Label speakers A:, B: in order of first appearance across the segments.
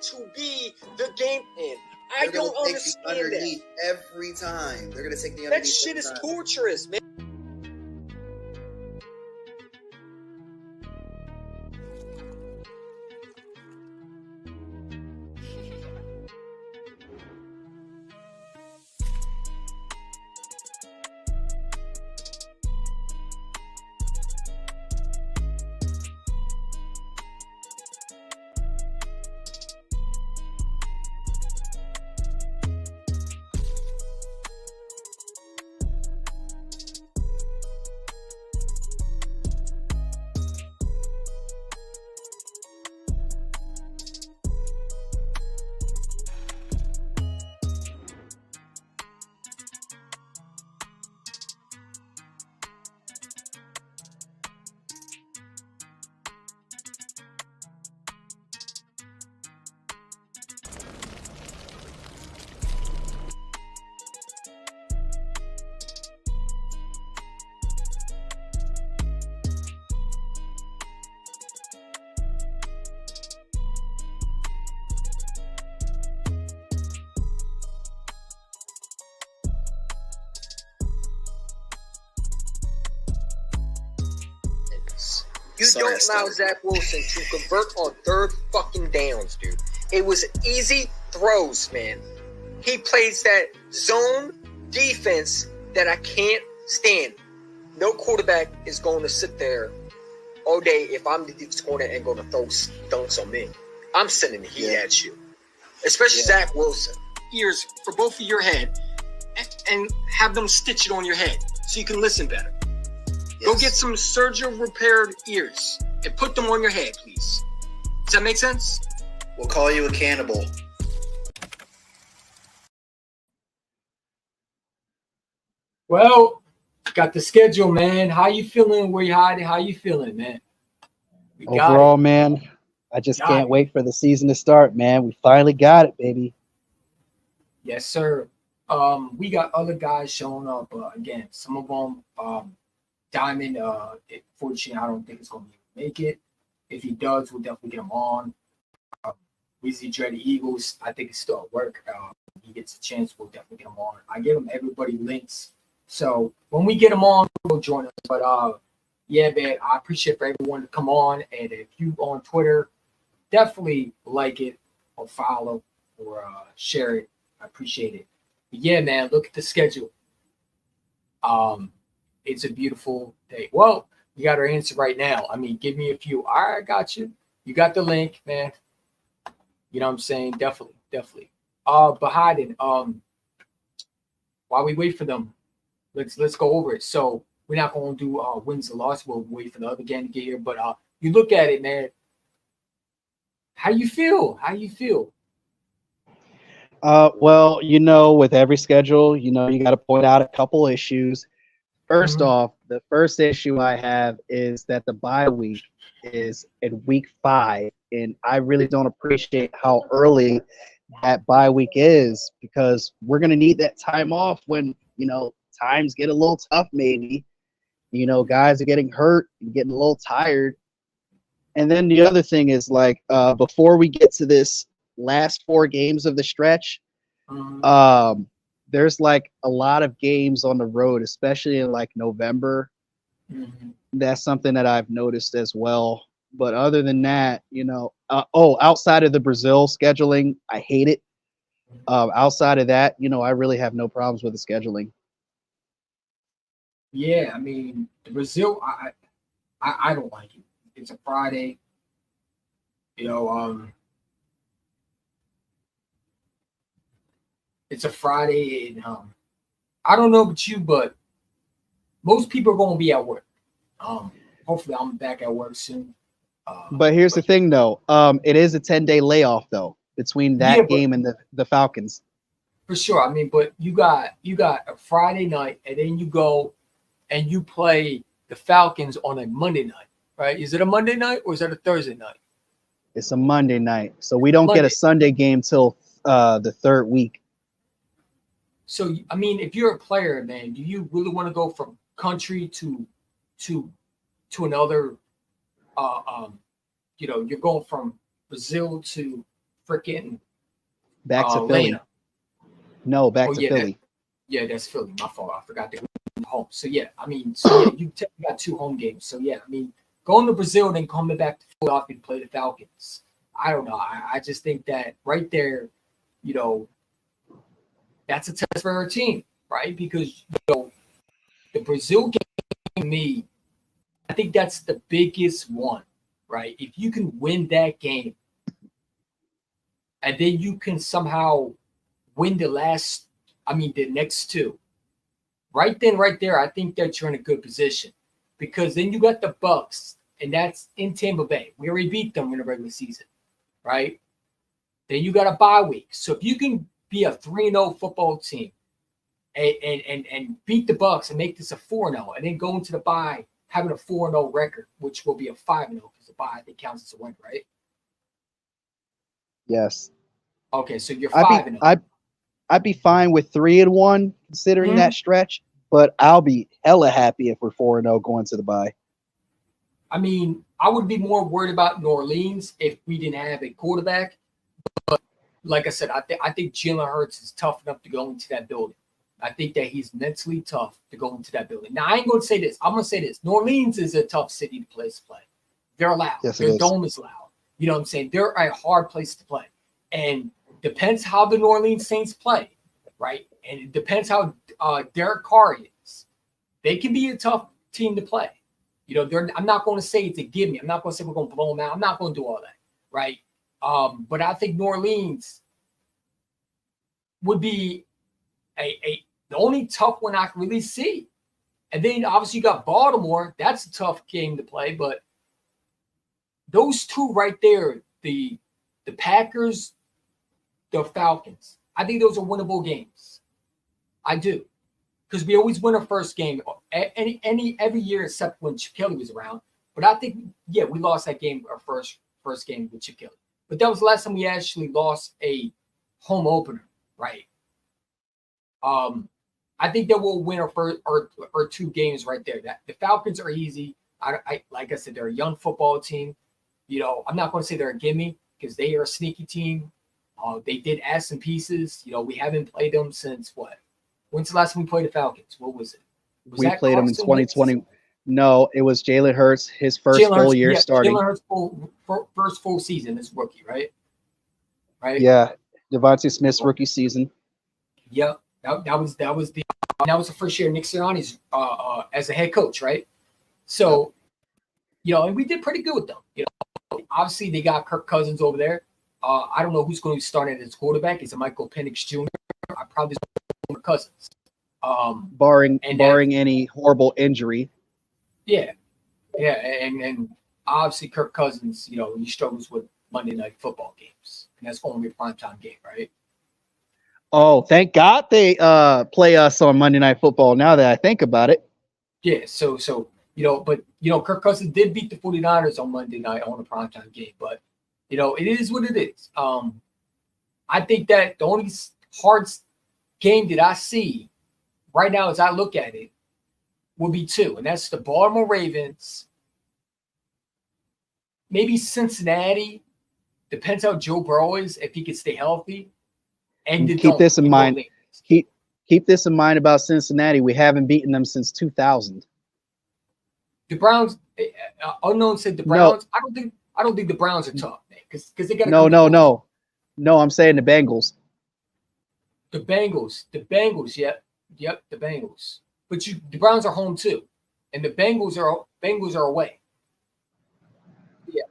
A: to be the game plan. I don't understand
B: underneath every time. They're gonna take the underneath.
A: That shit is torturous, man. You don't allow Zach Wilson to convert on third fucking downs, dude. It was easy throws, man. He plays that zone defense that I can't stand. No quarterback is going to sit there all day if I'm the deep corner and going to throw dunks on me. I'm sending the heat at you. Especially Zach Wilson. Ears for both of your head and have them stitch it on your head so you can listen better. Go get some surgery repaired ears and put them on your head, please. Does that make sense?
B: We'll call you a cannibal.
C: Well, got the schedule, man. How you feeling? Where you hiding? How you feeling, man?
D: Overall, man, I just can't wait for the season to start, man. We finally got it, baby.
C: Yes, sir. We got other guys showing up. Again, some of them, Diamond, fortunately, I don't think it's going to make it. If he does, we'll definitely get him on. Weezy Dread Eagles, I think it's still at work. If he gets a chance, we'll definitely get him on. I give him everybody links. So when we get him on, we'll join us. But yeah, man, I appreciate for everyone to come on. And if you on Twitter, definitely like it or follow or share it. I appreciate it. But yeah, man, look at the schedule. It's a beautiful day. Well, you got our answer right now. I mean, give me a few. All right, got you. You got the link, man. You know what I'm saying? Definitely. Bahadin, while we wait for them, let's go over it. So we're not going to do wins and loss. We'll wait for the other game to get here. But you look at it, man. How you feel?
D: Well, with every schedule, you got to point out a couple issues. First off, the first issue I have is that the bye week is in week 5, and I really don't appreciate how early that bye week is because we're going to need that time off when, times get a little tough maybe. Guys are getting hurt and getting a little tired. And then the other thing is, before we get to this last 4 games of the stretch, there's a lot of games on the road, especially in November. That's something that I've noticed as well. But other than that, outside of the Brazil scheduling, I hate it. Outside of that, I really have no problems with the scheduling.
C: Yeah, I mean, the Brazil, I don't like it. It's a Friday. It's a Friday, and I don't know about you, but most people are going to be at work. Hopefully, I'm back at work soon.
D: But here's the thing, though. It is a 10-day layoff, though, between that game and the Falcons.
C: For sure. I mean, but you got a Friday night, and then you go and you play the Falcons on a Monday night, right? Is it a Monday night or is it a Thursday night?
D: It's a Monday night, so we don't get a Sunday game till the 3rd week.
C: So, I mean, if you're a player, man, do you really want to go from country to another? You're going from Brazil to freaking
D: Back to Philly.
C: Atlanta.
D: No, back
C: Oh
D: to
C: yeah,
D: Philly.
C: that's Philly. My fault. I forgot to go home. So yeah, I mean, so yeah, you got 2 home games. So yeah, I mean, going to Brazil and then coming back to Philadelphia to play the Falcons. I don't know. I just think that right there, you know, that's a test for our team, right? Because the Brazil game to me, I think that's the biggest one, right? If you can win that game, and then you can somehow win the next 2. Right then, right there, I think that you're in a good position because then you got the Bucks, and that's in Tampa Bay. We already beat them in the regular season, right? Then you got a bye week. So if you can be a 3-0 football team and beat the Bucks and make this a 4-0, and then go into the bye having a 4-0 record, which will be a 5-0 because the bye I think counts as a win, right?
D: Yes.
C: Okay, so you're 5-0.
D: I'd be fine with 3-1 considering that stretch, but I'll be hella happy if we're 4-0 going to the bye.
C: I mean, I would be more worried about New Orleans if we didn't have a quarterback. But like I said, I think Jalen Hurts is tough enough to go into that building. I think that he's mentally tough to go into that building. Now, I ain't going to say this. I'm going to say this. New Orleans is a tough city to play. They're loud.
D: Yes,
C: Their dome is loud. You know what I'm saying? They're a hard place to play. And depends how the New Orleans Saints play, right? And it depends how Derek Carr is. They can be a tough team to play. You know, I'm not going to say it's a give me. I'm not going to say we're going to blow them out. I'm not going to do all that, right? But I think New Orleans would be the only tough one I can really see. And then obviously you got Baltimore. That's a tough game to play. But those 2 right there, the Packers, the Falcons, I think those are winnable games. I do. Because we always win our first game every year except when Chip Kelly was around. But I think, yeah, we lost that game, our first game with Chip Kelly. But that was the last time we actually lost a home opener, right? I think that we'll win our first or 2 games right there. That the Falcons are easy. I like I said, they're a young football team. You know, I'm not going to say they're a gimme because they are a sneaky team. They did add some pieces. You know, we haven't played them since what? When's the last time we played the Falcons? What was it?
D: We played them in 2020.
C: Wentz?
D: No, it was Jalen Hurts, his first full year starting.
C: Jalen Hurts' first full season as rookie, right? Right.
D: Yeah, Devontae Smith's rookie season.
C: Yep. That was the first year Nick Sirianni's as a head coach, right? So, you know, and we did pretty good with them. You know, obviously they got Kirk Cousins over there. I don't know who's going to be starting as quarterback. Is it Michael Penix Jr.? I probably Kirk Cousins.
D: Barring any horrible injury.
C: Yeah, and obviously Kirk Cousins, you know, he struggles with Monday Night Football games, and that's only a primetime game, right?
D: Oh, thank God they play us on Monday Night Football now that I think about it.
C: Yeah, so you know, but you know, Kirk Cousins did beat the 49ers on Monday night on a primetime game, but you know, it is what it is. I think that the only hard game that I see right now as I look at it will be 2, and that's the Baltimore Ravens, maybe Cincinnati. Depends how Joe Burrow is, if he can stay healthy. And
D: keep this in mind. Keep this in mind about Cincinnati. We haven't beaten them since 2000.
C: The Browns, unknown said the Browns. No. I don't think the Browns are tough, man, because they got
D: no. I'm saying the Bengals.
C: The Bengals, yep, the Bengals. But the Browns are home too, and the Bengals are away. Yeah.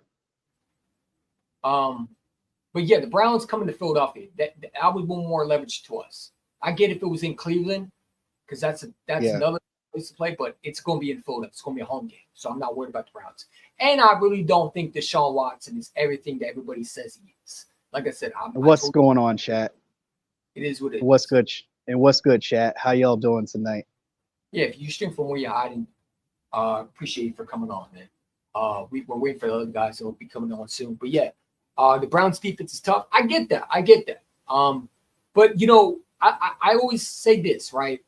C: But yeah, the Browns coming to Philadelphia. That would be more leverage to us. I get if it was in Cleveland, because that's another place to play, but it's going to be in Philadelphia. It's going to be a home game, so I'm not worried about the Browns. And I really don't think Deshaun Watson is everything that everybody says he is. Like I said,
D: what's going on, chat?
C: It is what it is.
D: What's good? And what's good, chat? How y'all doing tonight?
C: Yeah, if you stream from where you're hiding, appreciate you for coming on, man. We're waiting for the other guys who will be coming on soon. But yeah, the Browns defense is tough. I get that. But you know, I always say this, right?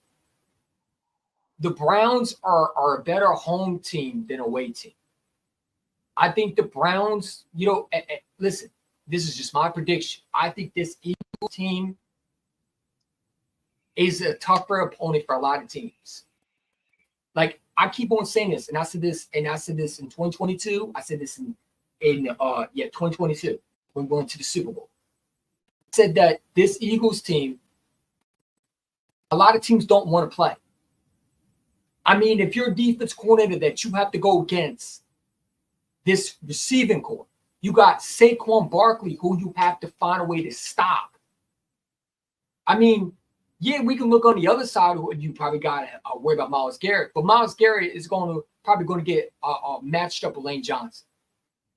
C: The Browns are a better home team than away team. I think the Browns, you know, listen, this is just my prediction. I think this Eagles team is a tougher opponent for a lot of teams. Like I keep on saying this, and I said this in 2022. I said this in 2022 when going to the Super Bowl. I said that this Eagles team, a lot of teams don't want to play. I mean, if you're a defense coordinator that you have to go against this receiving core, you got Saquon Barkley, who you have to find a way to stop. I mean, yeah, we can look on the other side. You probably got to worry about Myles Garrett, but Myles Garrett is probably going to get matched up with Lane Johnson,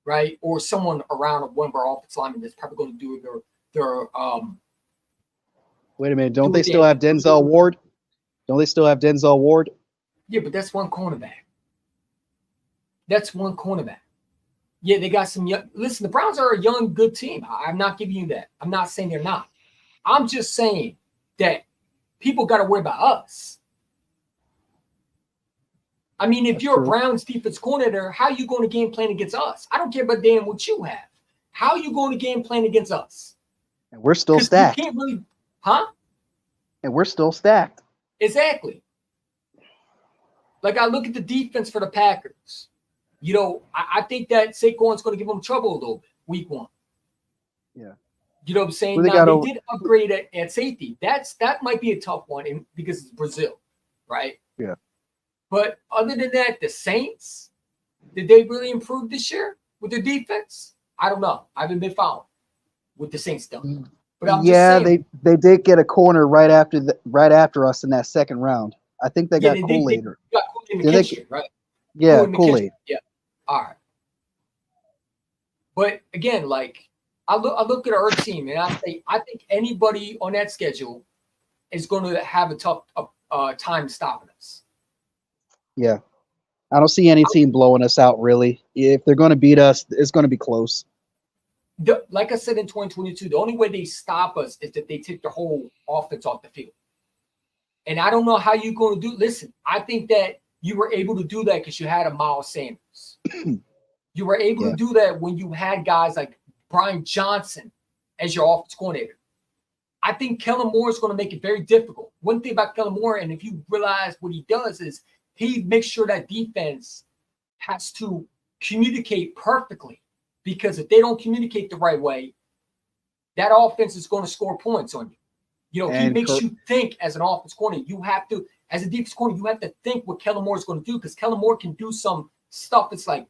C: right? Or someone around one of our offensive linemen that's probably going to do their
D: Wait a minute, don't they still have Denzel Ward? Don't they still have Denzel Ward?
C: Yeah, but that's one cornerback. That's one cornerback. Yeah, they got some young. Listen, the Browns are a young, good team. I'm not giving you that. I'm not saying they're not. I'm just saying that people got to worry about us. I mean, if you're a Browns defense coordinator, how are you going to game plan against us? I don't care about damn what you have. How are you going to game plan against us?
D: And we're still stacked.
C: You can't really, huh?
D: And we're still stacked.
C: Exactly. Like I look at the defense for the Packers. You know, I think that Saquon's going to give them trouble a little bit week one.
D: Yeah.
C: You know what I'm saying?
D: Well,
C: now, they did upgrade at safety. That might be a tough one because it's Brazil, right?
D: Yeah.
C: But other than that, the Saints, did they really improve this year with their defense? I don't know. I haven't been following with the Saints done. But I'm just saying,
D: they did get a corner right after us in that second round. I think they got Kool-Aid.
C: They got Kool-Aid in the kitchen, right?
D: Yeah, Kool-Aid.
C: Yeah. All right. But again, like I look at our team and I think anybody on that schedule is going to have a tough time stopping us.
D: Yeah. I don't see any team blowing us out, really. If they're going to beat us, it's going to be close.
C: Like I said in 2022, the only way they stop us is that they take the whole offense off the field. And I don't know how you're going to do. Listen, I think that you were able to do that because you had a Miles Sanders. You were able to do that when you had guys like Brian Johnson as your offense coordinator. I think Kellen Moore is going to make it very difficult. One thing about Kellen Moore, and if you realize what he does is he makes sure that defense has to communicate perfectly, because if they don't communicate the right way, that offense is going to score points on you. You know, he makes you think as an offense coordinator. You have to, as a defense coordinator, you have to think what Kellen Moore is going to do, because Kellen Moore can do some stuff that's like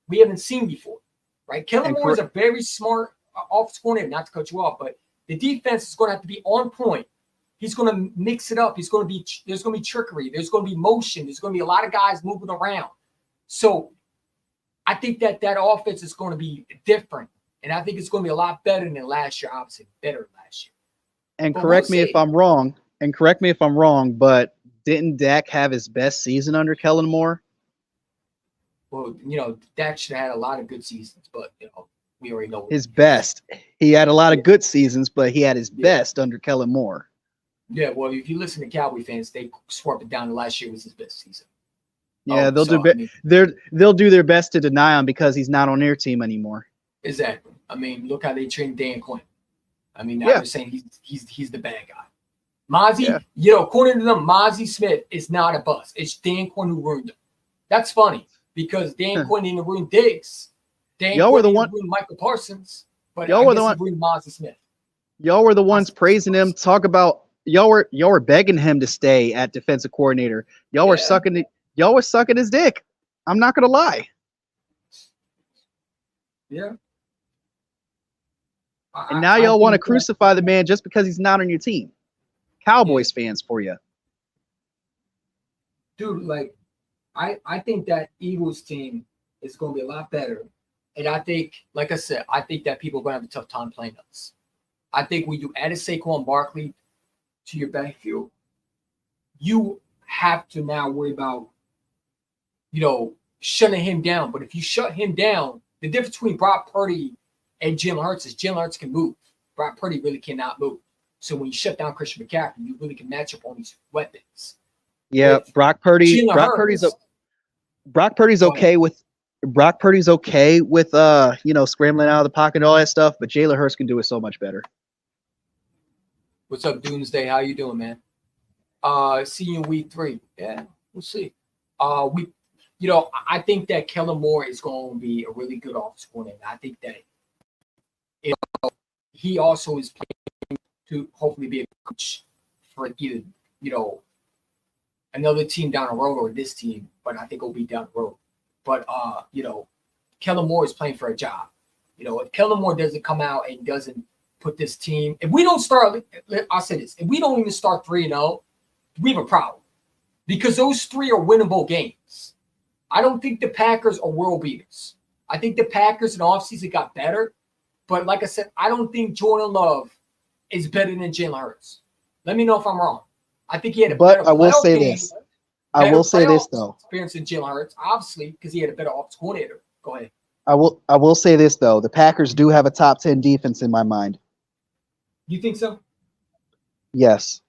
C: we haven't seen before, right? Kellen Moore is a very smart offense coordinator, not to cut you off, but the defense is going to have to be on point. He's going to mix it up. There's going to be trickery. There's going to be motion. There's going to be a lot of guys moving around. So I think that offense is going to be different, and I think it's going to be a lot better than last year. Obviously, better than last year.
D: And correct me if I'm wrong. But didn't Dak have his best season under Kellen Moore?
C: Well, you know, Dak should have had a lot of good seasons, but you know, we already know
D: his best. He had a lot of good seasons, but he had his best under Kellen Moore.
C: Yeah, well, if you listen to Cowboy fans, they swap it down to last year was his best season.
D: Yeah, they'll do their best to deny him because he's not on their team anymore.
C: Exactly. I mean, look how they trained Dan Quinn. I mean, now they're saying he's the bad guy. Mozzie, you know, according to them, Mozzie Smith is not a bust. It's Dan Quinn who ruined him. That's funny because Dan Quinn didn't ruin Diggs. Y'all were the one ruined Michael Parsons, but y'all were the one ruined Mozzie Smith.
D: Y'all were the ones praising him. Talk about y'all were begging him to stay at defensive coordinator. Y'all were sucking his dick. I'm not gonna lie.
C: Yeah.
D: And now y'all want to crucify the man just because he's not on your team. Cowboys fans for you.
C: Dude, like, I think that Eagles team is going to be a lot better. And I think, like I said, I think that people are going to have a tough time playing us. I think when you added Saquon Barkley to your backfield, you have to now worry about, you know, shutting him down. But if you shut him down, the difference between Brock Purdy and Jalen Hurts is Jalen Hurts can move. Brock Purdy really cannot move. So when you shut down Christian McCaffrey, you really can match up on these weapons.
D: Yeah, Brock Purdy's okay with Brock Purdy's okay with scrambling out of the pocket and all that stuff, but Jalen Hurts can do it so much better.
C: What's up, Doomsday? How you doing, man? See you in week 3. Yeah, we'll see. I think that Kellen Moore is going to be a really good offensive coordinator. I think that he also is playing to hopefully be a coach for either, another team down the road or this team, but I think it'll be down the road. But, Kellen Moore is playing for a job. If Kellen Moore doesn't come out and doesn't put this team, if we don't start, I'll say this, if we don't even start 3-0, we have a problem because those 3 are winnable games. I don't think the Packers are world beaters. I think the Packers in the offseason got better, but like I said, I don't think Jordan Love is better than Jalen Hurts. Let me know if I'm wrong. I think he had a better
D: I will say
C: game,
D: this. I will say this though.
C: Experience in Jalen Hurts, obviously, because he had a better offensive coordinator. Go ahead.
D: I will say this though. The Packers do have a top 10 defense in my mind.
C: You think so?
D: Yes.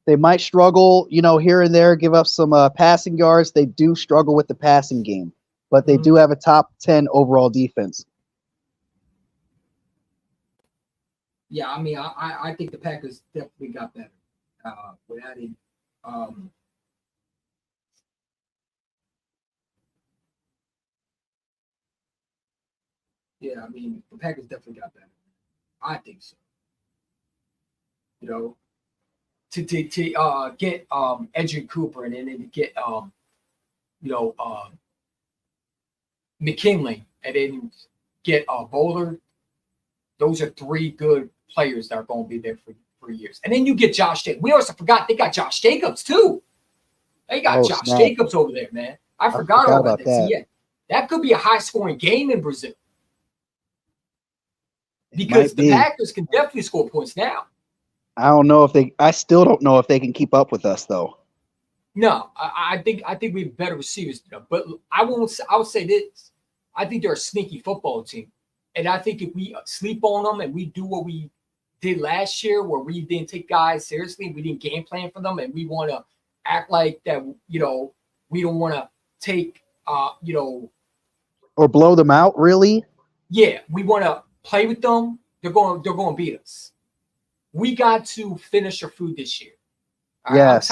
D: They might struggle, here and there, give up some passing yards. They do struggle with the passing game, but they do have a top 10 overall defense.
C: Yeah, I mean, I think the Packers definitely got better with adding. Yeah, I mean, the Packers definitely got better. I think so. To get Edgerrin Cooper and then to get McKinley and then get Bowler. Those are 3 good players that are going to be there for years. And then you get Josh Jacobs. We also forgot they got Josh Jacobs too. They got Josh Jacobs over there, man. I forgot all about that. See, yeah, that could be a high-scoring game in Brazil. Because the Packers can definitely score points now.
D: I still don't know if they can keep up with us though.
C: No, I think we have better receivers, but I would say this. I think they're a sneaky football team. And I think if we sleep on them and we do what we did last year, where we didn't take guys seriously, we didn't game plan for them, and we want to act like that, we don't want to take,
D: or blow them out, really?
C: Yeah, we want to play with them. They're going to beat us. We got to finish our food this year. All right?
D: Yes.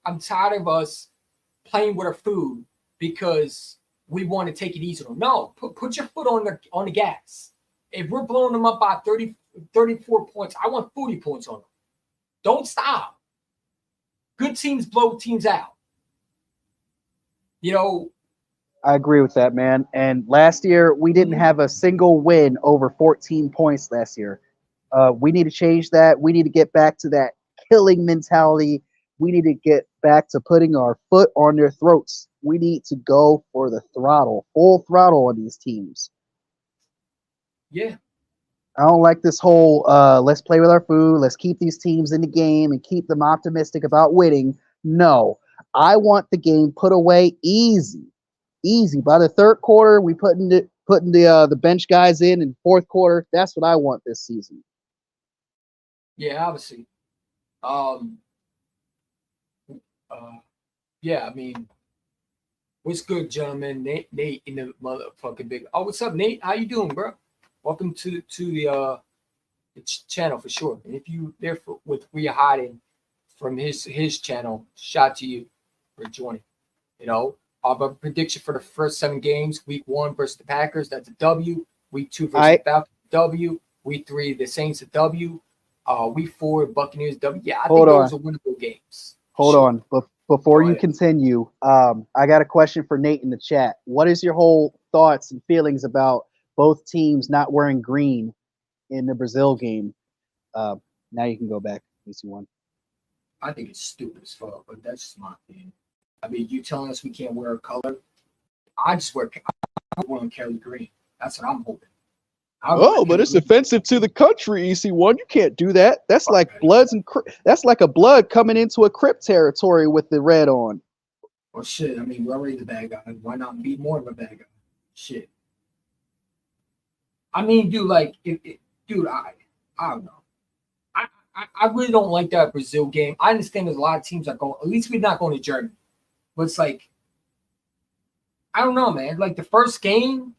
C: I'm tired of us playing with our food because we want to take it easy. No, put your foot on the gas. If we're blowing them up by 30, 34 points, I want 40 points on them. Don't stop. Good teams blow teams out.
D: I agree with that, man. And last year, we didn't have a single win over 14 points last year. We need to change that. We need to get back to that killing mentality. We need to get back to putting our foot on their throats. We need to go for the throttle, full throttle on these teams.
C: Yeah.
D: I don't like this whole let's play with our food, let's keep these teams in the game and keep them optimistic about winning. No, I want the game put away easy. By the 3rd quarter, we putting the bench guys in 4th quarter. That's what I want this season.
C: Yeah, obviously. Yeah, I mean, what's good, gentlemen? Nate in the motherfucking big. Oh, what's up, Nate? How you doing, bro? Welcome to the channel for sure. And if you there with where you're hiding from his channel, shout to you for joining. Our prediction for the first 7 games: Week 1 versus the Packers, that's a W. Week 2 versus the Falcons, W. Week 3, the Saints, a W. Week 4, Buccaneers, W. Yeah, I think those are winnable games.
D: Hold on. Before you continue, I got a question for Nate in the chat. What is your whole thoughts and feelings about both teams not wearing green in the Brazil game? Now you can go back. one.
C: I think it's stupid as fuck, but that's just my opinion. I mean, you telling us we can't wear a color? I'm wearing Kelly green. That's what I'm hoping.
D: But it's offensive to the country, EC1. You can't do that. That's like that's like a blood coming into a Crip territory with the red on.
C: Well, shit. I mean, we're already the bad guy. Why not be more of a bad guy? Shit. I mean, dude, I don't know. I really don't like that Brazil game. I understand there's a lot of teams that go. At least we're not going to Germany, but it's like I don't know, man. Like the first game,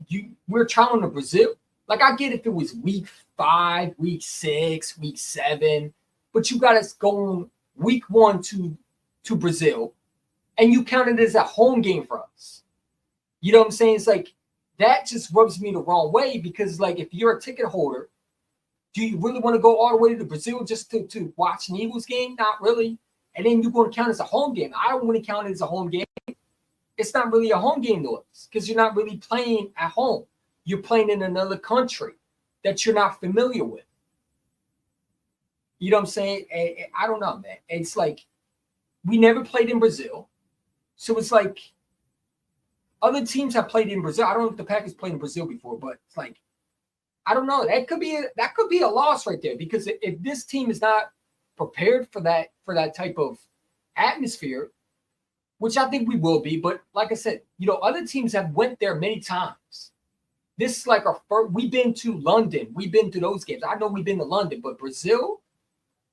C: we're traveling to Brazil. Like I get if it was week 5, week 6, week 7, but you got us going week 1 to Brazil, and you count it as a home game for us. You know what I'm saying? It's like that just rubs me the wrong way because like if you're a ticket holder, do you really want to go all the way to Brazil just to watch an Eagles game? Not really. And then you're going to count it as a home game. I don't want to count it as a home game. It's not really a home game to us because you're not really playing at home. You're playing in another country that you're not familiar with. You know what I'm saying? I don't know, man. It's like we never played in Brazil. So it's like other teams have played in Brazil. I don't know if the Packers played in Brazil before, but it's like I don't know. That could be a loss right there because if this team is not prepared for that type of atmosphere, which I think we will be, but like I said, other teams have went there many times. This is like our first. We've been to London. We've been to those games. I know we've been to London, but Brazil.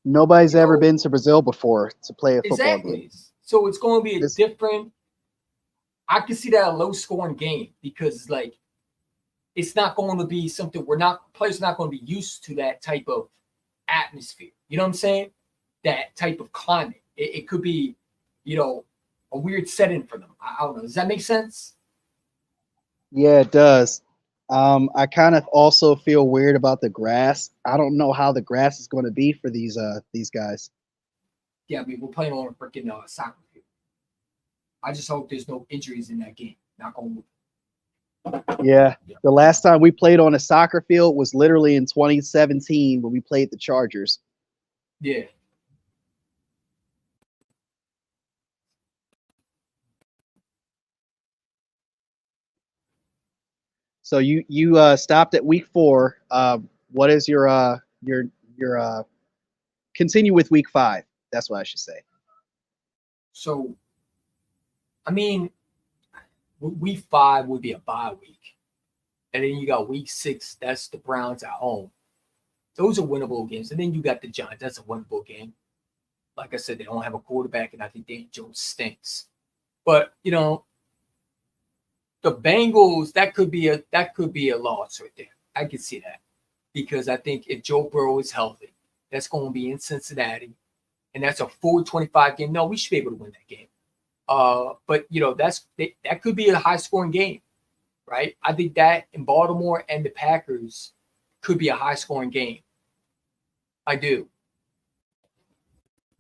D: Nobody's ever been to Brazil before to play a football game.
C: So it's going to be a different. I can see that a low-scoring game because like it's not going to be something players are not going to be used to that type of atmosphere. You know what I'm saying? That type of climate. It could be, a weird setting for them. I don't know. Does that make sense?
D: Yeah, it does. I kind of also feel weird about the grass. I don't know how the grass is going to be for these guys.
C: Yeah, I mean, we're playing on a freaking soccer field. I just hope there's no injuries in that game. Not going to.
D: Yeah, the last time we played on a soccer field was literally in 2017 when we played the Chargers.
C: Yeah.
D: So you stopped at week 4. What is your continue with week 5? That's what I should say.
C: So, I mean, week 5 would be a bye week, and then you got week 6. That's the Browns at home. Those are winnable games, and then you got the Giants. That's a winnable game. Like I said, they don't have a quarterback, and I think Daniel Jones stinks. But the Bengals, that could be a loss right there. I can see that because I think if Joe Burrow is healthy, that's going to be in Cincinnati, and that's a 4-25 game. No, we should be able to win that game. But that could be a high scoring game, right? I think that in Baltimore and the Packers could be a high scoring game. I do.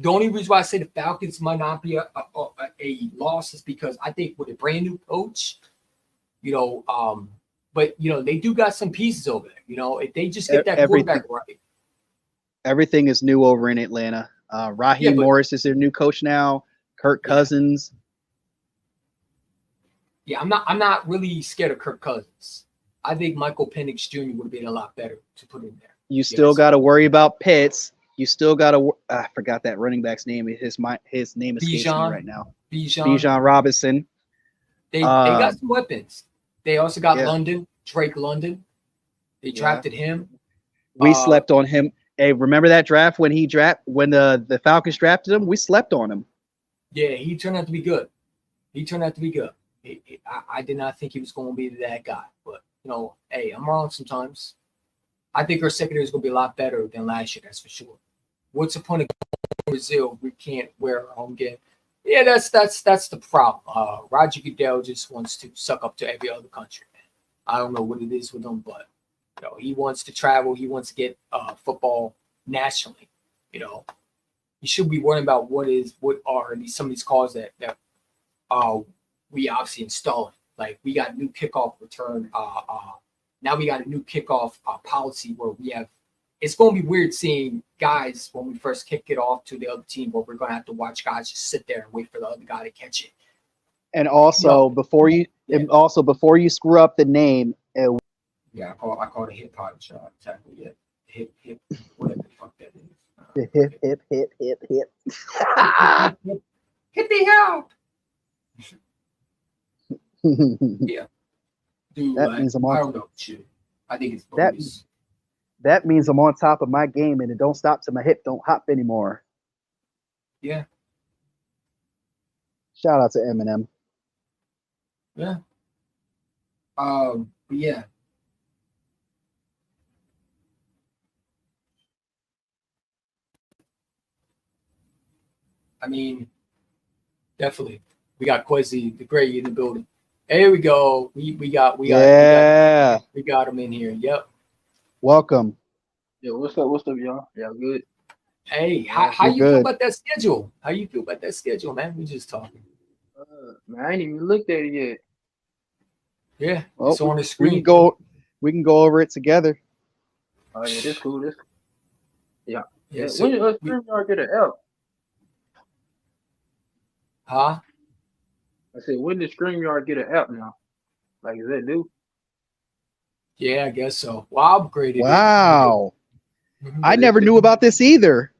C: The only reason why I say the Falcons might not be a loss is because I think with a brand new coach, but they do got some pieces over there. If they just get that quarterback right.
D: Everything is new over in Atlanta. Raheem Morris is their new coach now. Kirk Cousins.
C: Yeah, I'm not really scared of Kirk Cousins. I think Michael Penix Jr. would have been a lot better to put in there.
D: You still got to worry about Pitts. You still got to. I forgot that running back's name. His name escapes me right now. Bijan Robinson.
C: They got some weapons. They also got Drake London. They drafted him.
D: We slept on him. Hey, remember that draft when the Falcons drafted him? We slept on him.
C: Yeah, he turned out to be good. I did not think he was going to be that guy, but hey, I'm wrong sometimes. I think our secondary is going to be a lot better than last year. That's for sure. What's the point of going to Brazil? We can't wear our home game. Yeah, that's the problem. Roger Goodell just wants to suck up to every other country. Man. I don't know what it is with him, but he wants to travel. He wants to get football nationally. He should be worrying about what are some of these calls that we obviously installing. Like we got new kickoff return. Now we got a new kickoff policy where we have. It's going to be weird seeing guys when we first kick it off to the other team, where we're going to have to watch guys just sit there and wait for the other guy to catch it.
D: And also before you screw up the name.
C: I call it a hip hop shot tackle. Yeah, hip whatever the fuck that is.
D: Hip.
C: Hit the help. Yeah. Dude,
D: that means
C: I don't know shit. I think it's bonus.
D: That means I'm on top of my game and it don't stop till my hip don't hop anymore.
C: Yeah.
D: Shout out to Eminem.
C: Yeah. But yeah. I mean, definitely. We got Quizzy the Great in the building. Here we go.
D: Yeah.
C: We got him in here. Yep.
D: Welcome.
E: Yo, what's up, y'all? Y'all good?
C: Hey,
E: Yeah.
C: how
D: We're
C: you feel
D: good.
C: about that schedule? How you feel about that schedule, man? We just talking.
E: Man, I ain't even looked at it yet.
C: Yeah,
D: Well,
C: it's on the
D: we
C: screen.
D: can go over it together.
E: Oh yeah, this cool. This yeah.
C: Yeah,
E: Yeah.
C: so
E: When
C: we,
E: StreamYard get an app?
C: huh?
E: I said, when did StreamYard get an app now? Like, is that new?
C: Yeah, I guess so. Well, I upgraded it.
D: Wow.
C: Mhm.
D: I
E: Cause it
D: never
E: sent,
D: knew about this either.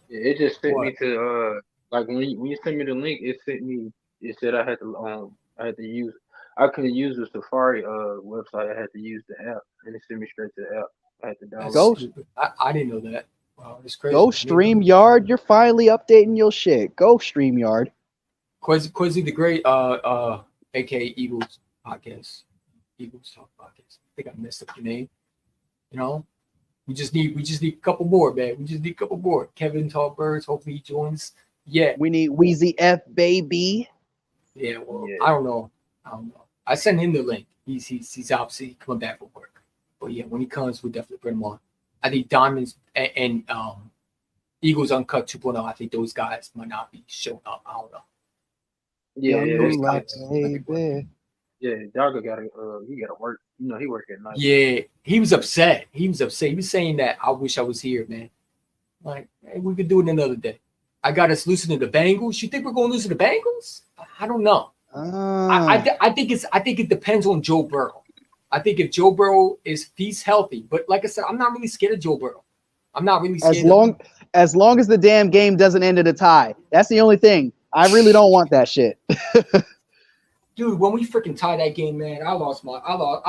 E: yeah, it just sent me
C: What?
E: to like when you sent me the link, it sent me. It said I had to use. I couldn't use the Safari website. I had to use the app, and it sent me straight to the app. I had to
C: That's
E: download
D: Go
E: it.
C: stupid. I didn't know that. Wow, it's crazy.
D: go
C: I didn't know that.
D: StreamYard. You're finally updating your shit. Go StreamYard.
C: Quizzy the Great, aka Eagles podcast. Eagles Talk podcast. I think I messed up your name. You know, we just need a couple more, man. We just need a couple more. Kevin Tallbirds, hopefully he joins. Yeah,
D: We need Wheezy F baby.
C: yeah. Well,
E: Yeah.
C: I don't know. I sent him the link. He's obviously coming back from work. But yeah, when he comes, we'll definitely bring him on. I think Diamonds and Eagles Uncut 2.0. I think those guys might not be showing up. I don't know.
E: Yeah,
D: Young
E: yeah,
C: Those
D: black
C: guys.
D: baby.
E: yeah. Dogger he gotta work. You know, he work at night.
C: Yeah, he was upset. He was upset. He was saying that I wish I was here, man. Like, hey, we could do it another day. I got us losing to the Bengals. You think we're going to lose to the Bengals? I don't know.
D: Ah.
C: I think it depends on Joe Burrow. I think if Joe Burrow he's healthy, but like I said, I'm not really scared of Joe Burrow. I'm not really scared
D: as long as the damn game doesn't end in a tie. That's the only thing. I really don't want that shit.
C: dude. When we freaking tied that game, man, I lost. I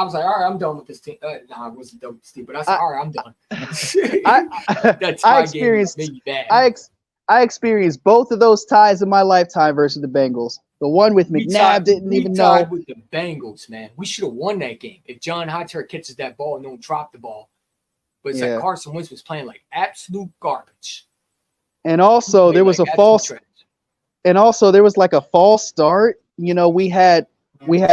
C: was like, all right, I'm done with this team. Nah, I wasn't done with this team, but I said, all right, I'm done. That
D: I
C: tie game
D: experienced
C: made me bad.
D: I experienced both of those ties in my lifetime versus the Bengals. The one with
C: We
D: McNabb didn't
C: we
D: even
C: tied
D: know.
C: with the Bengals, man. We should have won that game if John Hightower catches that ball and don't drop the ball. But it's
D: Yeah.
C: like Carson Wentz was playing like absolute garbage.
D: And also
C: Played
D: there was
C: like
D: a
C: absolute
D: false
C: trash.
D: and also there was like a false start. You know, we had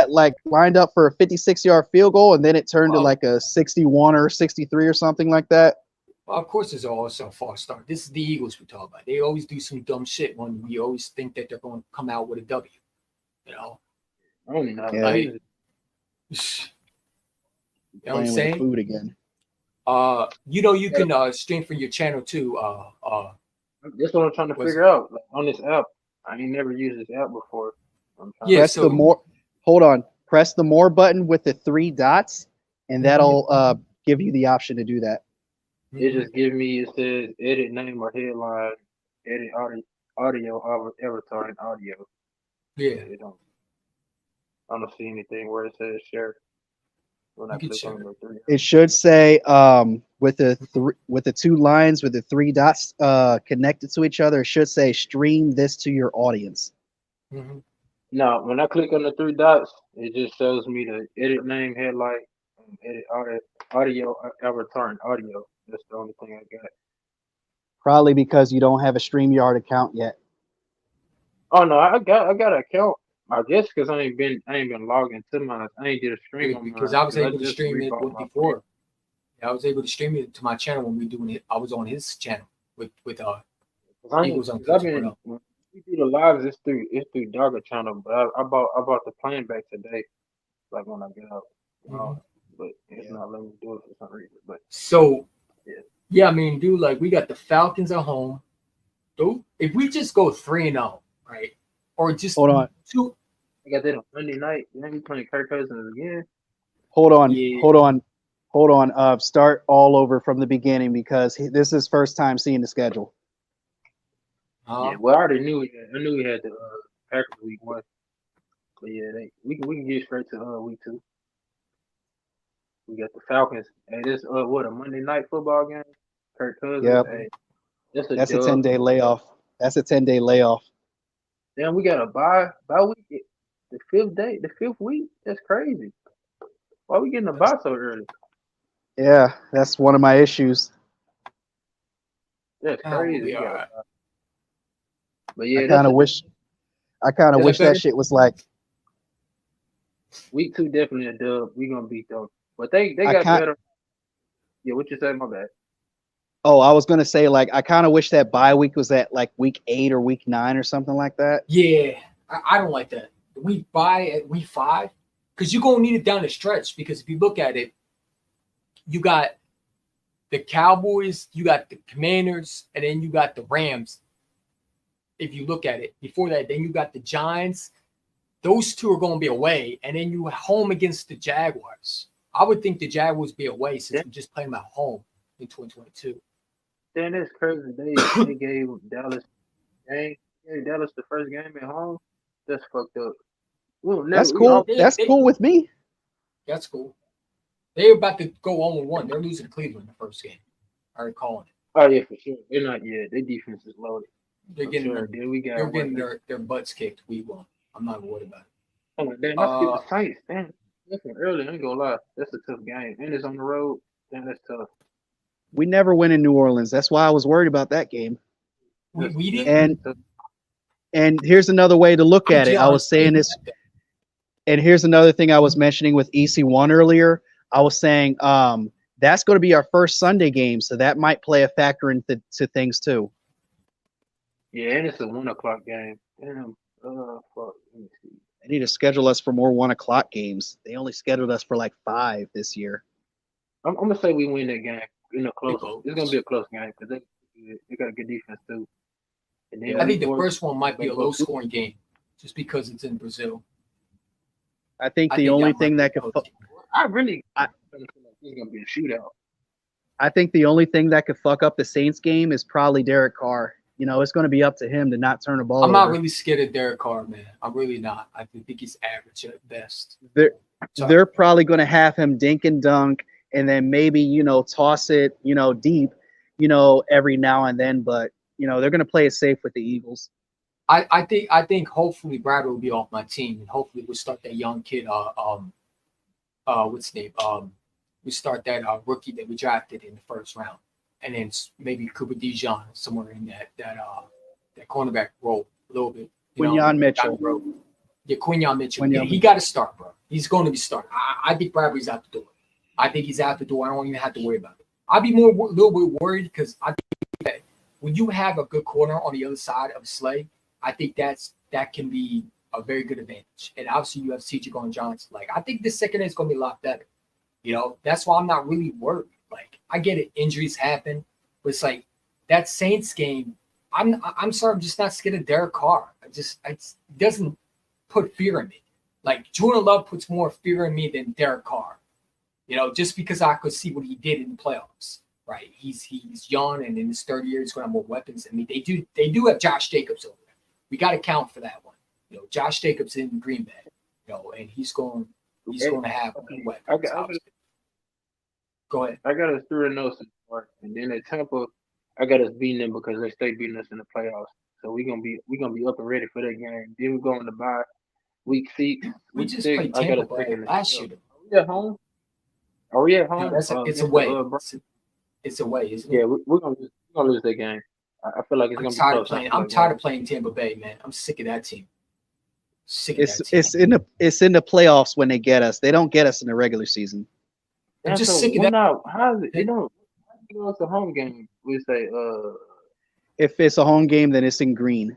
D: like lined up for a 56-yard field goal and then it turned to
C: Well,
D: like a 61 or 63 or something like that.
C: well, of course, there's also a false start. This is the Eagles we talk about. They always do some dumb shit when we always think that they're going to come out with a W. You know,
E: I don't even know how to
D: Yeah.
E: play
C: like,
E: this.
C: you know what I'm
D: Playing with the
C: saying?
D: food again.
C: You can stream from your channel too.
E: That's what I'm trying to
C: Was
E: figure out. Like, on this app, I ain't never used this app before. I'm trying
C: Yeah,
E: to
D: Press the
C: so
D: more hold on. Press the more button with the 3 dots and that'll give you the option to do that.
E: It just give me, it says edit name or headline, edit avatar and audio.
C: yeah,
E: It don't, I don't see anything where it says share when I
C: you can
E: click
C: share
E: on
C: it.
E: the three.
D: It should say with the 2 lines with the 3 dots connected to each other, it should say stream this to your audience.
C: Mm-hmm.
E: No, when I click on the 3 dots, it just shows me the edit name, headline, edit audio, avatar and audio. That's the only thing I got.
D: Probably because you don't have a StreamYard account yet.
E: Oh no, I got an account. I guess because I ain't been logged into mine. I ain't did a stream on
C: Because
E: mine
C: I was
E: because I
C: able to
E: just
C: stream it
E: rebought
C: with
E: my plan.
C: before. I was able to stream it to my channel when we doing it. I was on his channel with Eagles on
E: Cause I've been when we do the lives. It's through Dogger channel, but I bought the plan back today. Like when I get out,
C: Mhm.
E: but it's
D: Yeah.
E: not letting me do it for some reason. But
C: So
E: yeah,
C: yeah, I mean, dude, like we got the Falcons at home. Dude, if we just go 3-0, right, or just
D: Hold on.
C: 2,
E: I got that on Monday night. Then we playing Kirk Cousins again.
D: Hold on.
C: yeah,
D: Hold on. Start all over from the beginning because this is his first time seeing the schedule.
E: Yeah, well I already knew I knew we had the Packers week 1, but yeah, we can get straight to week 2. We got the Falcons. Hey, this what a Monday night football game. Kirk Cousins.
D: Yep.
E: Hey, that's a
D: That's a
E: dub.
D: 10-day layoff. That's a 10-day layoff.
E: Then we got a bye week. The 5th week. That's crazy. Why we getting a bye so early?
D: Yeah, that's one of my issues.
E: That's
C: We'll
E: crazy.
C: be all right.
E: But
D: I
E: yeah,
D: kind of
E: that's
D: wish that
C: better?
D: shit was like.
E: week 2 definitely a dub. We gonna beat them. But they
D: I
E: got
D: can't.
E: better. Yeah, what you said? My bad.
D: Oh, I was gonna say like I kind of wish that bye week was at like week 8 or week 9 or something like that.
C: Yeah, I don't like that. We buy at week 5 because you're gonna need it down the stretch. Because if you look at it, you got the Cowboys, you got the Commanders, and then you got the Rams. If you look at it before that, then you got the Giants. Those two are going to be away, and then you home against the Jaguars. I would think the Jaguars be away since we just played them at home in 2022.
E: Then that's crazy. They gave Dallas game. Gave Dallas the first game at home. That's fucked up.
D: That's cool. That's cool with me.
C: That's cool. They're about to go 1-1. They're losing to Cleveland in the first game. I recall it.
E: Oh yeah, for sure. They're not yet. Their defense is loaded.
C: They're getting,
E: sure.
C: they're getting their butts kicked. We won. I'm not worried about it.
E: Oh, damn, I skipped the Saints. Damn, that's from early. I ain't gonna lie. That's a tough game. And it's on the road. Damn, that's tough.
D: We never win in New Orleans. That's why I was worried about that game.
C: We didn't.
D: And here's another way to look at it. I was saying this, and here's another thing I was mentioning with EC1 earlier. I was saying that's going to be our first Sunday game, so that might play a factor into things too.
E: Yeah, and it's a 1:00 game. Damn. Fuck. Let me see.
D: They need to schedule us for more 1:00 games. They only scheduled us for like 5 this year.
E: I'm gonna say we win that game in a close. It's gonna be a close game because they got a good defense too. And then
C: I think the first one might be a low-scoring game, just because it's in Brazil.
D: I think the only thing that could.
E: I feel like it's gonna be a shootout.
D: I think the only thing that could fuck up the Saints game is probably Derek Carr. You know, it's going to be up to him to not turn the ball.
C: I'm not really scared of Derek Carr, man. I'm really not. I think he's average at best.
D: They're probably going to have him dink and dunk, and then maybe toss it deep, every now and then. But they're going to play it safe with the Eagles.
C: I think hopefully Brad will be off my team, and hopefully we'll start that young kid. What's his name? We start that rookie that we drafted in the first round. And then maybe Cooper Dijon somewhere in that cornerback role a little bit.
D: Quinyon Mitchell.
C: Yeah, Quinyon Mitchell. He got to start, bro. He's going to be starting. I think Bradbury's out the door. I think he's out the door. I don't even have to worry about it. I'd be a little bit worried because I think that when you have a good corner on the other side of Slay, I think that can be a very good advantage. And obviously you have C.J. Gardner-Johnson. Like, I think the second is going to be a lot better. That's why I'm not really worried. Like, I get it, injuries happen, but it's like that Saints game. I'm sorry, I'm just not scared of Derek Carr. It doesn't put fear in me. Like Jordan Love puts more fear in me than Derek Carr. Just because I could see what he did in the playoffs. Right? He's young, and in his third year, he's going to have more weapons. I mean, they do have Josh Jacobs over there. We got to count for that one. Josh Jacobs in Green Bay. And he's going to have weapons. Go ahead.
E: I got us 3-0 so far, and then at Tampa, I got us beating them because they stay beating us in the playoffs. So we're gonna be up and ready for that game. Then we go on the bye. Week 6.
C: We just played Tampa last year.
E: Are we at home?
C: No, it's away. It's away, isn't it?
E: Yeah, we're gonna lose that game. I feel like it's gonna be close.
C: I'm tired of playing Tampa Bay, man. I'm sick of that team.
D: It's in the playoffs when they get us. They don't get us in the regular season.
C: I'm just sick of that.
E: How is it? They don't. It's a home game. We say,
D: if it's a home game, then it's in green.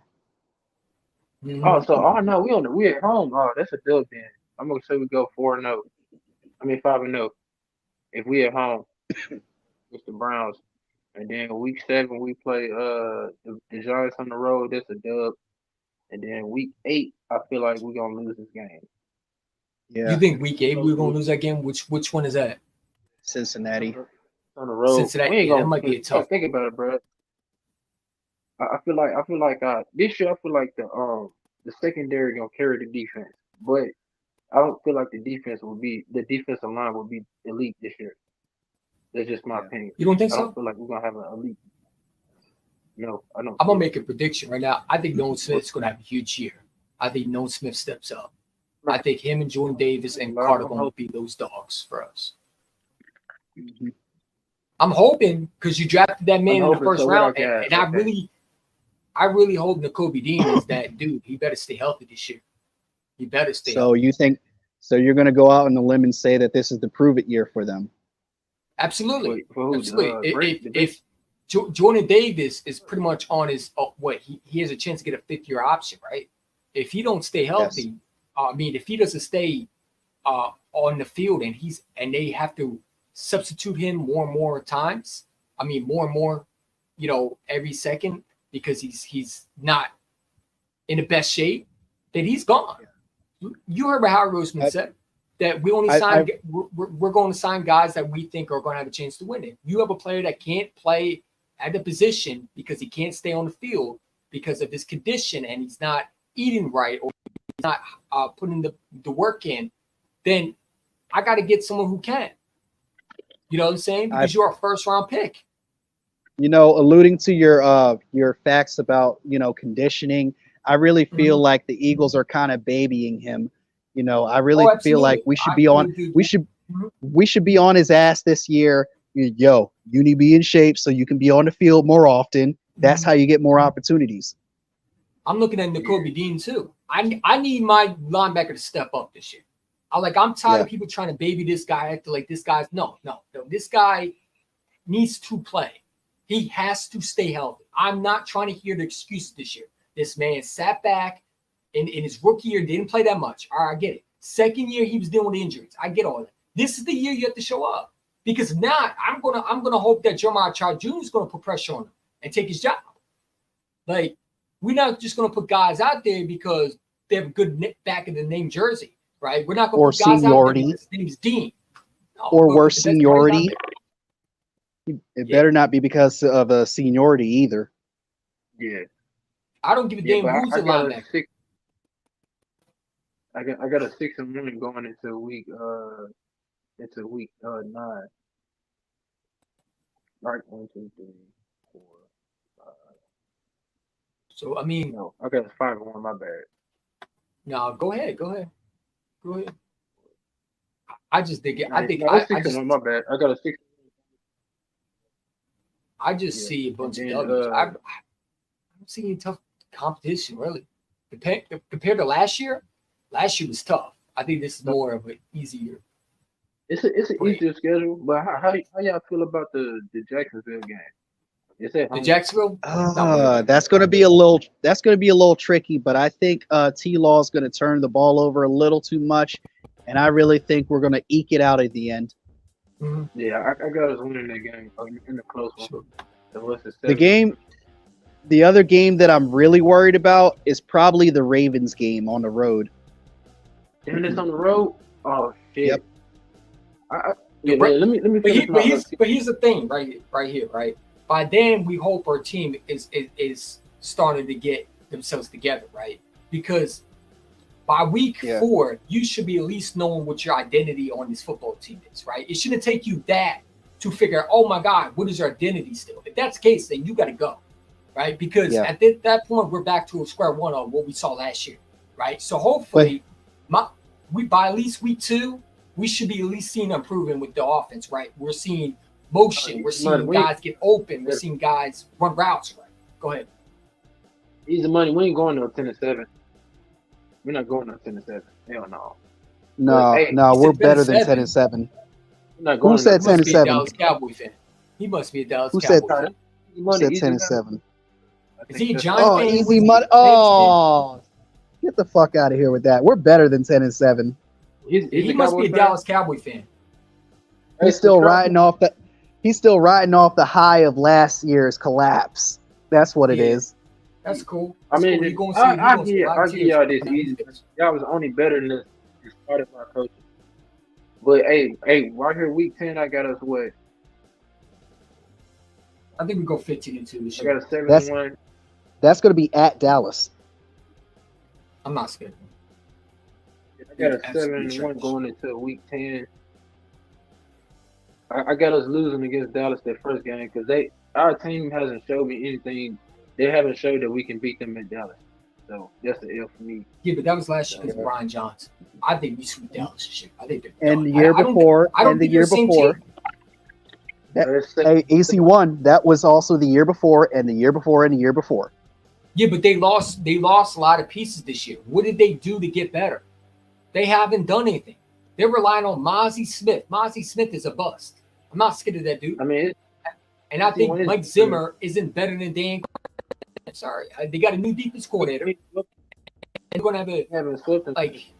E: Mm-hmm. No, we at home. Oh, that's a dub then. I'm gonna say we go 4-0. 5-0. If we at home, with the Browns, and then week 7 we play the Giants on the road. That's a dub. And then week 8, I feel like we're gonna lose this game.
D: Yeah.
C: You think week 8 we're gonna lose that game? Which one is that?
D: Cincinnati.
E: On the road.
C: Cincinnati. That might be a tough.
E: Think about it, bro. I feel like this year I feel like the secondary gonna carry the defense, but I don't feel like the defensive line will be elite this year. That's just my opinion.
C: You don't think so?
E: I don't feel like we're gonna have an elite. No, I don't.
C: I'm gonna make a prediction right now. I think Nolan Smith's gonna have a huge year. I think Nolan Smith steps up. I think him and Jordan Davis and Carter going to be those dogs for us.
D: Mhm.
C: I'm hoping because you drafted that man in the first round, and I really hope Nakobe Dean is that dude. He better stay healthy this year. He better stay healthy.
D: You think? So you're going to go out on the limb and say that this is the prove it year for them?
C: Absolutely. If Jordan Davis is pretty much on his he has a chance to get a 5th-year option, right? If he don't stay healthy, if he doesn't stay on the field and they have to substitute him more and more times, more and more, every second because he's not in the best shape, then he's gone. You heard what Howard Roseman said that we only sign. We're going to sign guys that we think are going to have a chance to win it. You have a player that can't play at the position because he can't stay on the field because of his condition and he's not eating right or he's not putting the work in. Then I got to get someone who can. You know what I'm saying? Because you're a first-round pick.
D: Alluding to your facts about conditioning, I really feel like the Eagles are kind of babying him. I really feel like we should be on we should be on his ass this year. Yo, you need to be in shape so you can be on the field more often. That's how you get more opportunities.
C: I'm looking at Nakobe Dean too. I need my linebacker to step up this year. I'm tired of people trying to baby this guy, acting like this guy's no. This guy needs to play. He has to stay healthy. I'm not trying to hear the excuses this year. This man sat back in his rookie year, didn't play that much. All right, I get it. Second year, he was dealing with injuries. I get all that. This is the year you have to show up. Because if not, I'm gonna hope that Jeremiah Child Jr. is gonna put pressure on him and take his job. We're not just gonna put guys out there because they have a good back of the name jersey, right? We're not gonna put guys out there because his name's Dean. No,
D: or worse, seniority. It better not be because of a seniority either.
E: Yeah.
C: I don't give a damn who's the linebacker.
E: I got a 6-1 going into week 9. Right, 1, 2, 3, 4, 5.
C: So
E: no, I got a 5-1. My bad.
C: No, go ahead. I just think it. I think
E: no,
C: I
E: 6-1. My bad. I got a 6.
C: I just see a bunch of W's. I'm seeing tough competition, really. Compared to last year was tough. I think this is more of an easier.
E: It's an easier schedule, but how y'all feel about the Jacksonville game?
C: The Jacksonville?
D: That's going to be a little tricky, but I think T-Law is going to turn the ball over a little too much, and I really think we're going to eke it out at the end.
C: Mm-hmm.
E: Yeah, I got us winning that game in the close one.
D: The other game that I'm really worried about is probably the Ravens game on the road.
E: And it's on the road? Oh shit.
D: Yep.
E: Let me
C: but here's the thing, right here. By then we hope our team is starting to get themselves together, right? Because by week 4, you should be at least knowing what your identity on this football team is, right? It shouldn't take you that to figure out, oh my God, what is your identity still? If that's the case, then you got to go, right? Because at that point, we're back to a square one of what we saw last year, right? So hopefully, by at least week 2, we should be at least seeing improvement with the offense, right? We're seeing motion. We're seeing guys get open. We're seeing guys run routes, right? Go ahead.
E: Easy money. We ain't going to 10-7. We're not going up 10-7. Hell no.
D: No, we're better than 10-7. Who said 10-7?
C: Dallas Cowboy fan. He must be a Dallas Cowboy fan.
D: Who said 10-7?
C: Is he a Giant fan?
D: Easy money. Oh, get the fuck out of here with that. We're better than 10-7.
C: He must be a Dallas Cowboy fan.
D: He's still riding off the high of last year's collapse. That's what it is.
C: That's cool.
E: I'll give y'all this easy. Y'all was only better than this started by coaching. But hey, right here, week 10, I got us what?
C: I think we go 15-2 this
E: year. I got a 7-1.
D: That's going to be at Dallas.
C: I'm not scared.
E: I got a 7-1 going into week 10. I got us losing against Dallas that first game because our team hasn't showed me anything. They haven't showed that we can beat them in Dallas. So that's an L for me.
C: Yeah, but that was last year because of Brian Johnson. I think we sweep Dallas this year. I think they're
D: And
C: done.
D: the year before,
C: I don't
D: and the
C: think they're
D: year
C: the same
D: before.
C: team.
D: Hey, AC1, that was also the year before, and the year before, and the year before.
C: Yeah, but they lost a lot of pieces this year. What did they do to get better? They haven't done anything. They're relying on Mozzie Smith. Mozzie Smith is a bust. I'm not scared of that dude.
E: I mean,
C: and I think Mike Zimmer isn't better than Dan. Sorry, they got a new defense coordinator. They're going to have a like.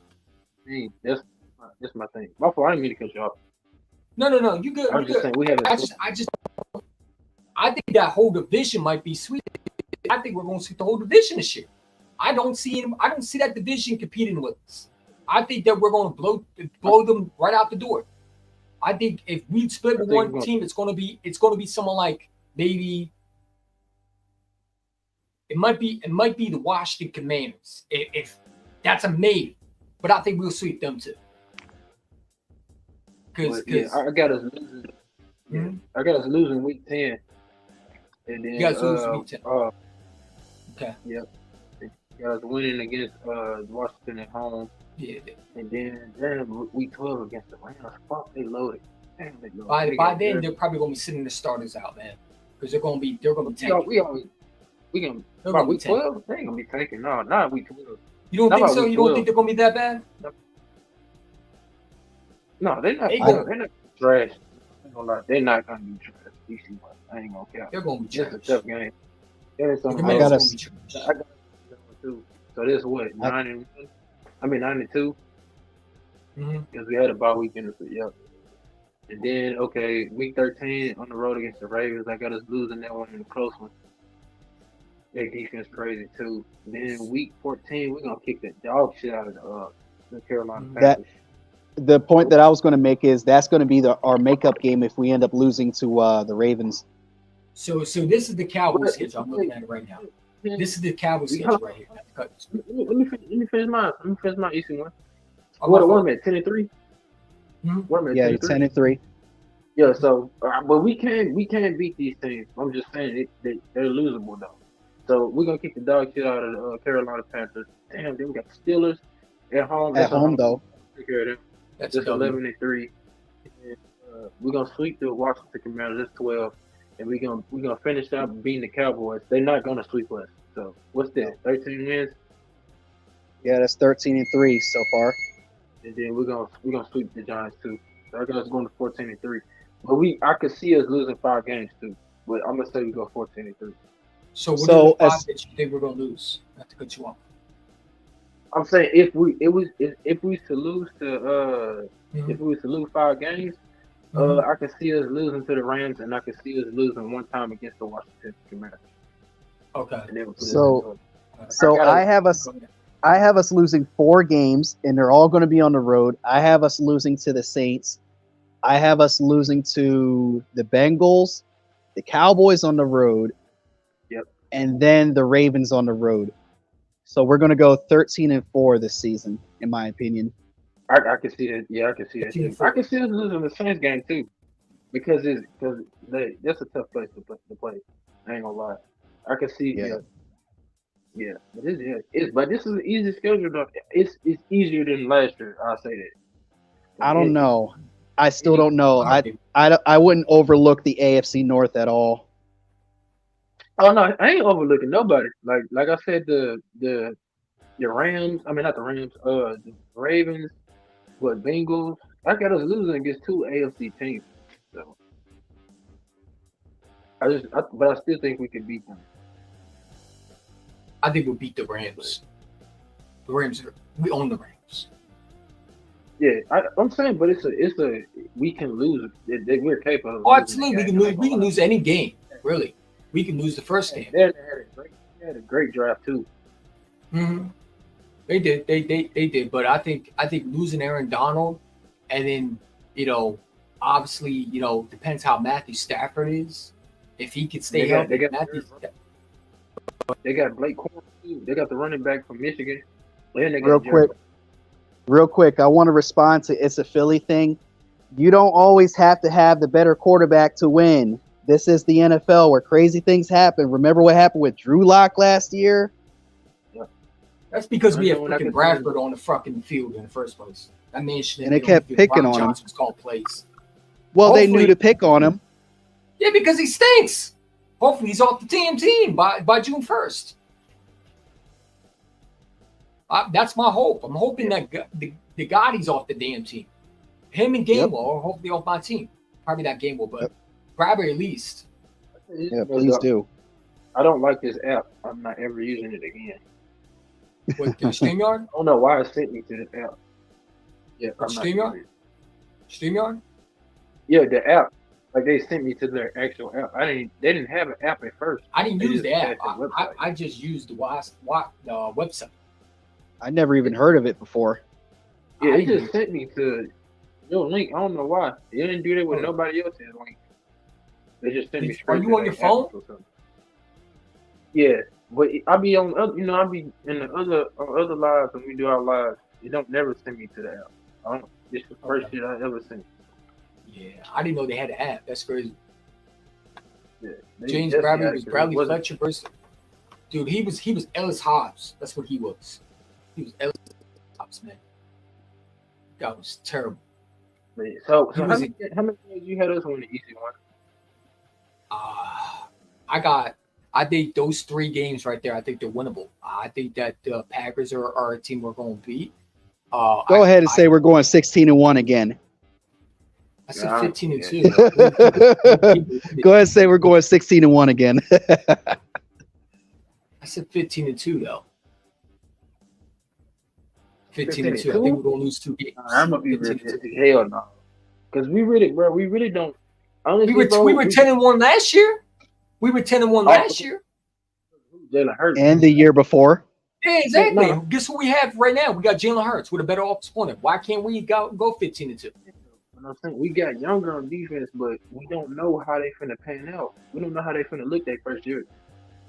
E: That's my thing. My fault. I didn't mean to cut you off.
C: No, you good.
E: I was just saying we haven't.
C: I think that whole division might be sweet. I think we're going to see the whole division this year. I don't see that division competing with us. I think that we're going to blow them right out the door. I think if we split with one team, it's going to be someone like maybe it might be the Washington Commanders. If that's a maybe, but I think we'll sweep them too. Because
E: I got us losing.
C: Mm-hmm.
E: I got us losing week 10, and then
C: you guys lose week 10. Okay.
E: Yep. Got us winning against Washington at home.
C: Yeah.
E: And then week 12 against the Rams. Fuck, they loaded. Damn, they loaded.
C: By then, they're probably going to be sitting the starters out, man, because they're going to be tanking.
E: By week 12, they ain't gonna be tanking. No, not week 12.
C: You don't think so? You don't think they're gonna be that bad?
E: No, they're not. They're not trash. They're not gonna be trash. DC, I ain't gonna count.
C: They're gonna be trash.
E: It's a tough game.
D: I got us.
E: So this is what 9-2. Because we had a bye week in the yep. And then week 13 on the road against the Ravens. I got us losing that one in a close one. Their defense crazy too. Then week 14, we're gonna kick the dog shit out of the Carolina Panthers.
D: The point that I was going to make is that's going to be our makeup game if we end up losing to the Ravens.
C: So this is the Cowboys schedule. I'm looking at it right now. This is the Cowboys schedule right here.
E: Let me finish mine. Let me finish my easy one.
C: What
E: am I at? 10-3.
D: Yeah, you're 10-3.
E: Yeah. So, but we can't beat these teams. I'm just saying they're losable though. So we're gonna kick the dog shit out of the Carolina Panthers. Damn, then we got the Steelers at home.
D: At home though.
E: Take care of them. That's 11-3. We're gonna sweep the Washington Commanders. That's 12, and we're gonna finish out beating the Cowboys. They're not gonna sweep us. So what's that? 13 wins.
D: Yeah, that's 13-3 so far.
E: And then we're gonna sweep the Giants too. So I got us going to 14-3. But I could see us losing 5 games too. But I'm gonna say we go 14-3.
C: So what are the 5 that you think we're gonna lose? Not to cut you off.
E: I'm saying if we to lose to if we was to lose 5 games, I can see us losing to the Rams, and I can see us losing one time against the Washington Commanders.
C: Okay.
D: So I have us losing 4 games, and they're all going to be on the road. I have us losing to the Saints. I have us losing to the Bengals, the Cowboys on the road.
E: Yep.
D: And then the Ravens on the road. So we're going to go 13-4 this season, in my opinion.
E: I can see that. Yeah, I can see that. I can see us losing the Saints game too, because that's a tough place to play. I ain't gonna lie. I can see. Yeah. But this is an easy schedule. Though. It's easier than last year. I'll say that.
D: I don't know. I still don't know. I wouldn't overlook the AFC North at all.
E: Oh no, I ain't overlooking nobody. Like I said, the Rams. I mean, not the Rams. The Ravens, Bengals. I got us losing against 2 AFC teams. So but I still think we can beat them.
C: I think we'll beat the Rams. We own the Rams.
E: Yeah, I'm saying, but it's a we can lose. We're capable.
C: Oh, absolutely, we can lose any game. Really, we can lose the first game.
E: They had a great draft too.
C: Mm-hmm. They did, but I think losing Aaron Donald, and then obviously depends how Matthew Stafford is. If he could stay healthy,
E: they got Blake Corn too. They got the running back from Michigan.
D: Real quick, I want to respond to it's a Philly thing. You don't always have to have the better quarterback to win. This is the NFL where crazy things happen. Remember what happened with Drew Lock last year?
C: That's because we
E: I
C: have
E: know when I
C: freaking
E: could
C: Bradford on the fucking field in the first place. That man shouldn't
D: And they
C: be on the
D: kept
C: field.
D: picking
C: Ron
D: on him.
C: Johnson's called plays.
D: Well, they knew
C: Hopefully-
D: to pick on him.
C: Yeah, because he stinks. Hopefully he's off the team by June 1st. That's my hope. I'm hoping that the Gotti's off the damn team. Him and Gainwell are hopefully off my team. Probably not Gainwell, but Bradbury at least.
D: Yeah, please do.
E: I don't like this app. I'm not ever using it again.
C: With the StreamYard?
E: I don't know why it sent me to this app. Yeah, I'm not
C: StreamYard?
E: using it.
C: StreamYard?
E: Yeah, the app. Like they sent me to their actual app. They didn't have an app at first.
C: I didn't
E: They
C: use
E: just
C: the app.
E: had the website.
C: I just used the website.
D: I never even heard of it before.
E: Yeah,
C: I
E: it
C: didn't
E: just sent me to your link. I don't know why. They didn't do that with nobody else's link. They just sent me
C: Are
E: straight
C: you
E: to
C: on your
E: their
C: phone?
E: app or something. Yeah, but I be on other, I be in the other lives when we do our lives. It don't never send me to the app. I don't. It's the first shit I ever seen.
C: Yeah, I didn't know they had an app. That's crazy.
E: Yeah,
C: James
E: definitely
C: Bradbury
E: had it
C: was
E: 'cause it
C: Bradley
E: wasn't-
C: Fletcher versus. Dude, he was Ellis Hobbs. That's what he was. He was Ellis Hobbs, man. That was terrible.
E: So
C: He
E: how
C: was
E: many games you had us win the easy one?
C: I think those 3 games right there, I think they're winnable. I think that the Packers are a team we're going to beat.
D: Go ahead and say we're going 16-1 again.
C: I said
E: Nah,
C: 15-2.
D: Go ahead and say we're going 16-1 again.
C: I said 15-2 though. 15-2. I
E: 15-2?
C: think we're going to lose 2 games.
E: I'm gonna be
C: 15-2.
E: hell no, because we really don't. Honestly,
C: We were 10-1 last year. We were 10-1 last year.
E: Jalen Hurts.
D: And the year before.
C: Yeah, exactly.
E: No.
C: Guess who we have right now? We got Jalen Hurts with a better offensive opponent. Why can't we go 15-2?
E: I'm saying we got younger on defense, but we don't know how they finna pan out. We don't know how they finna look that first year.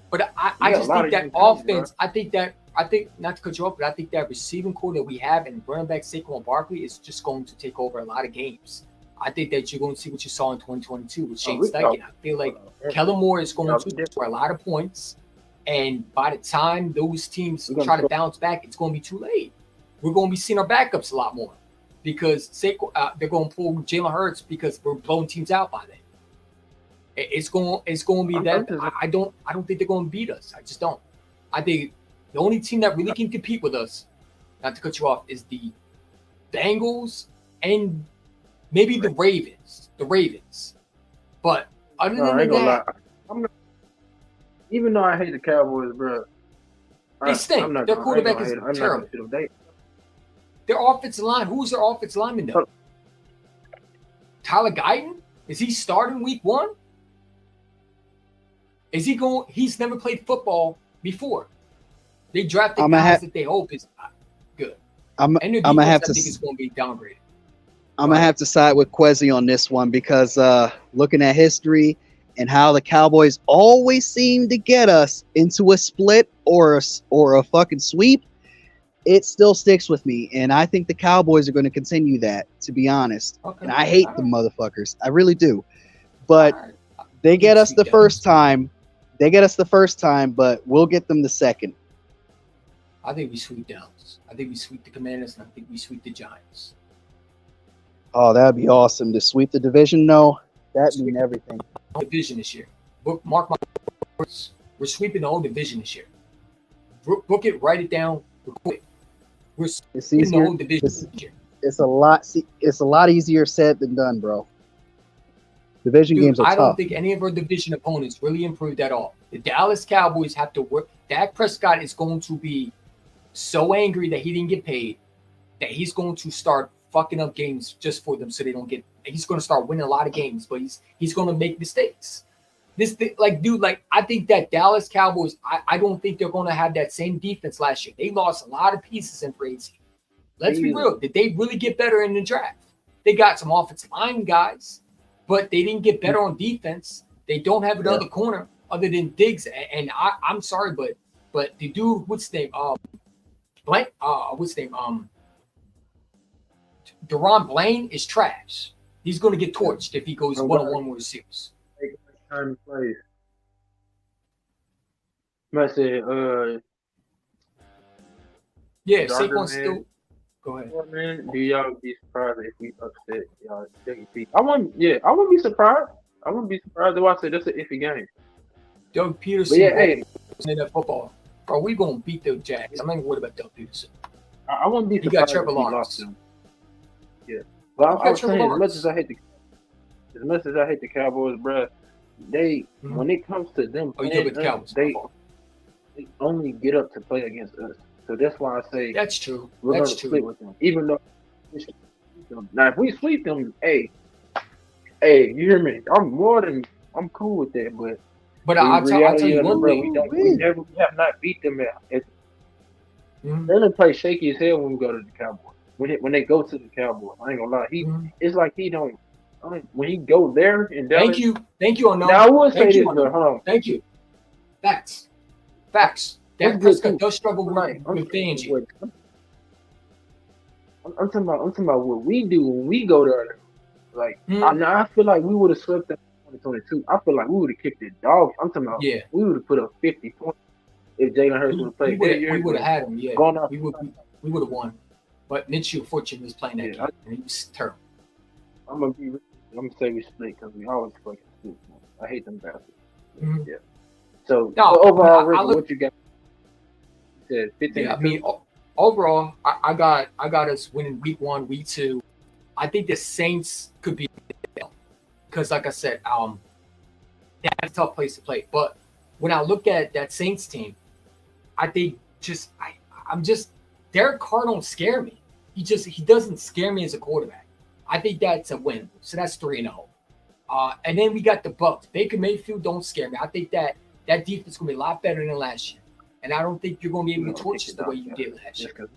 C: But I
E: We got
C: just
E: a lot
C: think
E: of
C: that
E: young talent,
C: offense, I think not to cut you off, but I think that receiving core that we have and running back Saquon Barkley is just going to take over a lot of games. I think that you're going to see what you saw in 2022 with Shane Steichen. I feel like Kellen Moore is going to score a lot of points. And by the time those teams try to bounce back, it's going to be too late. We're going to be seeing our backups a lot more because they're going to pull Jalen Hurts because we're blowing teams out by then. It's going to be that. I don't think they're going to beat us. I just don't. I think the only team that really can compete with us, not to cut you off, is the Bengals and maybe the Ravens. But other than that,
E: even though I hate the Cowboys, bro,
C: they stink. Their quarterback is terrible. Their offensive line. Who's their offensive lineman though? Tyler Guyton? Is he starting week 1? Is he going? He's never played football before. They drafted guys that they hope is good.
D: I'm gonna have to.
C: I think it's going to be downgraded.
D: I'm gonna have to side with Quezzy on this one because looking at history and how the Cowboys always seem to get us into a split or a fucking sweep, it still sticks with me. And I think the Cowboys are going to continue that, to be honest. Okay. And I hate the motherfuckers. I really do. But they get us the first time. They get us the first time, but we'll get them the second.
C: I think we sweep Dallas. I think we sweep the Commanders, and I think we sweep the Giants.
D: Oh, that would be awesome. To sweep the division, no. That means everything.
C: Division this year. Mark my words. We're sweeping the whole division this year. Book it, write it down, record it. We're sweeping the whole division this year.
D: It's a lot easier said than done, bro. Division games are tough.
C: I don't think any of our division opponents really improved at all. The Dallas Cowboys have to work. Dak Prescott is going to be so angry that he didn't get paid that he's going to start fucking up games just for them so they don't get. He's going to start winning a lot of games, but he's going to make mistakes. I think that Dallas Cowboys, I don't think they're going to have that same defense last year. They lost a lot of pieces in free agency. Let's be real. Did they really get better in the draft? They got some offensive line guys, but they didn't get better on defense. They don't have another corner other than Diggs. And I'm sorry, but the dude, what's his name? Deron Blaine is trash. He's going to get torched if he goes one-on-one with receivers.
E: Time plays. I said,
C: Yeah,
E: Darker
C: Saquon's
E: man.
C: still. Go ahead.
E: Well, man, do y'all be surprised if we upset y'all? I wouldn't be surprised. I wouldn't be surprised if I said that's an iffy game.
C: Doug
E: But
C: Peterson,
E: yeah, hey,
C: in that football, bro, we gonna beat the Jags. I'm not even worried about Doug Peterson.
E: I wouldn't be
C: He got
E: surprised
C: Trevor
E: if we
C: Lawrence.
E: lost them. Yeah, but I was saying, as much as I hate the Cowboys, bruh, they when it comes to them playing
C: the Cowboys.
E: they only get up to play against us. So that's why I say
C: that's true.
E: We're
C: that's
E: gonna
C: true.
E: split with them, even though now if we sweep them, hey, you hear me? I'm cool with that, but
C: I'll tell you one thing.
E: We have not beat them at they're gonna play shaky as hell when we go to the Cowboys. When they go to the Cowboys, I ain't gonna lie. It's like he don't. When he go there and
C: thank you, Unknown.
E: Now I will say this, but hold on.
C: Thank you. Facts. Dak Prescott does struggle with fans.
E: I'm talking about what we do when we go there. Like I feel like we would have swept them in 2022. I feel like we would have kicked the dogs. I'm talking about we would have put up 50 points if Jalen Hurts would have played.
C: We would have had him. Yeah, we would have won. But Minshew, unfortunately, was playing that game, and he was terrible.
E: I'm gonna say we split because we always fucking split. I hate them bastards. Yeah. So overall, Rick, what you got? You said 15.
C: Yeah, I mean, overall, I got us winning week 1, week 2. I think the Saints could be because, like I said, that's a tough place to play. But when I look at that Saints team, I think I'm just Derek Carr don't scare me. He doesn't scare me as a quarterback. I think that's a win. So that's 3-0. And then we got the Bucs. Baker Mayfield don't scare me. I think that defense is going to be a lot better than last year. And I don't think you're going to be able to torch us the way you did last year.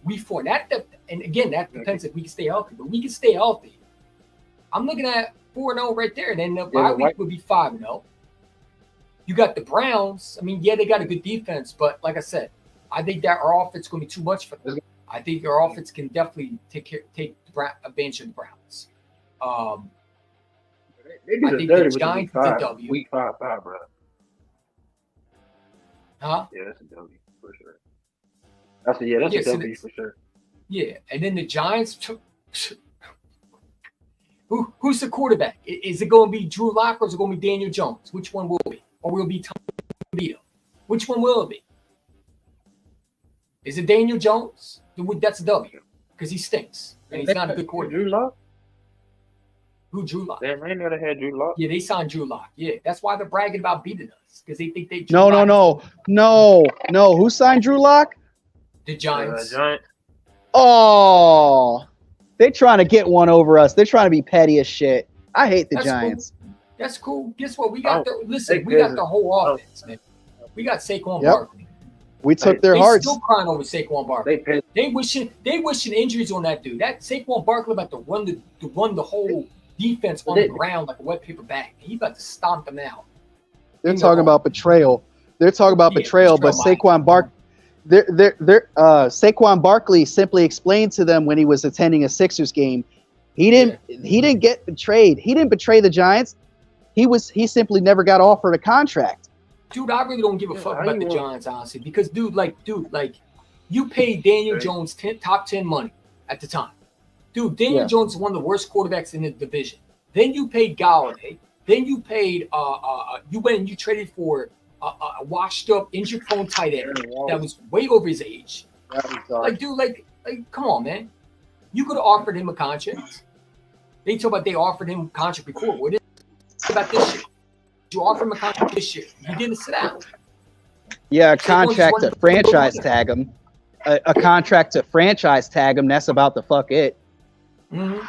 C: We fought that, and again, that depends if we can stay healthy. But we can stay healthy. I'm looking at 4-0 right there. And then the bye week would be 5-0. You got the Browns. I mean, yeah, they got a good defense. But like I said, I think that our offense is going to be too much for them. I think our offense can definitely take advantage of the Browns. I think the Giants is a W.
E: Week 5, bro.
C: Huh?
E: Yeah, that's a W for sure. That's a W for sure.
C: Yeah, and then the Giants. Who's the quarterback? Is it going to be Drew Lock or is it going to be Daniel Jones? Which one will it be? Or will it be Tom Brady? Which one will it be? Is it Daniel Jones? That's a W because he stinks and he's not a good quarterback.
E: Drew Lock?
C: Who Drew Lock?
E: Damn, I never had Drew Lock.
C: Yeah, they signed Drew Lock. Yeah, that's why they're bragging about beating us because they think they.
D: No. Who signed Drew Lock?
C: The Giants.
D: Oh, they're trying to get one over us. They're trying to be petty as shit. I hate the Giants.
C: Cool. That's cool. Guess what? We got we got the whole offense, man. We got Saquon Barkley.
D: We took their hearts.
C: Still crying over Saquon Barkley. They wishing injuries on that dude. That Saquon Barkley about to run the whole defense on the ground like a wet paper bag. He about to stomp them out.
D: They're talking about betrayal. But Saquon Barkley simply explained to them when he was attending a Sixers game. He didn't get betrayed. He didn't betray the Giants. He simply never got offered a contract.
C: Dude, I really don't give a fuck about the Giants, honestly, because dude, you paid Daniel Jones top 10 money at the time. Dude, Daniel Jones is one of the worst quarterbacks in the division. Then you paid Galladay. Then you paid you went and you traded for a washed up, injured prone tight end that was way over his age. Come on, man. You could have offered him a contract. They offered him a contract before. What is about this shit? You offer him a contract this year. He didn't sit down.
D: Yeah, a contract to franchise tag him. A contract to franchise tag him. That's about the fuck it.
C: Mm-hmm.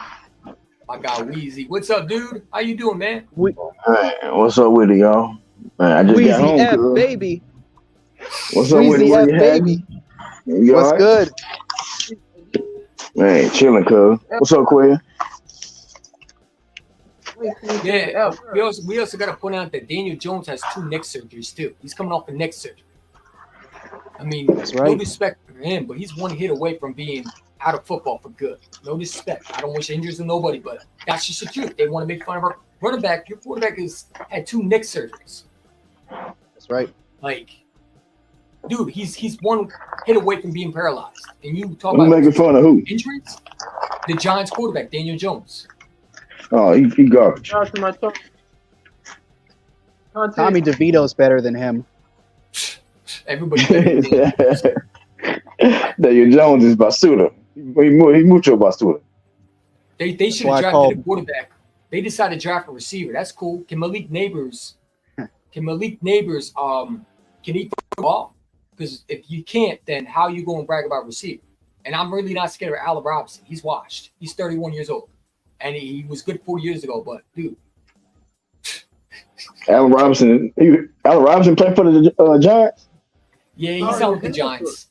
C: I got Weezy. What's up, dude? How you doing, man?
F: Hey, what's up with it, y'all? Man, I just
D: Weezy
F: got home.
D: F, baby.
F: What's up with it?
D: F, baby. What's good?
F: Man, chilling, cuz. What's up, Quinn?
C: Yeah, we also got to point out that Daniel Jones has 2 neck surgeries too. He's coming off a neck surgery. I mean,
D: that's right.
C: No respect for him, but he's 1 hit away from being out of football for good. No disrespect. I don't wish injuries to nobody, but that's just the truth. They want to make fun of our running back. Your quarterback had 2 neck surgeries.
D: That's right.
C: dude, he's one hit away from being paralyzed. And you talk
F: Who
C: about
F: making fun of who?
C: injuries? The Giants quarterback, Daniel Jones.
F: Oh, he garbage.
E: Shout out to my
D: Tommy DeVito's better than him.
C: Everybody better than Daniel Jones.
F: Daniel Jones is Basuda. He mucho Basuda.
C: They should have drafted a quarterback. They decided to draft a receiver. That's cool. Can Malik Neighbors can he throw the ball? Because if you can't, then how you going to brag about receiver? And I'm really not scared of Allen Robinson. He's washed. He's 31 years old. And he was good 4 years ago, but dude.
F: Allen Robinson played for the Giants?
C: Yeah, he's out with the Giants.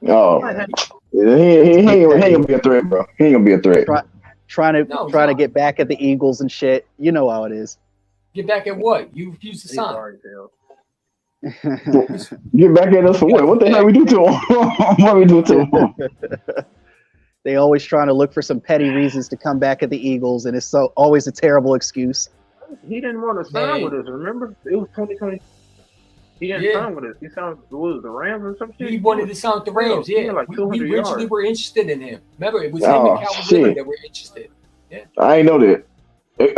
F: Oh. He ain't gonna be a threat, bro. He ain't gonna be a threat.
D: Trying to get back at the Eagles and shit. You know how it is.
C: Get back at what? You refuse to sign.
F: Get back at us for what? What the hell we do to him? What we do to him?
D: They always trying to look for some petty reasons to come back at the Eagles, and it's always a terrible excuse.
E: He didn't want to sign with us, remember? It was 2020. He didn't sign with us. He signed with the Rams or some shit.
C: He wanted to sign with the Rams, yeah.
E: Like
C: we originally were interested in him. Remember, it was him
F: Oh,
C: and Calvin
F: shit.
C: Ridley that were interested. Yeah.
F: I ain't know that.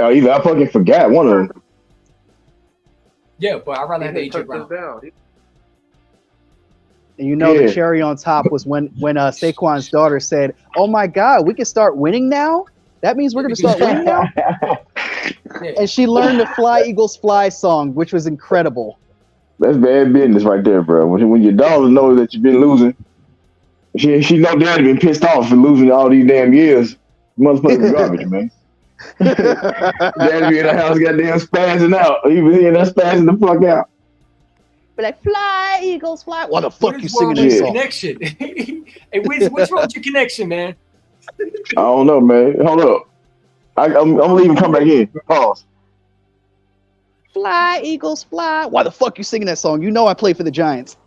F: Either I fucking forgot one of them.
C: Yeah, but I'd rather have AJ
E: took
C: Brown.
E: us down.
D: And you know the cherry on top was when Saquon's daughter said, "Oh my God, we can start winning now. That means we're going to start winning now."
C: Yeah.
D: And she learned the "Fly Eagles Fly" song, which was incredible.
F: That's bad business right there, bro. When your daughter knows that you've been losing, she know daddy been pissed off for losing all these damn years. Motherfucking garbage, man. Daddy be in the house goddamn spazzing out. He was in there spazzing the fuck out.
D: Be like, "Fly, Eagles, fly." What the fuck
C: What
D: you
C: is
D: singing
C: wrong with
D: this
C: your
D: song?
C: connection? Hey, what's wrong with your connection, man?
F: I don't know, man. Hold up. I'm leaving. Come back in. Pause.
D: Fly, Eagles, fly. Why the fuck you singing that song? You know I play for the Giants.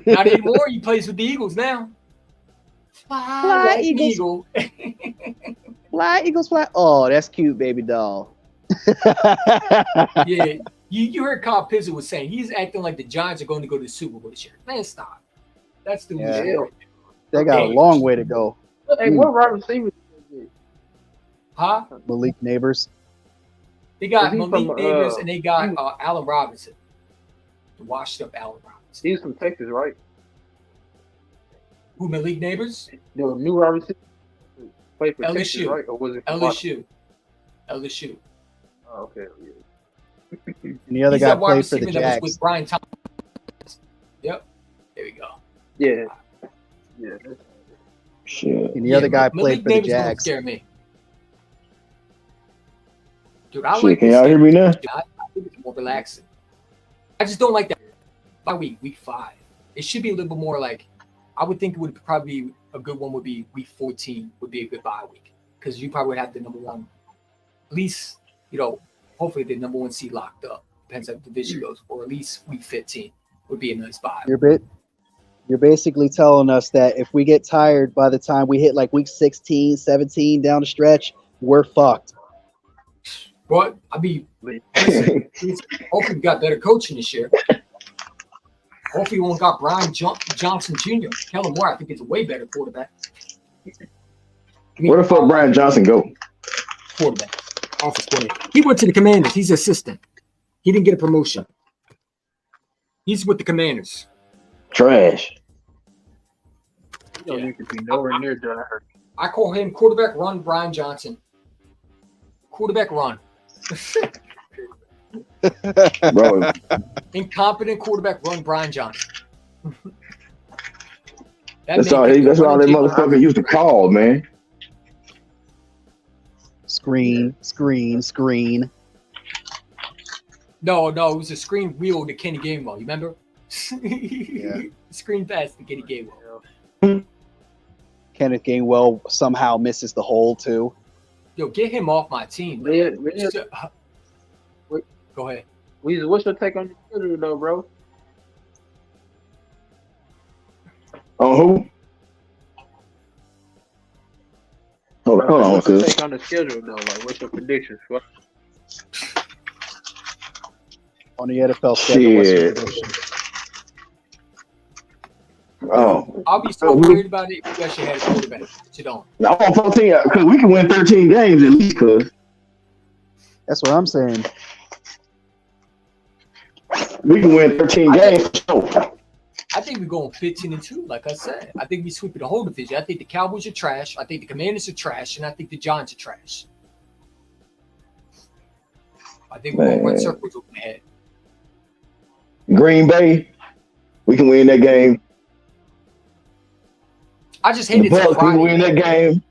C: Not anymore. He plays with the Eagles now.
D: Fly,
C: like
D: Eagles.
C: Eagle.
D: Fly, Eagles, fly. Oh, that's cute, baby doll.
C: Yeah, you heard Kyle Pizzle was saying he's acting like the Giants are going to go to the Super Bowl this year. Man, stop. That's the
D: They got a long way to go.
E: Hey, what wide receiver?
C: Huh?
D: Malik Neighbors.
C: They got
E: Is he
C: Malik
E: from,
C: Davis and they got Allen Robinson. The washed up Allen Robinson.
E: He's from Texas, right?
C: Who, Malik Neighbors?
E: The new wide receiver played for
C: LSU.
E: Texas, right? Or was it from
C: LSU.
E: Oh, okay. Yeah.
D: And the other
C: He's
D: guy
C: that wide
D: played for the
C: receiver that was
D: Jags.
C: with Brian Thomas. Yep. There we go.
E: Yeah. Yeah.
F: Shit.
D: And the other guy
C: Malik
D: played for the
C: Davis don't
D: Jags.
C: scare me. Dude, I
F: Shit,
C: like
F: can
C: this
F: y'all hear me now?
C: I think it's more relaxing. I just don't like that by week 5. It should be a little bit more like, I would think it would probably be a good one would be week 14 would be a good bye week. Because you probably would have the number one, at least, hopefully the number 1 seed locked up. Depends how the division goes. Or at least week 15 would be a nice bye.
D: You're basically telling us that if we get tired by the time we hit like week 16, 17 down the stretch, we're fucked.
C: But hopefully we got better coaching this year. Hopefully we won't got Brian Johnson Jr. Kellen Moore, I think, is a way better quarterback.
F: Where the fuck Brian Johnson go?
C: Quarterback. Office coordinator. He went to the Commanders. He's assistant. He didn't get a promotion. He's with the Commanders.
F: Trash.
E: You could be nowhere near John Hurt.
C: I call him quarterback run Brian Johnson. Quarterback run.
F: Bro,
C: Incompetent quarterback run Brian Johnson.
F: that's all that motherfucker used to call, man.
D: Screen.
C: No, it was a screen wheel to Kenny Gainwell. You remember?
D: Yeah.
C: Screen pass to Kenny Gainwell.
D: Kenneth Gainwell somehow misses the hole too.
C: Yo, get him off my team. Go ahead.
E: What's your take on the schedule, though, bro?
F: On who? Hold on,
E: What's your
F: cuz.
E: take on the schedule, though? Like, what's your predictions?
D: On the NFL schedule, what's your
F: Shit.
D: prediction?
F: Oh,
C: I'll be so worried about it if you actually had a quarterback. But you don't.
F: I want 14 because we can win 13 games at least. Cause
D: That's what I'm saying.
F: we can win 13 games for sure.
C: I think we're going 15-2, like I said. I think we sweep the whole division. I think the Cowboys are trash. I think the Commanders are trash, and I think the Giants are trash. I think we're going to run circles over the head.
F: Green Bay, we can win that game.
C: I just hate it.
F: We can win that game.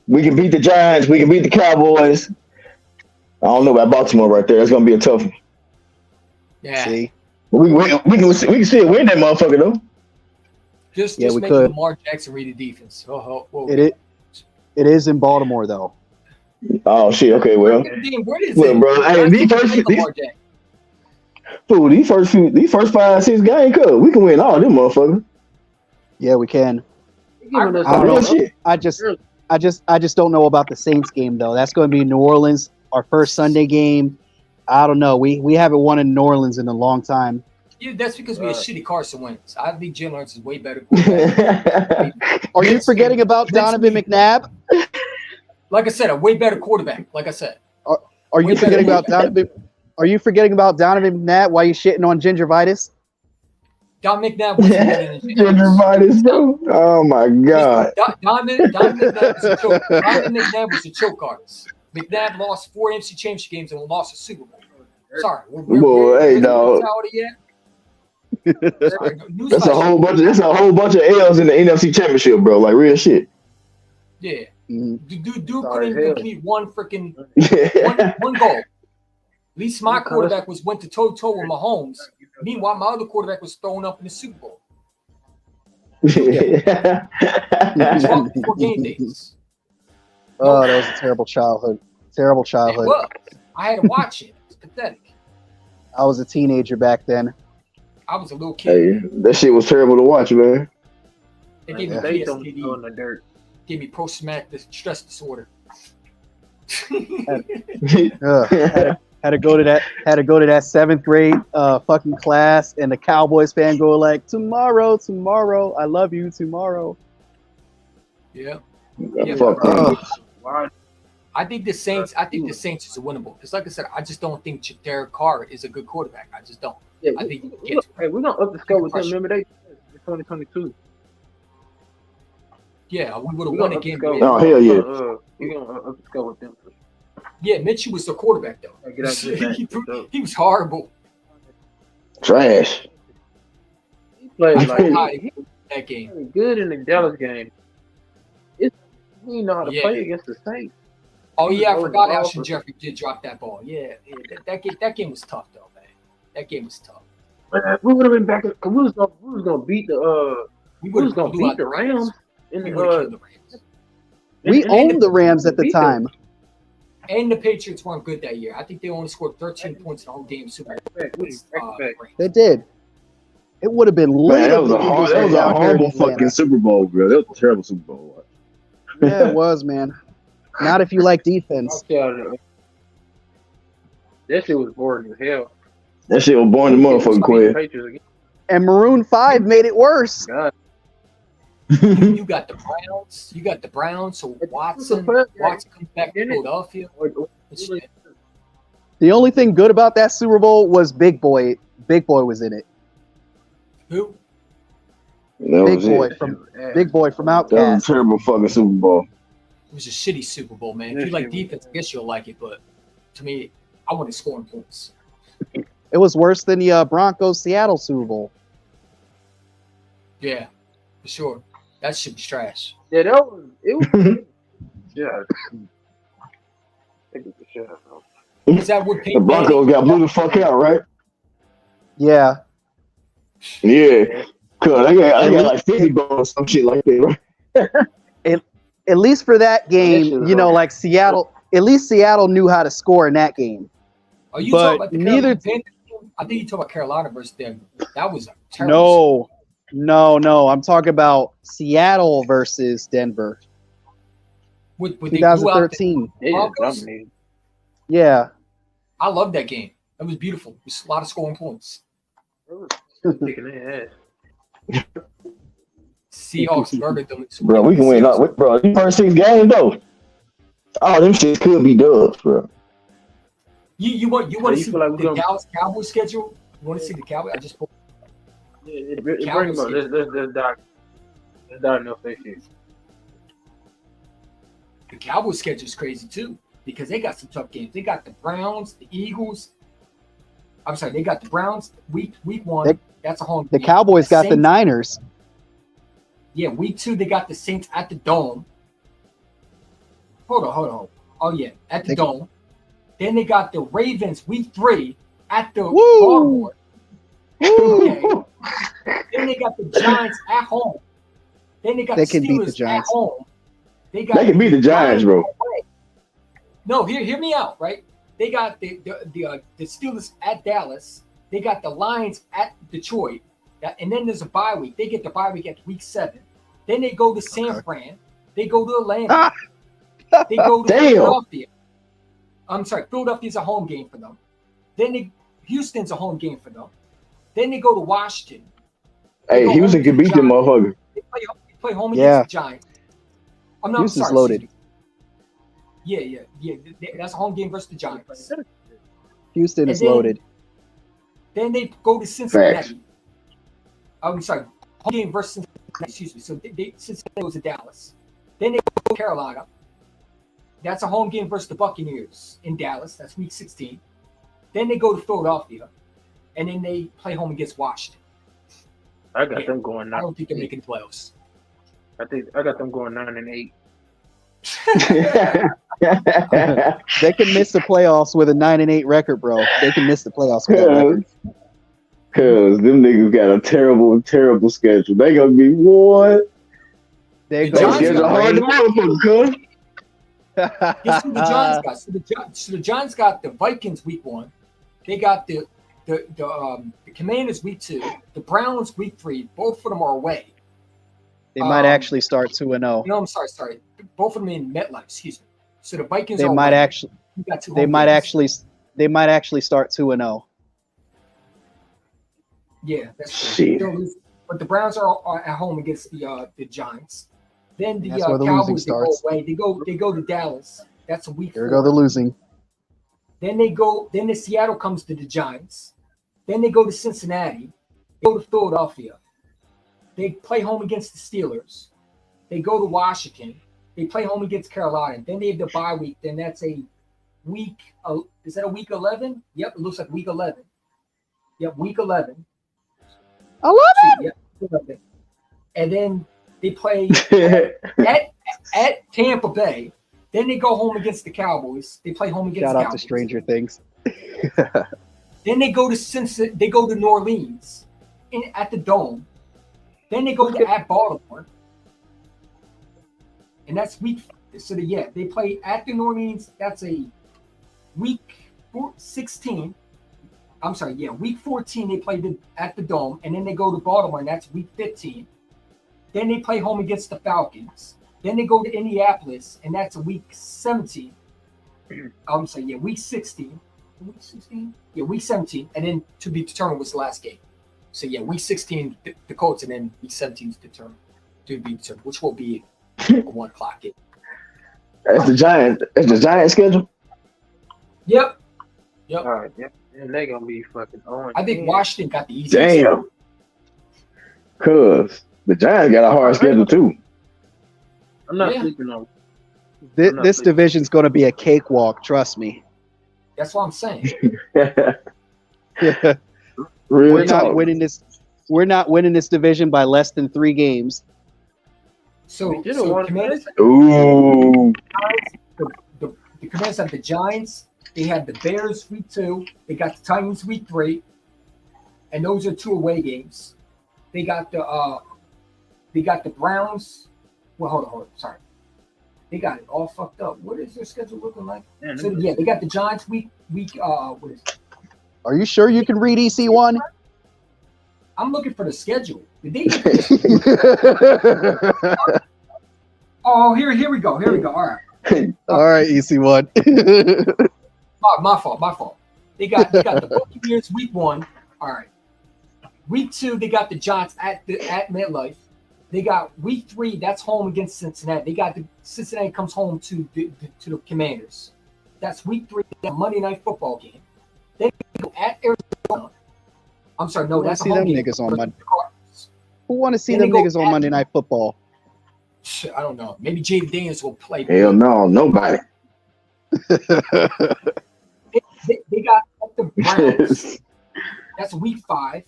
F: We can beat the Giants. We can beat the Cowboys. I don't know about Baltimore right there. That's gonna be a tough one.
C: Yeah.
F: See? We can still win that motherfucker though.
C: Just
D: we
C: make
D: could.
C: Lamar Jackson read the defense.
D: It is in Baltimore though.
F: Oh shit. Okay. Well.
C: Well,
F: bro. Hey, these first 5-6 games, cuz we can win all them motherfuckers.
D: Yeah, we can.
C: I
D: don't know. I just don't know about the Saints game though. That's going to be in New Orleans, our first Sunday game. I don't know. We haven't won in New Orleans in a long time.
C: Yeah, that's because we had shitty Carson Wentz. I think Jalen Hurts is way better.
D: Are you forgetting about Donovan McNabb?
C: Like I said, a way better quarterback. Like I said.
D: Are you forgetting about Donovan? Are you forgetting about Donovan McNabb? Why you shitting on gingivitis?
C: Don McNabb was better than
F: gingivitis, bro. Oh my god.
C: Don McNabb was a choke. Don McNabb was a choke artist. McNabb lost 4 NFC Championship games and lost a Super Bowl. Sorry,
F: hey, dog. That's a whole bunch of L's in the NFC Championship, bro. Like real shit.
C: Yeah. Dude couldn't give me one freaking one goal. At least my quarterback went to toe-to-toe with Mahomes. Meanwhile, my other quarterback was thrown up in the Super Bowl. 4 game days.
D: Oh, that was a terrible childhood. Terrible childhood.
C: Well, I had to watch it. It's pathetic.
D: I was a teenager back then.
C: I was a little kid.
F: Hey, that shit was terrible to watch, man.
C: It gave me PTSD. In the dirt. Gave me post-traumatic stress disorder.
D: Had to go to that 7th grade fucking class, and the Cowboys fan go like, tomorrow, I love you, tomorrow.
C: Yeah.
F: Fuck
C: I think the Saints is winnable. Because like I said, I just don't think Derek Carr is a good quarterback. I just don't.
E: Yeah,
C: I think
E: we're gonna up the score with them. Remember they 2022.
C: Yeah, we would have won a game.
F: Oh hell yeah.
E: We're gonna up the score with them.
C: Yeah, Mitchell was the quarterback though. He was horrible.
F: Trash.
E: He played like
C: that game.
E: Good in the Dallas game. He know how to play against the Saints.
C: Oh yeah, I forgot Alshon Jeffrey did drop that ball. Yeah, that game was tough though, man. That game was tough.
E: We would have been back. We was gonna beat the Rams.
D: We owned the Rams at the time.
C: And the Patriots weren't good that year. I think they only scored 13 points in the whole game. Super Bowl.
D: They did. It would have been lit.
F: That was a horrible fucking Super Bowl, bro. That was a terrible Super Bowl.
D: Yeah, it was, man. Not if you like defense.
E: That shit was boring as hell.
F: That shit was boring as motherfucking quick.
D: And Maroon 5 made it worse.
E: God.
C: You got the Browns. So Watson comes back to Philadelphia.
D: The only thing good about that Super Bowl was Big Boy. Big Boy was in it.
C: Who?
D: Big Boy from Outkast.
F: That was a terrible fucking Super Bowl.
C: It was a shitty Super Bowl, man. If you like defense, I guess you'll like it. But to me, I wanted scoring points.
D: It was worse than the Broncos Seattle Super Bowl.
C: Yeah, for sure. That shit was trash.
E: Yeah, it was. Yeah.
C: Is that what
F: the Broncos got blew the fuck out, right?
D: Yeah.
F: Yeah. Cause I got like 50 balls or some shit like that, right?
D: At least for that game, like Seattle. At least Seattle knew how to score in that game.
C: Are you talking about the Carolina team? I think you talking about Carolina versus Denver. That was a
D: terrible. No. I'm talking about Seattle versus Denver.
C: With
D: 2013. Yeah.
C: I love that game. That was beautiful. It was a lot of scoring points. Seahawks murdered them.
F: Bro, we can win. Bro, these first 6 games though. Oh, them shit could be dubs, bro.
C: You want
E: So
C: to
E: you
C: see
E: feel like we're
C: the
E: gonna-
C: Dallas Cowboys schedule? You want to see the Cowboys? I just pulled
E: Yeah, bring them up. Let's dive enough that shit.
C: the Cowboys schedule is crazy too because they got some tough games. They got the Browns, the Eagles. I'm sorry, they got the Browns week 1. That's a home.
D: The
C: game.
D: Cowboys got the
C: Saints-
D: Niners.
C: Yeah, week 2 they got the Saints at the Dome. Hold on. Oh yeah, at the Dome. Then they got the Ravens week 3 at the Baltimore. Okay. Then they got the Giants at home. Then they got
D: They
C: the
D: can beat the
C: Steelers at
D: Giants.
C: home. They
F: can beat the Giants, bro.
C: away. No, hear me out, right? They got the Steelers at Dallas. They got the Lions at Detroit. And then there's a bye week. They get the bye week at week 7. Then they go to San Fran. They go to Atlanta. They go to Philadelphia. I'm sorry, Philadelphia's a home game for them. Then Houston's a home game for them. Then they go to Washington.
F: Hey, Houston can beat them motherfuckers.
C: They play home against the Giants.
D: Houston's loaded.
C: Yeah. That's a home game versus the Giants.
D: Houston is loaded.
C: Then they go to Cincinnati.
F: Facts.
C: I'm sorry, home game versus Cincinnati. Excuse me. So Cincinnati goes to Dallas. Then they go to Carolina. That's a home game versus the Buccaneers in Dallas. That's week 16. Then they go to Philadelphia, and then they play home against Washington.
E: I got them going 9.
C: I don't think they're making the playoffs.
E: I think I got them going 9-8.
D: They can miss the playoffs with a 9-8 record, bro. They can miss the playoffs with that record.
F: Cause them niggas got a terrible, terrible schedule. They gonna be what?
D: They
C: The
D: go
C: Giants
F: Schedule hard to motherfucker, cuz.
C: Guess who the Giants got? So the Giants got the Vikings week 1. They got the Commanders week 2. The Browns week 3. Both of them are away.
D: They might actually start 2-0.
C: No, I'm sorry. Both of them in MetLife. Excuse me. So the Vikings.
D: They
C: are
D: might
C: away.
D: actually.
C: You got 2
D: They
C: home
D: might
C: games.
D: actually. They might actually start 2-0.
C: Yeah, that's true.
F: Shit.
C: They'll lose. But the Browns are at home against the Giants. Then the
D: That's where the losing
C: Cowboys they go
D: starts.
C: away. They go to Dallas. That's a week.
D: Here
C: 4.
D: go the losing.
C: Then the Seattle comes to the Giants. Then they go to Cincinnati. They go to Philadelphia. They play home against the Steelers. They go to Washington. They play home against Carolina. Then they have the bye week. Then that's a week. Is that a week 11? Yep, it looks like week 11. Yep, week 11.
D: 11.
C: Yep, 11. And then they play at Tampa Bay. Then they go home against the Cowboys. They play home against
D: Shout
C: the
D: out
C: Cowboys.
D: to Stranger Things.
C: Then they go to Cincinnati. They go to New Orleans at the Dome. Then they go at Baltimore. And that's week. So they play at the New Orleans. That's a week 16. I'm sorry. Yeah, week 14 they play at the Dome, and then they go to Baltimore, and that's week 15. Then they play home against the Falcons. Then they go to Indianapolis, and that's a week 17. I'm sorry. Yeah, week 16. Week 16. Yeah, week 17, and then to be determined was the last game. So yeah, week 16 the Colts, and then week 17 is determined to be determined, which will be a 1 o'clock game.
F: That's the Giant schedule.
C: Yep.
E: All right, yep. And they gonna be fucking on.
C: I think Washington got the easiest.
F: Damn. Cause the Giants got a hard schedule too.
E: I'm not
C: Yeah.
E: sleeping on.
D: This division's going to be a cakewalk. Trust me.
C: That's what I'm saying.
F: Real
D: We're
F: talk.
D: not winning this. We're not winning this division by less than 3 games.
C: So,
E: We didn't want
C: Commanders,
F: Ooh.
C: the Commanders have the Giants. They have the Bears week 2. They got the Titans week 3, and those are 2 away games. They got the Browns. Well, hold on. Sorry, they got it all fucked up. What is their schedule looking like?
E: Man,
C: So yeah, they got the Giants week. What is it?
D: Are you sure you can read EC1?
C: I'm looking for the schedule. Did they? Oh, here we go. All right.
D: All right, EC1.
C: My fault. They got the Buccaneers week 1. All right. Week 2, they got the Giants at MetLife. They got week 3. That's home against Cincinnati. They got Cincinnati comes home to the Commanders. That's week 3. That Monday Night Football game. They go at Arizona. I'm sorry, no, that's
D: see
C: a home
D: them
C: game.
D: niggas on Monday. Who want to see
C: Then
D: them
C: they go
D: niggas on
C: at-
D: Monday Night Football?
C: I don't know. Maybe Jaden Daniels will play.
F: Hell no, nobody.
C: They got at the Browns. That's week 5.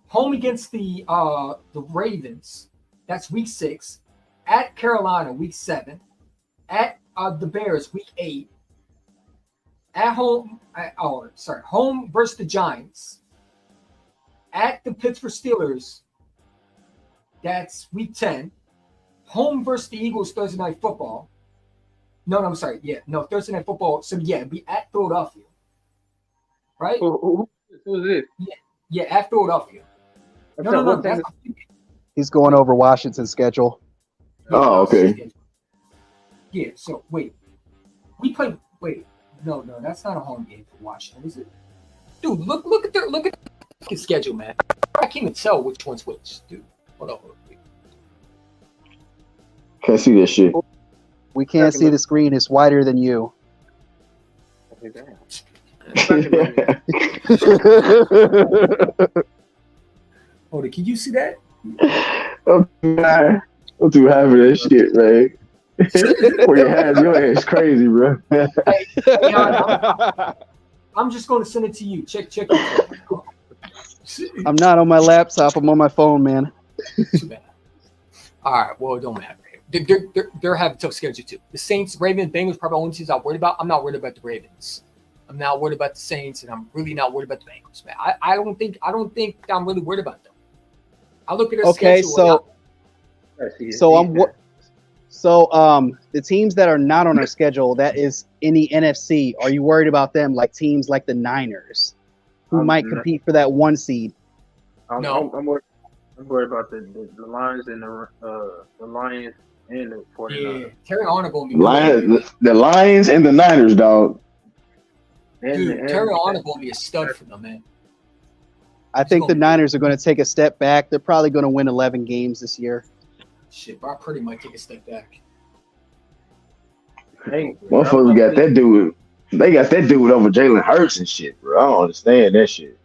C: Home against the Ravens. That's week 6. At Carolina, week 7. At the Bears, week 8. At home, home versus the Giants. At the Pittsburgh Steelers, that's week 10. Home versus the Eagles Thursday Night Football. No, I'm sorry. Yeah, no, Thursday Night Football. So, yeah, it'd be at Philadelphia. Right?
E: Who is this?
C: Yeah, at Philadelphia. No.
D: He's going over Washington's schedule.
F: Oh, okay.
C: Yeah, so, wait. We play – wait. No, that's not a home game for Washington, is it? Dude, look at the schedule, man. I can't even tell which one's which, dude. Hold on. Wait.
F: Can't see that shit.
D: We can't see the screen. It's wider than you.
E: Okay, damn.
C: Hold on, can you see that?
F: I'm too happy for that shit, man. Where you have your ass crazy, bro.
C: I'm just going to send it to you. Check it.
D: I'm not on my laptop. I'm on my phone, man.
C: Too bad. All right, well, it don't matter. They're having a tough schedule too. The Saints, Ravens, Bengals probably the only teams I'm worried about. I'm not worried about the Ravens. I'm not worried about the Saints, and I'm really not worried about the Bengals, man. I don't think I'm really worried about them. I look at their schedule.
D: The teams that are not on our schedule, that is in the NFC, are you worried about them, like teams like the Niners, who might compete for that 1 seed?
C: No.
E: I'm worried about the Lions and the Lions and the 49ers.
C: Yeah, Terry Arnold gonna be good.
F: The Lions and the Niners, dog.
C: Dude, Terry Arnold gonna be a stud for them, man.
D: I think the Niners are going to take a step back. They're probably going to win 11 games this year.
C: Shit, Brock Purdy might take a step back.
E: Hey,
F: motherfuckers got that dude. They got that dude over Jalen Hurts and shit, bro. I don't understand that shit.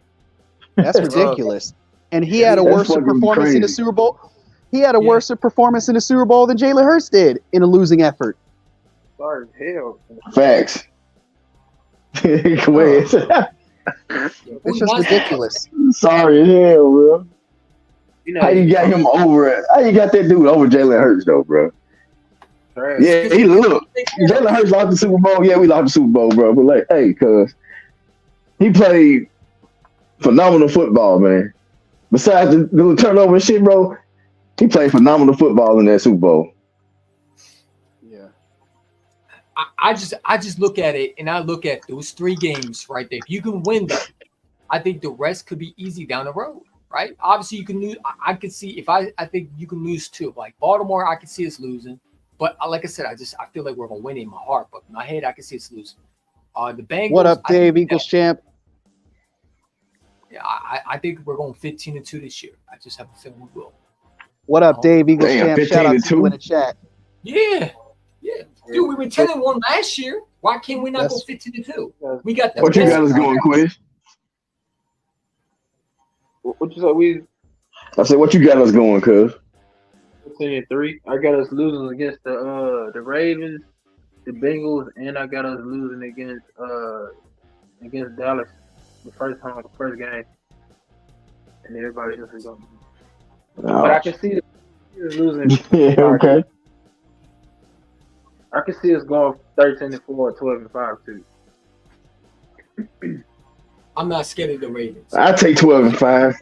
D: That's ridiculous. And he had a worse performance in the Super Bowl. He had a worse performance in the Super Bowl than Jalen Hurts did in a losing effort.
E: Sorry, hell.
F: Facts. Come on.
D: It's just ridiculous.
F: Sorry as hell, bro. How you got him over it? How you got that dude over Jalen Hurts, though, bro?
E: Right.
F: Yeah, look. Jalen Hurts lost the Super Bowl. Yeah, we lost the Super Bowl, bro. But like, hey, cuz he played phenomenal football, man. Besides the turnover and shit, bro, he played phenomenal football in that Super Bowl.
D: Yeah.
C: I just look at it, and I look at those 3 games right there. If you can win them, I think the rest could be easy down the road, right? Obviously, you can lose. I could see I think you can lose 2. Like Baltimore, I could see us losing. But like I said, I feel like we're gonna win in my heart, but in my head, I can see us losing. The Bengals.
D: What up, Dave? Eagles champ.
C: Yeah, I think we're going 15-2 this year. I just have a feeling we will.
D: What up, Dave? Eagles champ. Shout out to you in the chat.
C: Yeah. Dude, we were 10-1 last year. Why can't we not go 15-2? We got the
F: what you got us going, Quiz?
E: What you said?
F: I said, what you got us going, cuz?
E: 15-3. I got us losing against the Ravens, the Bengals, and I got us losing against Dallas the first game, and everybody else is going. But I can see us losing.
F: Yeah, okay.
E: I can see us going 13-4, 12-5 too.
C: I'm not scared of the Ravens.
F: I take 12-5.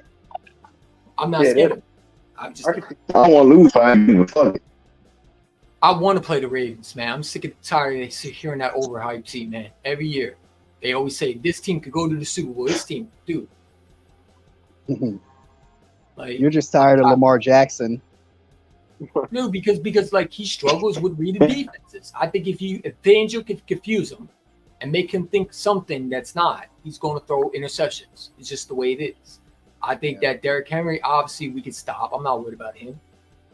C: I'm not scared of them. I
F: don't want to lose 5. Fuck it.
C: I want to play the Ravens, man. I'm sick and tired of hearing that overhyped team, man. Every year, they always say this team could go to the Super Bowl. This team, dude.
D: Like you're just tired of Lamar Jackson.
C: No, because like he struggles with reading defenses. I think if Fangio could confuse him and make him think something that's not, he's going to throw interceptions. It's just the way it is. I think that Derrick Henry, obviously, we can stop. I'm not worried about him.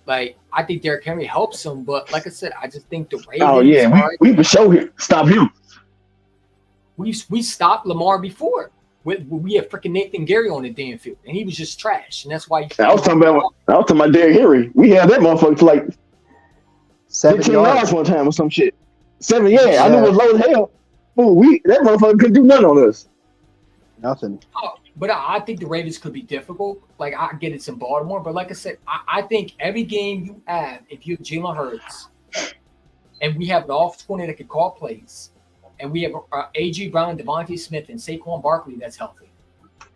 C: Like, I think Derrick Henry helps him, but like I said, I just think the Ravens.
F: Oh yeah, we for sure stop him.
C: We stopped Lamar before. We had freaking Nathan Gary on the damn field, and he was just trash, and that's why.
F: I was talking about Derrick Henry. We had that motherfucker for like 15 yards one time or some shit. 7, yeah. I knew it was low as hell. Ooh, that motherfucker couldn't do nothing on us.
D: Nothing.
C: Oh, but I think the Ravens could be difficult. Like, I get it's in Baltimore, but like I said, I think every game you have, if you have Jalen Hurts, and we have an offensive coordinator that can call plays, and we have A.J. Brown, Devontae Smith, and Saquon Barkley that's healthy,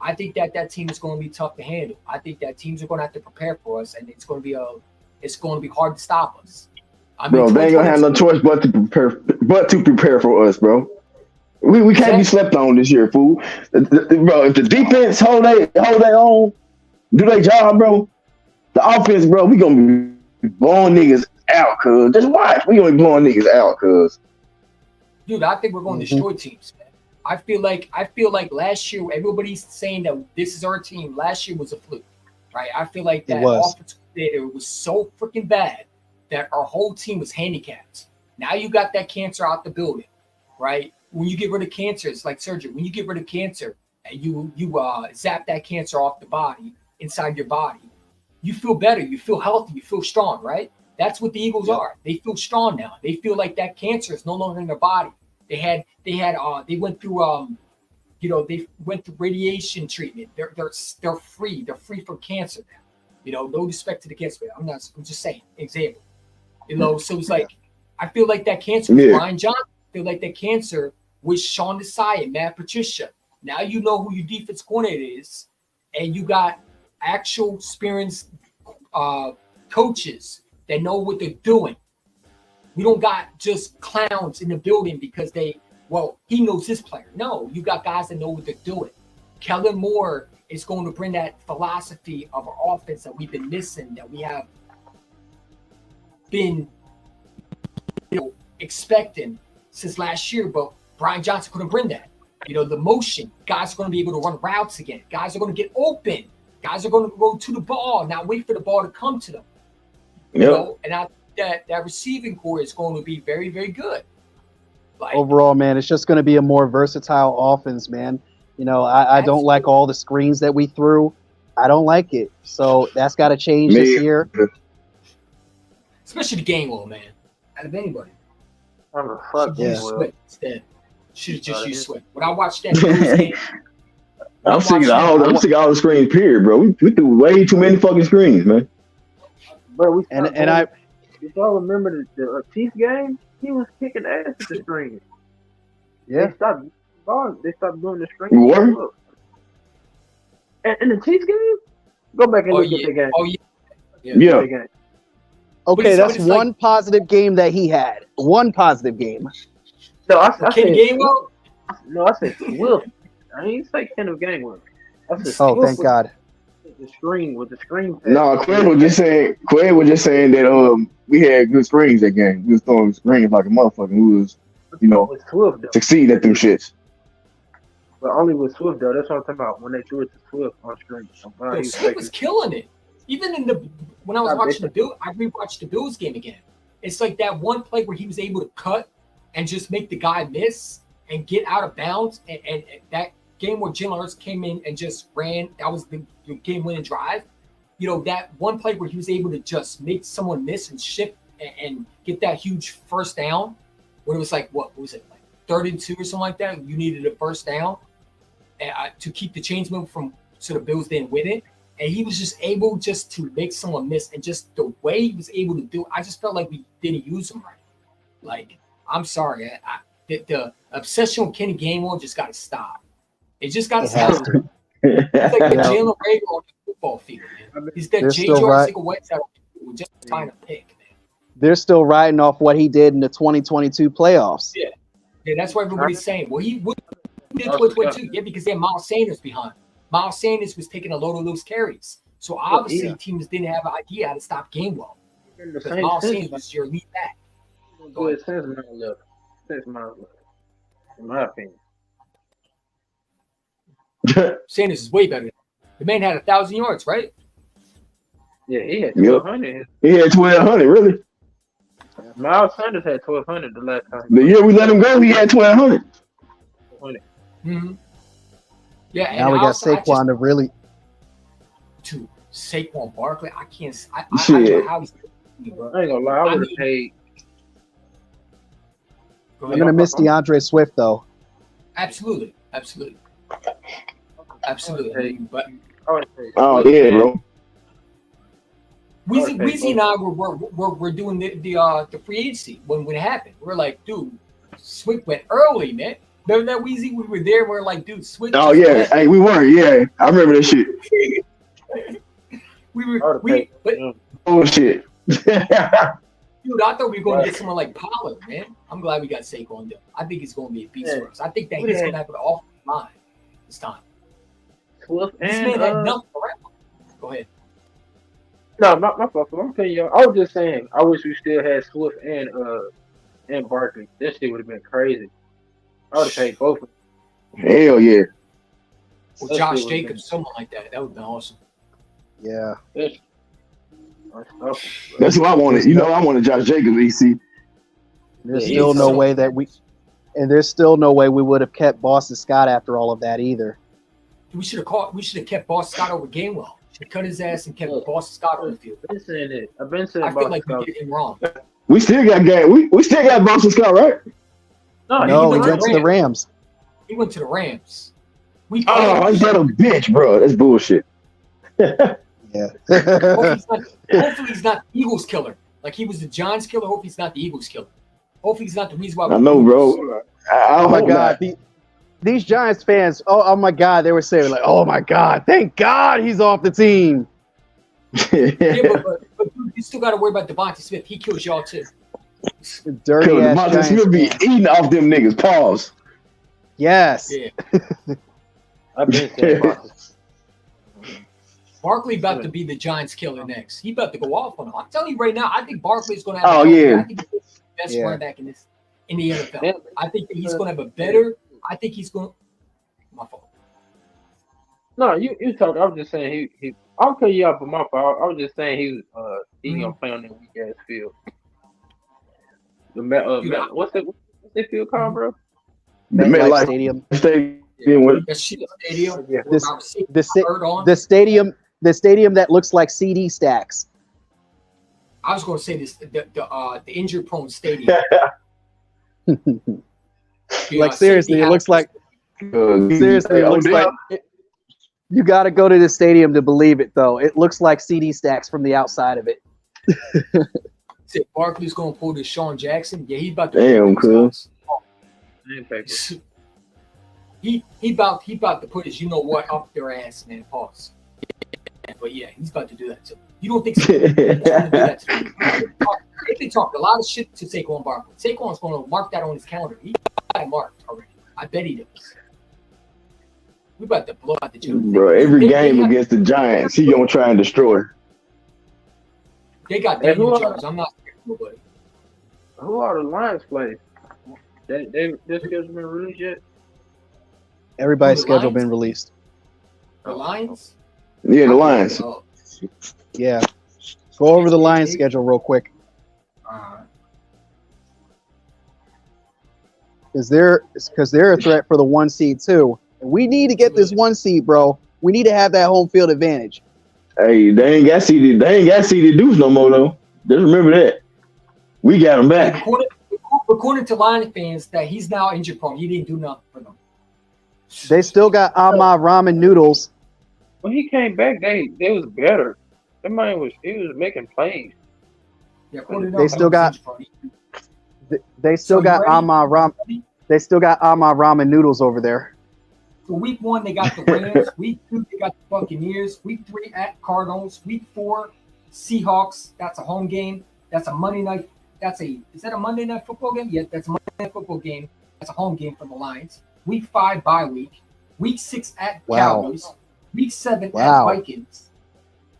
C: I think that team is going to be tough to handle. I think that teams are going to have to prepare for us, and it's going to be hard to stop us. I mean,
F: bro, they ain't gonna have no choice but to prepare for us, bro. We can't be slept on this year, fool. Bro, if the defense hold their own, do their job, bro. The offense, bro, we gonna be blowing niggas out, cuz. Just watch. We gonna be blowing niggas out, cuz.
C: Dude, I think we're going to destroy teams, man. I feel like last year everybody's saying that this is our team. Last year was a fluke, right? I feel like that offensive coordinator was so freaking bad that our whole team was handicapped. Now you got that cancer out the building, right? When you get rid of cancer, it's like surgery. When you get rid of cancer and you zap that cancer off the body, inside your body, you feel better. You feel healthy. You feel strong, right? That's what the Eagles are. They feel strong now. They feel like that cancer is no longer in their body. They went through they went through radiation treatment. They're free. They're free from cancer now. No respect to the cancer. I'm just saying, example. So it's like I feel like that cancer was Brian Johnson. I feel like that cancer was Sean Desai and Matt Patricia. Now you know who your defense coordinator is, and you got actual experienced coaches that know what they're doing. We don't got just clowns in the building because he knows his player. No, you got guys that know what they're doing. Kellen Moore is going to bring that philosophy of our offense that we've been missing, that we have been expecting since last year, but Brian Johnson couldn't bring that. The motion, guys are going to be able to run routes again. Guys are going to get open. Guys are going to go to the ball, not wait for the ball to come to them. And I think that receiving core is going to be very, very good.
D: Overall, man, it's just going to be a more versatile offense, man. I don't like all the screens that we threw. I don't like it. So that's got to change this year.
C: Especially the Gainwell, man. Out of anybody. Instead. Should have just used Swift. When I watched that game,
F: I'm sick of all the screens, period, bro. We threw way too many fucking screens, man.
E: Bro, if y'all remember the Chiefs game, he was kicking ass at the screen.
D: Yeah.
E: They stopped doing the screen.
F: What?
E: And the Chiefs game? Go back and look at the game.
F: Oh, yeah.
E: Game.
D: Okay, that's one positive game that he had. One positive game.
E: No, I said
C: Gainwell.
E: No, I said Swift. I didn't say Kenneth Gainwell.
D: Thank God.
E: The screen.
F: No, Quay was just saying that we had good screens that game. We was throwing screens like a motherfucker. We was,
E: Swift,
F: succeeding at them shits.
E: But only with Swift though. That's what I'm talking about. When they threw it to Swift on screen.
C: Swift was killing it. Even when I was watching I rewatched the Bills game again. It's like that one play where he was able to cut and just make the guy miss and get out of bounds. And that game where Jalen Hurts came in and just ran, that was the game-winning drive. That one play where he was able to just make someone miss and shift and get that huge first down. When it was like, what was it, like 32 or something like that? You needed a first down to keep the chains moving so the Bills didn't win it. And he was just able just to make someone miss, and just the way he was able to do it, I just felt like we didn't use him right. Like, I'm sorry, the obsession with Kenny Gainwell just got to stop. It just got to stop. It's like the Jalen Rager on the football field, man. He's that J.J. Whiteside just trying to pick, man.
D: They're still riding off what he did in the 2022 playoffs.
C: Yeah, that's what everybody's saying. Well, he would did 2022, because they had Miles Sanders behind. Miles Sanders was taking a load of loose carries. So obviously teams didn't have an idea how to stop Gainwell. Because Miles Sanders was your lead back.
E: Good sense, Miles left. In my opinion.
C: Sanders is way better. The man had 1,000 yards, right?
E: Yeah, he had
F: Yep.
E: 1,200.
F: He had 1,200, really.
E: Miles Sanders had 1,200 the last time.
F: The year we let him go, he had 1,200.
C: Mm-hmm. Yeah,
D: Now
C: and
D: we got
C: also,
D: Saquon to really.
C: to Saquon Barkley. I can't. I
F: Shit.
C: don't know how he's. Bro.
E: I ain't gonna lie, I would have
C: mean-
E: paid.
C: Go
D: I'm
C: ahead.
D: gonna miss DeAndre Swift though.
C: Absolutely.
E: Hey.
C: But
E: I would've paid.
F: Oh, yeah, bro.
C: Weezy,
E: Okay,
C: Weezy and I were doing the free agency when it happened. We're like, dude, Swift went early, man. Remember that, Weezy? We were there. We're like, dude, Swift.
F: Oh,
C: just
F: yeah.
C: went.
F: Hey, we were. Yeah. I remember that shit. Oh, shit.
C: Dude, I thought we were going to get someone like Pollard, man. I'm glad we got Saquon, though. I think it's going to be a beast for us. I think that he's going to have an off line this time.
E: Swift
C: This
E: and
C: man had nothing around. Go ahead.
E: no, my fault. I'm telling you, I was just saying, I wish we still had Swift and Barkley. That shit would have been crazy. I would have paid both of them.
F: Hell yeah.
C: Or
E: That
C: Josh
E: shit would've
C: Jacobs, someone like that. That would have been awesome.
D: Yeah.
E: That's
F: That's what I wanted. You know, I wanted Josh Jacobs, EC.
D: There's
E: Yeah,
D: still
C: he's
D: no
C: so-
D: way that we, and there's still no way we would have kept Boston Scott after all of that either.
C: We should have kept Boston Scott over Gainwell. Should have cut his ass and kept
E: Yeah.
C: Boston Scott on the field.
E: I've been saying it. I've been saying
C: I feel
E: about
C: like we
E: Scott.
C: did him wrong.
F: We still got we still got Boston Scott, right?
E: No,
D: No, he
C: went to
D: went to the Rams.
C: He went to the Rams. We
F: Oh,
C: played.
F: he's that a bitch, bro. That's bullshit.
D: Yeah.
C: Hopefully he's not the Eagles killer. Like he was the Giants killer. Hopefully he's not the Eagles killer. Hopefully he's not the reason why.
F: I know, bro. I
D: Oh my
F: hope
D: God, these Giants fans! Oh my God, they were saying like, "Oh my God, thank God he's off the team."
C: Yeah, but dude, you still got to worry about Devontae Smith. He kills y'all too.
D: Dirty ass
F: Devontae
D: Giants
F: Smith be
D: fans.
F: eating off them niggas. Pause.
D: Yes.
C: Yeah.
E: I've been saying Barkley.
C: Barkley about to be the Giants killer next. He about to go off on him. I'm telling you right now. I think Barkley's going to have.
F: Oh, yeah.
C: I think he's the best
D: Yeah.
C: running back in the NFL.
E: Yeah.
C: I think that he's going to have a better. I think he's going. My fault.
E: No, you talk. I was just saying he. I'll cut you out, but my fault. I was just saying he gonna play on that weak ass field. What's that field called, bro?
F: The
D: MetLife
F: MetLife
D: Stadium.
F: Stadium with
C: That shit stadium.
E: Yeah.
C: with our
D: The
C: bird on.
D: the stadium that looks like CD stacks.
C: I was going to say this. The injury prone stadium.
D: Like seriously, it looks like seriously, it looks like you got to go to the stadium to believe it. Though it looks like CD stacks from the outside of it.
C: Said Barkley's going to pull this Sean Jackson. Yeah, he about to.
F: Damn, cool.
C: He about to put his you know what up their ass, man. Pause. But yeah, he's about to do that too. You don't think so? He's gonna do that too. They talked a lot of shit to Saquon Barkley. Saquon's going to mark that on his calendar. He got it marked already. I bet he does. We about to blow out the Giants.
F: Bro, every game against the Giants, he gonna try and destroy.
C: They got Daniel Jones. I'm not scared of nobody.
E: Who are the Lions play? Their schedule been released yet?
D: Everybody's
C: Who, the
D: schedule
C: Lions?
D: been released.
C: The Lions?
F: Yeah, the Lions.
C: Oh,
D: Yeah. Go over the Lions schedule real quick. Because they're a threat for the 1 seed too. And we need to get this 1 seed, bro. We need to have that home field advantage.
F: Hey, they ain't got seeded Deuce no more though. Just remember that. We got him back.
C: According to Lions fans, that he's now injured prone. He didn't do nothing for them.
D: They still got Ahmad Ramen noodles.
E: When he came back, they was better. That man was making plays.
C: Yeah,
D: They still got- They still
C: So
D: got
C: you ready?
D: Ahmad Ramen. They still got Ahmad Ramen noodles over there.
C: So week 1, they got the Rams. Week 2, they got the Buccaneers. Week 3 at Cardinals. Week 4, Seahawks. That's a home game. That's a Monday night. Is that a Monday night football game? Yeah, that's a Monday night football game. That's a home game for the Lions. Week 5 bye week. Week 6 at
D: Wow.
C: Cowboys. Week 7
D: Wow.
C: at Vikings.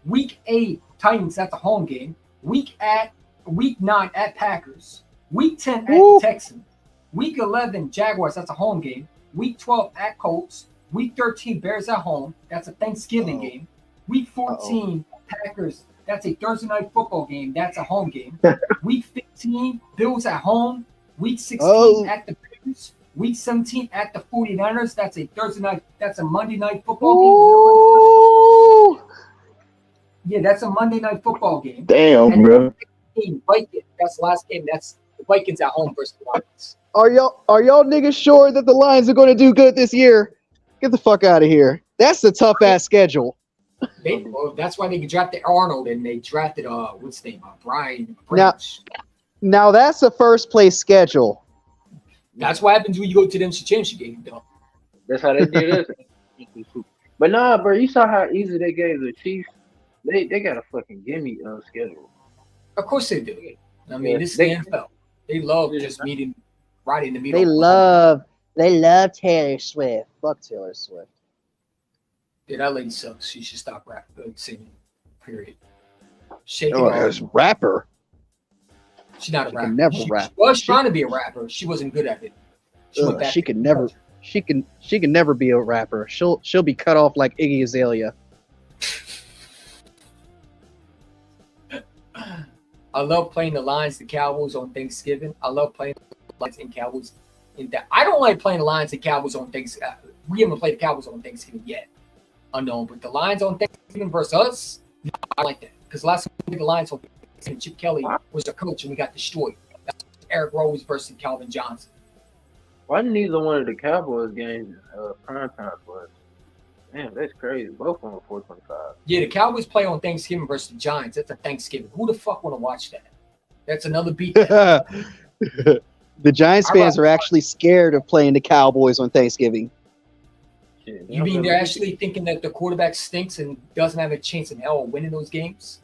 C: Week 8 Titans. That's a home game. Week 9 at Packers. Week 10 at
D: Woo.
C: Texans. Week 11 Jaguars. That's a home game. Week 12 at Colts. Week 13 Bears at home. That's a Thanksgiving
D: Uh-oh.
C: game. Week 14 Packers. That's a Thursday night football game. That's a home game. Week 15, Bills at home. Week 16 at the Bears. Week 17 at the 49ers. That's a Thursday night. That's a Monday night football game. Yeah, that's a Monday night football game.
F: Damn,
C: and
F: bro.
C: Vikings. That's the last game. That's the Vikings at home versus the Lions.
D: Are y'all niggas sure that the Lions are going to do good this year? Get the fuck out of here. That's a tough ass schedule.
C: That's why they drafted Arnold and they drafted what's his name? Brian.
D: Now that's a first place schedule.
C: That's what happens when you go to them championship game, though.
E: That's how they did it. But nah, bro, you saw how easy they gave the Chiefs. They got a fucking gimme schedule.
C: Of course they do. I mean, this is the NFL. They love just meeting right in the middle.
D: They love Taylor Swift. Fuck Taylor Swift.
C: Yeah, that lady sucks. She should stop singing. Period.
D: As rapper.
C: She's not a rapper.
D: Never rap.
C: She was trying to be a rapper. She wasn't good at it.
D: She can never be a rapper. She'll be cut off like Iggy Azalea.
C: I love playing the Lions, the Cowboys on Thanksgiving. I love playing the Lions and Cowboys. I don't like playing the Lions and Cowboys on Thanksgiving. We haven't played the Cowboys on Thanksgiving yet. Unknown, but the Lions on Thanksgiving versus us, I like that. Because last time we played the Lions on Thanksgiving, Chip Kelly was the coach and we got destroyed. That's Eric Rose versus Calvin Johnson.
E: Why neither one of the Cowboys games prime time for us? Damn, that's crazy. Both of them are 425.
C: Yeah, the Cowboys play on Thanksgiving versus the Giants. That's a Thanksgiving. Who the fuck want to watch that? That's another beat.
D: The Giants fans are actually scared of playing the Cowboys on Thanksgiving.
C: You mean they're actually thinking that the quarterback stinks and doesn't have a chance in hell of winning those games?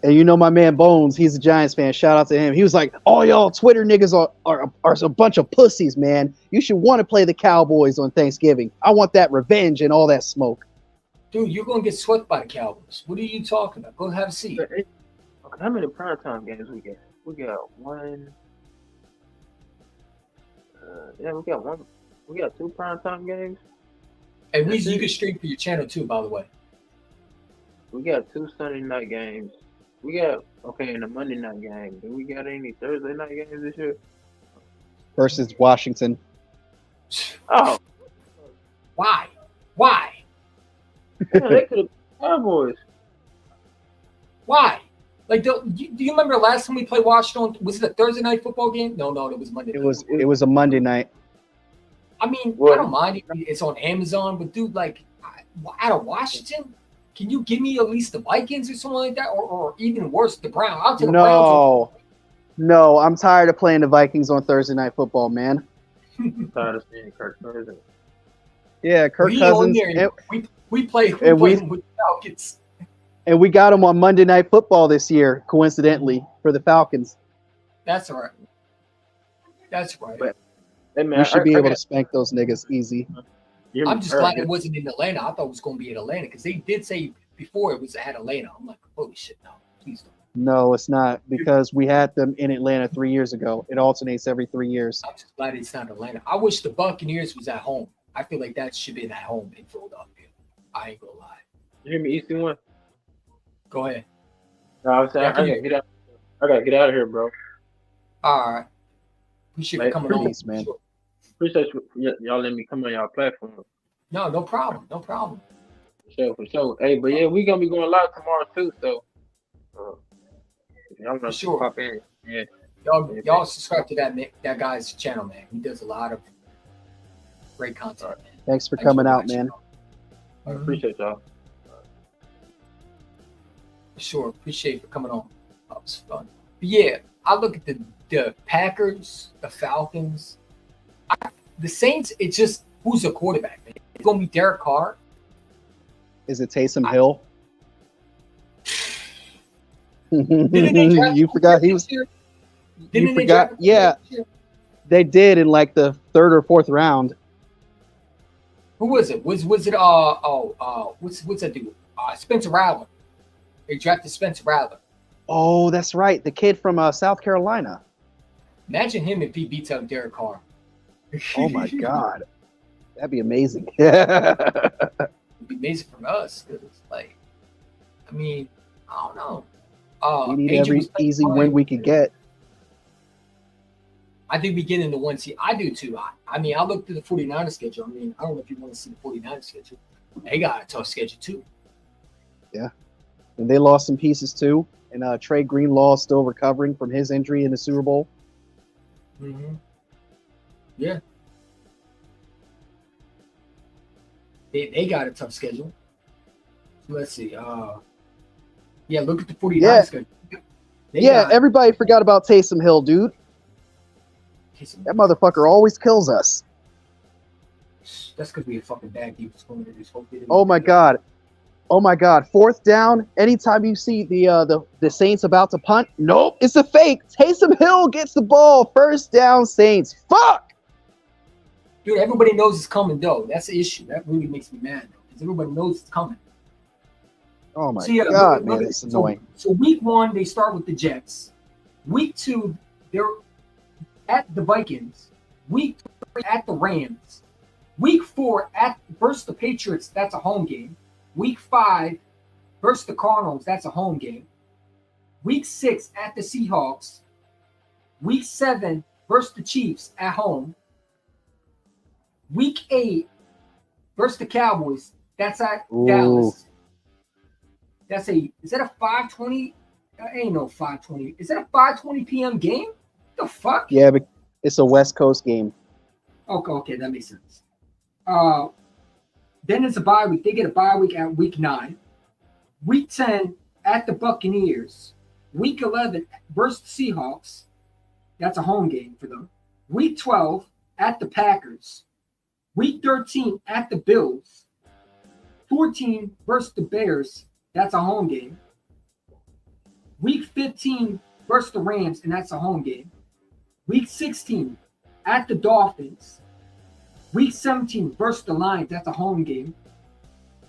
D: And you know my man Bones, he's a Giants fan. Shout out to him. He was like, "All y'all Twitter niggas are a bunch of pussies, man. You should want to play the Cowboys on Thanksgiving. I want that revenge and all that smoke."
C: Dude, you're gonna get swept by the Cowboys. What are you talking about? Go have a seat.
E: Okay, how many primetime games we got? We got one. Yeah, we got one. We got two primetime games.
C: And Weezy, you can stream for your channel too, by the way.
E: We got two Sunday night games. We got in the Monday night game. Do we got any Thursday night games this year?
D: Versus Washington.
E: Oh,
C: why?
E: Yeah, they could have Cowboys.
C: Why? Like, do you remember last time we played Washington? Was it a Thursday night football game? No, it was Monday.
D: It was a Monday night.
C: I mean, I don't mind. It's on Amazon, but dude, like, out of Washington, can you give me at least the Vikings or something like that, or even worse, the Browns? I'll take the Browns.
D: No, I'm tired of playing the Vikings on Thursday night football, man.
E: I'm tired of seeing Kirk Cousins.
D: Yeah, Kirk Cousins.
C: We played with the Falcons.
D: And we got them on Monday Night Football this year, coincidentally, for the Falcons.
C: That's right.
E: But, hey, man,
D: we should be able to spank those niggas easy.
C: I'm just glad it wasn't in Atlanta. I thought it was going to be in Atlanta because they did say before it was at Atlanta. I'm like, holy shit, no, please don't.
D: No, it's not, because we had them in Atlanta 3 years ago. It alternates every 3 years.
C: I'm just glad it's not Atlanta. I wish the Buccaneers was at home. I feel like that should be at home in Philadelphia. I ain't gonna lie.
E: You hear me, Easty one?
C: Go ahead.
E: No, I'm saying I gotta get out. I gotta get out of here, bro.
C: All right. Appreciate you coming on,
D: man.
C: Sure.
E: Appreciate y'all letting me come on y'all platform.
C: No problem. For
E: sure. Hey, but yeah, we gonna be going live tomorrow too. So, y'all gonna pop in. Yeah.
C: Y'all subscribe to that guy's channel, man. He does a lot of great content, man.
D: Thanks for coming out, man.
E: I appreciate y'all.
C: Sure, appreciate you for coming on. That was fun. But yeah, I look at the Packers, the Falcons, the Saints. It's just who's the quarterback, man? It's gonna be Derek Carr.
D: Is it Taysom Hill? You forgot he was here. You forgot? Yeah, they did in like the third or fourth round.
C: Who was it? Was it what's that dude? Spencer Rattler. They drafted Spencer Rattler.
D: Oh, that's right. The kid from South Carolina.
C: Imagine him if he beats out Derek Carr.
D: Oh my God. That'd be amazing.
C: It'd be amazing for us. It's like, I mean, I don't know.
D: We need
C: Adrian
D: every
C: was playing
D: easy
C: fine.
D: win we could get.
C: I think we get into 1 seed. I do too. I mean, I looked at the 49ers schedule. I mean, I don't know if you want to see the 49ers schedule. They got a tough schedule too.
D: Yeah. And they lost some pieces too. And Trey Greenlaw is still recovering from his injury in the Super Bowl.
C: Mm-hmm. Yeah. They got a tough schedule. So let's see. Yeah, look at the 49ers schedule.
D: Everybody forgot about Taysom Hill, dude. That motherfucker always kills us.
C: That's because we had fucking bad defense.
D: Oh my god. 4th down. Anytime you see the Saints about to punt, nope, it's a fake. Taysom Hill gets the ball. 1st down, Saints. Fuck.
C: Dude, everybody knows it's coming though. That's the issue. That really makes me mad because everybody knows it's coming.
D: Oh my god, man, it's annoying.
C: So week 1 they start with the Jets. Week 2 they're at the Vikings. Week 3 at the Rams. Week 4 versus the Patriots. That's a home game. Week 5 versus the Cardinals. That's a home game. Week 6 at the Seahawks. Week 7 versus the Chiefs at home. Week 8 versus the Cowboys. That's at Dallas. Is that a 5:20? Ain't no 5:20. Is that a 5:20 p.m. game? The fuck?
D: Yeah, but it's a West Coast game.
C: Okay, that makes sense. Then it's a bye week. They get a bye week at week 9. Week 10 at the Buccaneers. Week 11 versus the Seahawks. That's a home game for them. Week 12 at the Packers. Week 13 at the Bills. 14 versus the Bears. That's a home game. Week 15 versus the Rams, and that's a home game. Week 16 at the Dolphins. Week 17 versus the Lions. That's a home game.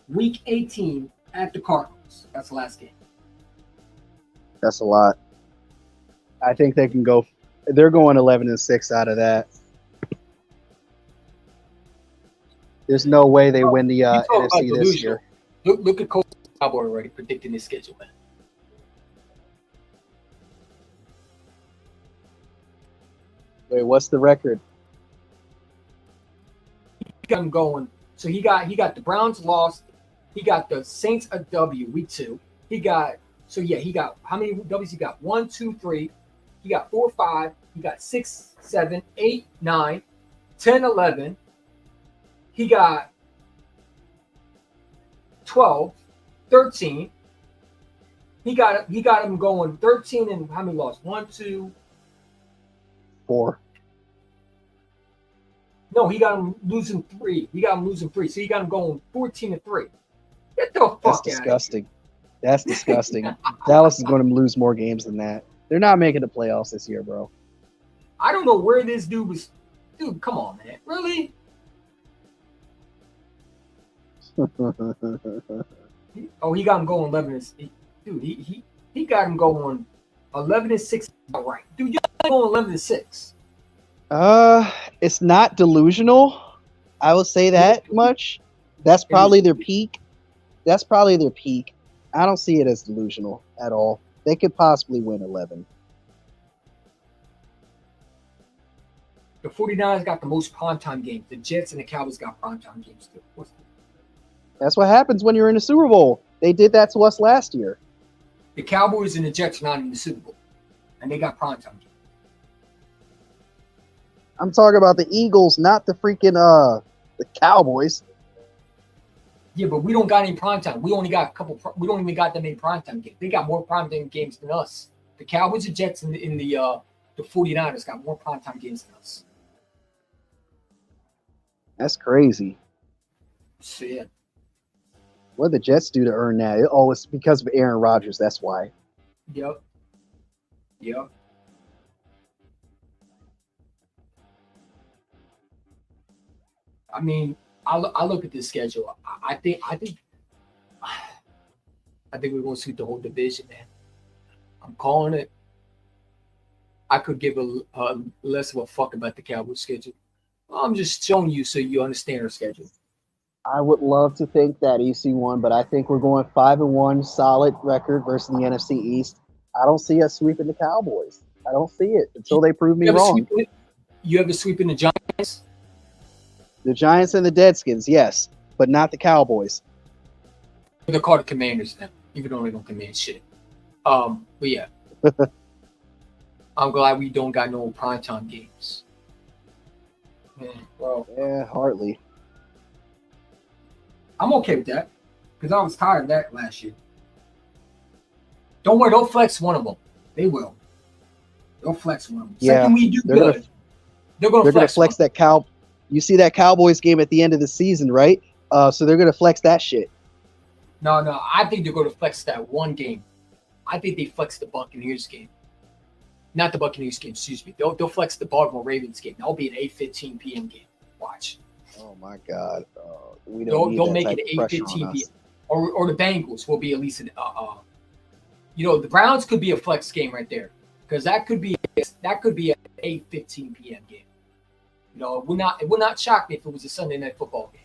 C: Week 18 at the Cardinals. That's the last game.
D: That's a lot. I think they can go. They're going 11-6 out of that. There's no way they win the NFC this year.
C: Look at Coach Cowboy already predicting his schedule, man.
D: Wait, what's the record?
C: He got him going. So he got the Browns lost. He got the Saints a W week 2. He got how many W's he got? 1, 2, 3. He got 4, 5. He got 6, 7, 8, 9, 10, 11. He got 12, 13. He got him going 13 and how many lost? 1, 2,
D: 4.
C: No, he got him losing 3. So he got him going 14-3. Get the fuck
D: That's disgusting. That's disgusting. Dallas is going to lose more games than that. They're not making the playoffs this year, bro.
C: I don't know where this dude was. Dude, come on, man. Really? He got him going 11. Dude, he got him going 11-6. All right, dude, you're going 11-6.
D: It's not delusional. I would say that much. That's probably their peak. I don't see it as delusional at all. They could possibly win 11.
C: The 49ers got the most primetime games. The Jets and the Cowboys got primetime games too.
D: That's what happens when you're in the Super Bowl. They did that to us last year.
C: The Cowboys and the Jets are not in the Super Bowl, and they got primetime games.
D: I'm talking about the Eagles, not the freaking the Cowboys.
C: Yeah, but we don't got any primetime. We only got a couple. We don't even got that many primetime games. They got more primetime games than us. The Cowboys and Jets and the 49ers got more primetime games than us.
D: That's crazy.
C: Shit.
D: What did the Jets do to earn that? Oh, it's because of Aaron Rodgers. That's why.
C: Yep. I mean, I look at this schedule. I think we're going to sweep the whole division, man. I'm calling it. I could give a less of a fuck about the Cowboys schedule. I'm just showing you so you understand our schedule.
D: I would love to think that EC won, but I think we're going 5-1, solid record versus the NFC East. I don't see us sweeping the Cowboys. I don't see it until they prove me wrong.
C: You ever sweeping the Giants?
D: The Giants and the Deadskins, yes, but not the Cowboys.
C: They're called the Commanders now, even though they don't command shit. But yeah, I'm glad we don't got no primetime games. Man, well,
D: Yeah, hardly.
C: I'm okay with that because I was tired of that last year. Don't worry, they'll flex one of them. They will. They'll flex one of them.
D: Yeah,
C: Second we do
D: they're
C: good, they're going to flex one.
D: that cow. You see that Cowboys game at the end of the season, right? So they're gonna flex that shit.
C: No, I think they're going to flex that one game. I think they flex the Buccaneers game. Not the Buccaneers game, excuse me. They'll flex the Baltimore Ravens game. That'll be an 8:15 p.m. game. Watch.
D: Oh my God, we don't.
C: They'll make it 8:15 p.m. Or the Bengals will be at least an the Browns could be a flex game right there because that could be an 8:15 p.m. game. It would not shock me if it was a Sunday night football game.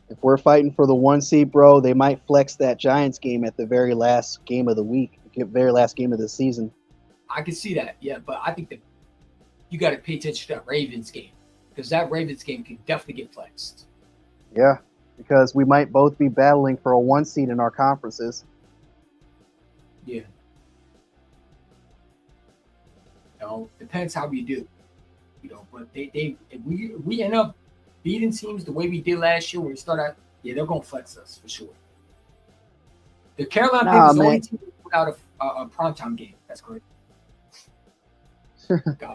D: If we're fighting for the 1 seed, bro, they might flex that Giants game at the very last game of the week, very last game of the season.
C: I can see that, yeah, but I think that you got to pay attention to that Ravens game because that Ravens game can definitely get flexed.
D: Yeah, because we might both be battling for a 1 seed in our conferences.
C: Yeah. Depends how we do. But if we end up beating teams the way we did last year when we start out, yeah, they're gonna flex us for sure. The Carolina Panthers the only team without a primetime game. That's correct.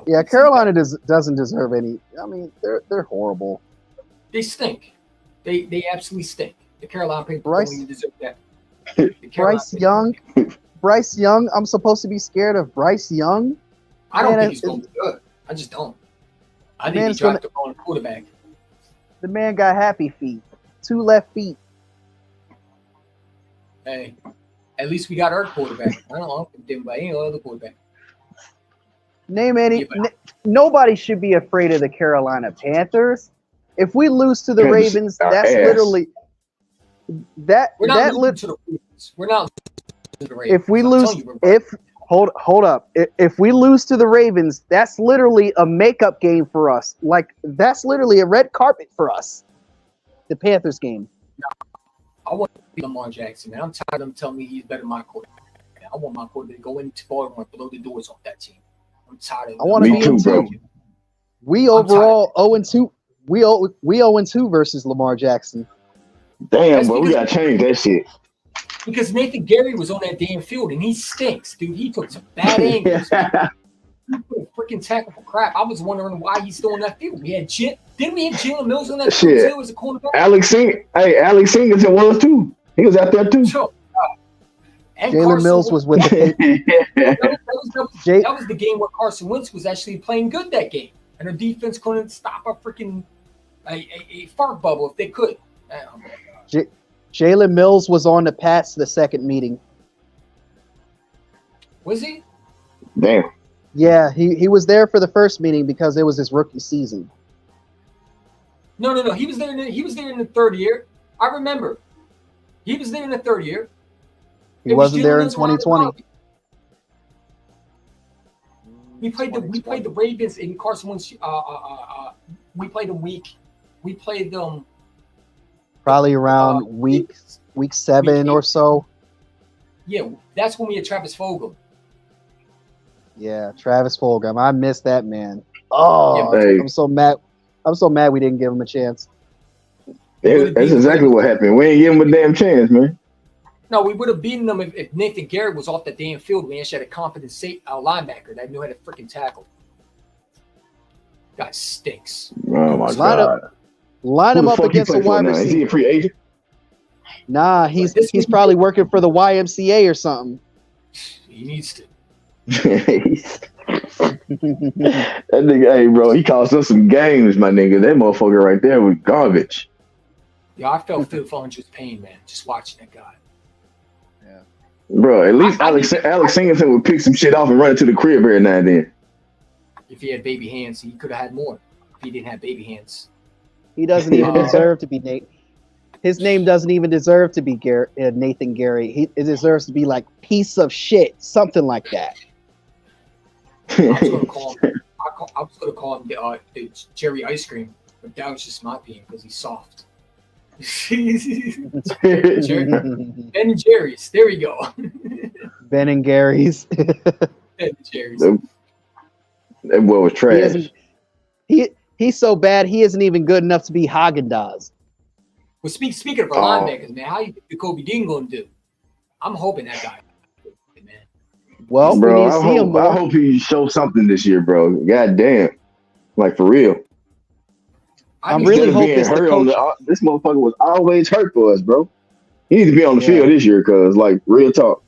D: Yeah, Carolina doesn't deserve any. I mean, they're horrible.
C: They stink. They absolutely stink. The Carolina Panthers don't even deserve that.
D: Bryce Young. I'm supposed to be scared of Bryce Young.
C: I don't think he's gonna be good. I just don't. I think he dropped the wrong quarterback.
D: The man got happy feet, 2 left feet.
C: Hey, at least we got our quarterback. I don't know about any other quarterback.
D: Name any. Nobody should be afraid of the Carolina Panthers. If we lose to the Ravens, that's literally that.
C: We're not losing to the Ravens. We're not losing to the Ravens.
D: If we lose, hold up. If we lose to the Ravens, that's literally a makeup game for us. Like that's literally a red carpet for us. The Panthers game.
C: I want to be Lamar Jackson, man. I'm tired of them telling me he's better than my quarterback. I want my quarterback to go into Baltimore and blow the doors off that team. I'm tired of
D: I want to be him too. We overall 0-2. We 0-2 versus Lamar Jackson.
F: Damn, bro, we gotta change that shit.
C: Because Nathan Gary was on that damn field and he stinks, dude. He took some bad angles. He put a freaking tackle for crap. I was wondering why he's still on that field. Didn't we have Jalen Mills on that field too as a cornerback?
F: Alex Singleton was too. He was out there too.
C: Sure.
D: Jalen Mills was with the
C: that was the game where Carson Wentz was actually playing good that game. And the defense couldn't stop a freaking a fart bubble if they could. Oh my God.
D: Jalen Mills was on the Pats the second meeting.
C: Was he?
F: Damn.
D: Yeah, he was there for the first meeting because it was his rookie season.
C: No. He was there in the third year. I remember. He was there in the third year.
D: He wasn't there in 2020.
C: We played the Ravens in Carson Wentz. We played them week. We played them
D: probably around week 7 or so.
C: Yeah, that's when we had Travis Fulgham.
D: Yeah, Travis Fulgham. I missed that man. Oh,
F: hey.
D: I'm so mad. I'm so mad we didn't give him a chance.
F: That's exactly what happened. We ain't give him a damn chance, man.
C: No, we would have beaten them if Nathan Garrett was off that damn field. We actually had a competent linebacker that knew how to freaking tackle. Guy stinks.
F: Oh my God.
D: Line him up against a wide receiver.
F: Is he a free agent?
D: Nah, he's probably working for the YMCA or something.
C: He needs to.
F: That nigga, hey, bro, he cost us some games, my nigga. That motherfucker right there was garbage.
C: Yeah, I felt Phil Fuller's pain, man, just watching that guy.
D: Yeah,
F: bro. At least Alex Singleton would pick some shit off and run it to the crib every now and then.
C: If he had baby hands, he could have had more. If he didn't have baby hands,
D: he doesn't even deserve to be Nate. His name doesn't even deserve to be Nathan Gary. It deserves to be like piece of shit, something like that.
C: I was gonna call him. I was gonna call him the Jerry Ice Cream, but that was just my opinion because he's soft. Jerry, Ben and Jerry's. There we go.
D: Ben and Gary's.
C: Ben and Jerry's.
F: That boy was trash.
D: He's so bad he isn't even good enough to be Haagen-Dazs.
C: Well, speaking of our linebackers, man, how you think Kobe Dean gonna do? I'm hoping that guy, man.
D: Well,
F: bro, I hope he shows something this year, bro. God damn, like for real.
D: I'm really hoping
F: this motherfucker was always hurt for us, bro. He needs to be on the field this year, cause like real talk.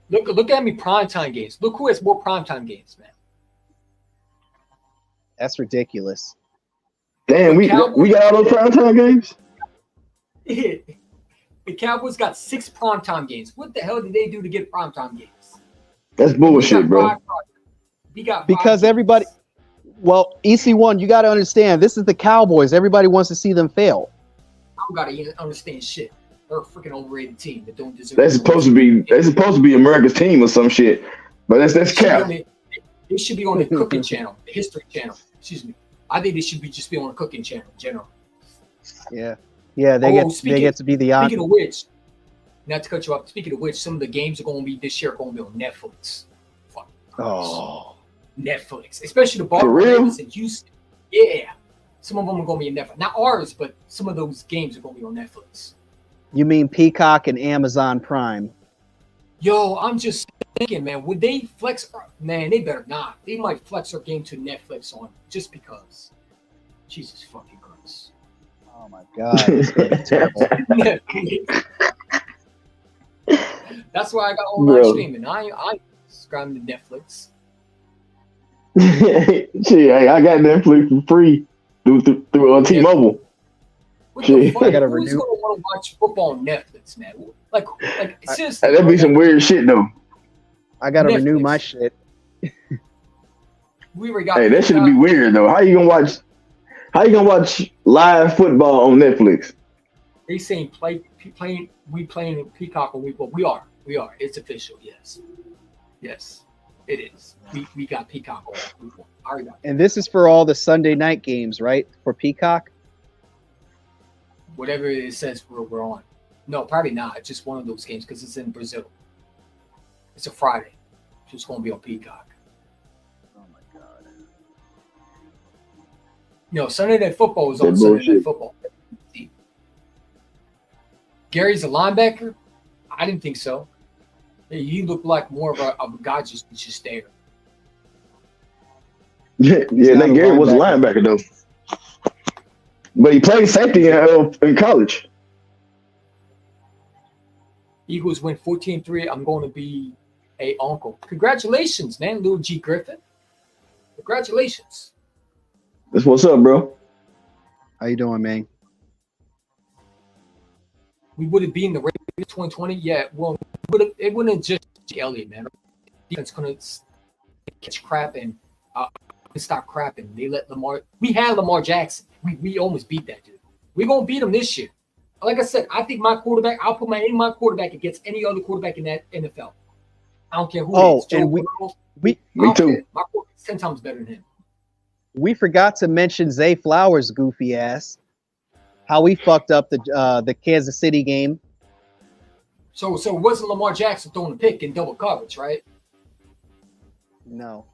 C: Look at me primetime games. Look who has more primetime games, man.
D: That's ridiculous.
F: Damn, we got all those primetime games?
C: The Cowboys got 6 primetime games. What the hell did they do to get primetime games?
F: That's bullshit, bro.
D: Because everybody, well, EC1, you got to understand, this is the Cowboys. Everybody wants to see them fail.
C: I don't got to understand shit. They're a freaking overrated team that don't deserve.
F: That's supposed to be America's team or some shit. But that's cap.
C: They should be on the cooking channel, the history channel. Excuse me. I think they should just be on a cooking channel in general.
D: Yeah. Yeah, they get to be the
C: Speaking of which, not to cut you off, speaking of which, some of the games are going to be this year going to be on Netflix. Fuck.
D: Oh.
C: Netflix. Especially the Baltimore Ravens in Houston. Yeah. Some of them are going to be on Netflix. Not ours, but some of those games are going to be on Netflix.
D: You mean Peacock and Amazon Prime?
C: Yo, I'm just thinking, man, would they flex? Man, they better not. They might flex their game to Netflix on just because. Jesus fucking Christ.
D: Oh my God, it's gonna be terrible.
C: That's why I got online streaming. I subscribing to Netflix.
F: Shit, I got Netflix for free through T-Mobile.
C: Who's going to want to watch football on Netflix, man? Like seriously.
F: That'd be some weird shit, though.
D: I gotta renew my shit.
F: That should be weird, though. How you gonna watch live football on Netflix?
C: They saying we playing in Peacock on week one. We are. It's official. Yes, it is. We got Peacock on week one.
D: And this is for all the Sunday night games, right? For Peacock.
C: Whatever it says we're on. No, probably not. It's just one of those games because it's in Brazil. It's a Friday. So it's going to be on Peacock.
D: Oh, my God.
C: No, Sunday Night Football is on Sunday Night Football. Gary's a linebacker? I didn't think so. He looked like more of a guy just there.
F: Yeah, Gary was a linebacker, though. But he played safety in college.
C: Eagles win 14-3. I'm going to be a uncle. Congratulations, man, little G Griffin. Congratulations.
F: That's what's up, bro.
D: How you doing, man?
C: We would have been the Ravens 2020. Yeah, well, it wouldn't have just Elliott, man. Defense couldn't catch crap and stop crapping. They let Lamar. We had Lamar Jackson. We almost beat that dude. We're gonna beat him this year. Like I said, I think my quarterback. I'll put my quarterback against any other quarterback in that NFL. I don't care who it is.
D: And
F: me too.
C: My quarterback's 10 times better than him.
D: We forgot to mention Zay Flowers' goofy ass. How we fucked up the Kansas City game.
C: So it wasn't Lamar Jackson throwing a pick in double coverage, right?
D: No.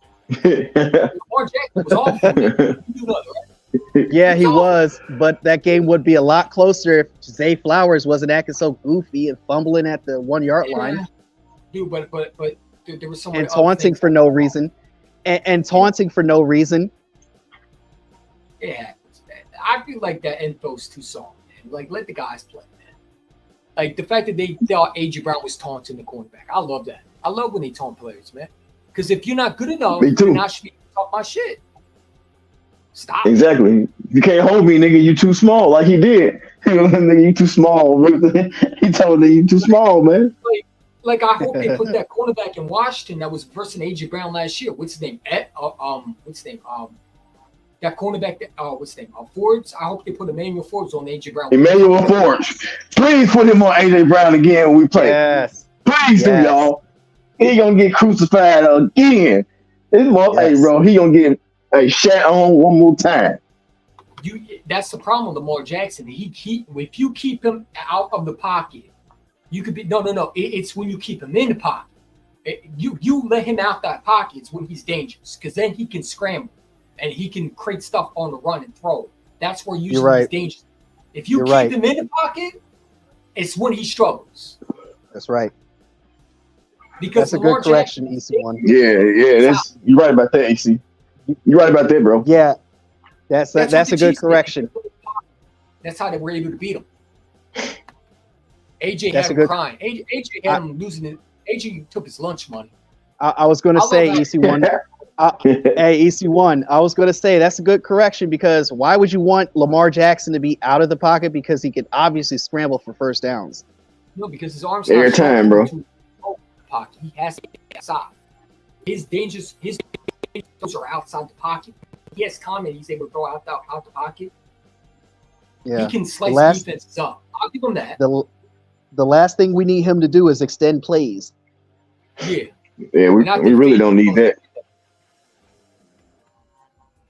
C: Lamar Jackson was awful. You know that, right?
D: Yeah, he was, but that game would be a lot closer if Zay Flowers wasn't acting so goofy and fumbling at the 1 yard line.
C: Dude, but there was someone
D: and taunting for no reason, and taunting for no reason.
C: Yeah, I feel like that info's too soft, man. Like, let the guys play, man. Like the fact that they thought A.J. Brown was taunting the cornerback. I love that. I love when they taunt players, man. Because if you're not good enough, you're not supposed to talk my shit. Stop.
F: Exactly. You can't hold me, nigga. You too small, like he did. Nigga, you too small. He told me you too small, man.
C: Like I hope they put that cornerback in Washington that was versing A.J. Brown last year. What's his name? What's his name? that cornerback, what's his name? Forbes. I hope they put Emmanuel Forbes on AJ Brown.
F: Emmanuel Forbes. Please put him on AJ Brown again when we play.
D: Yes.
F: Please do, y'all. He gonna get crucified again. Hey, bro, he gonna get shat on one more time.
C: That's the problem with Lamar Jackson. If you keep him out of the pocket, you could be no. It's when you keep him in the pocket. You let him out that pocket is when he's dangerous, because then he can scramble and he can create stuff on the run and throw. That's where usually he's dangerous. If you keep him in the pocket, it's when he struggles.
D: That's right.
C: Because
D: that's a good correction, EC1.
F: Yeah. You're right about that, EC. You're right about that, bro.
D: Yeah, that's a good correction.
C: That's how they were able to beat him. AJ had him crying. AJ had him losing it. AJ took his lunch money.
D: I was going to say, EC1. Hey, EC1. I was going to say that's a good correction, because why would you want Lamar Jackson to be out of the pocket? Because he could obviously scramble for first downs.
C: No, because his arms
F: every time, bro.
C: Pocket. He has to be outside. His dangers are outside the pocket. He has time and he's able to throw out the pocket.
D: Yeah.
C: He can slice defenses up. I'll give him that.
D: The last thing we need him to do is extend plays.
C: Yeah.
F: Yeah, we really don't need that.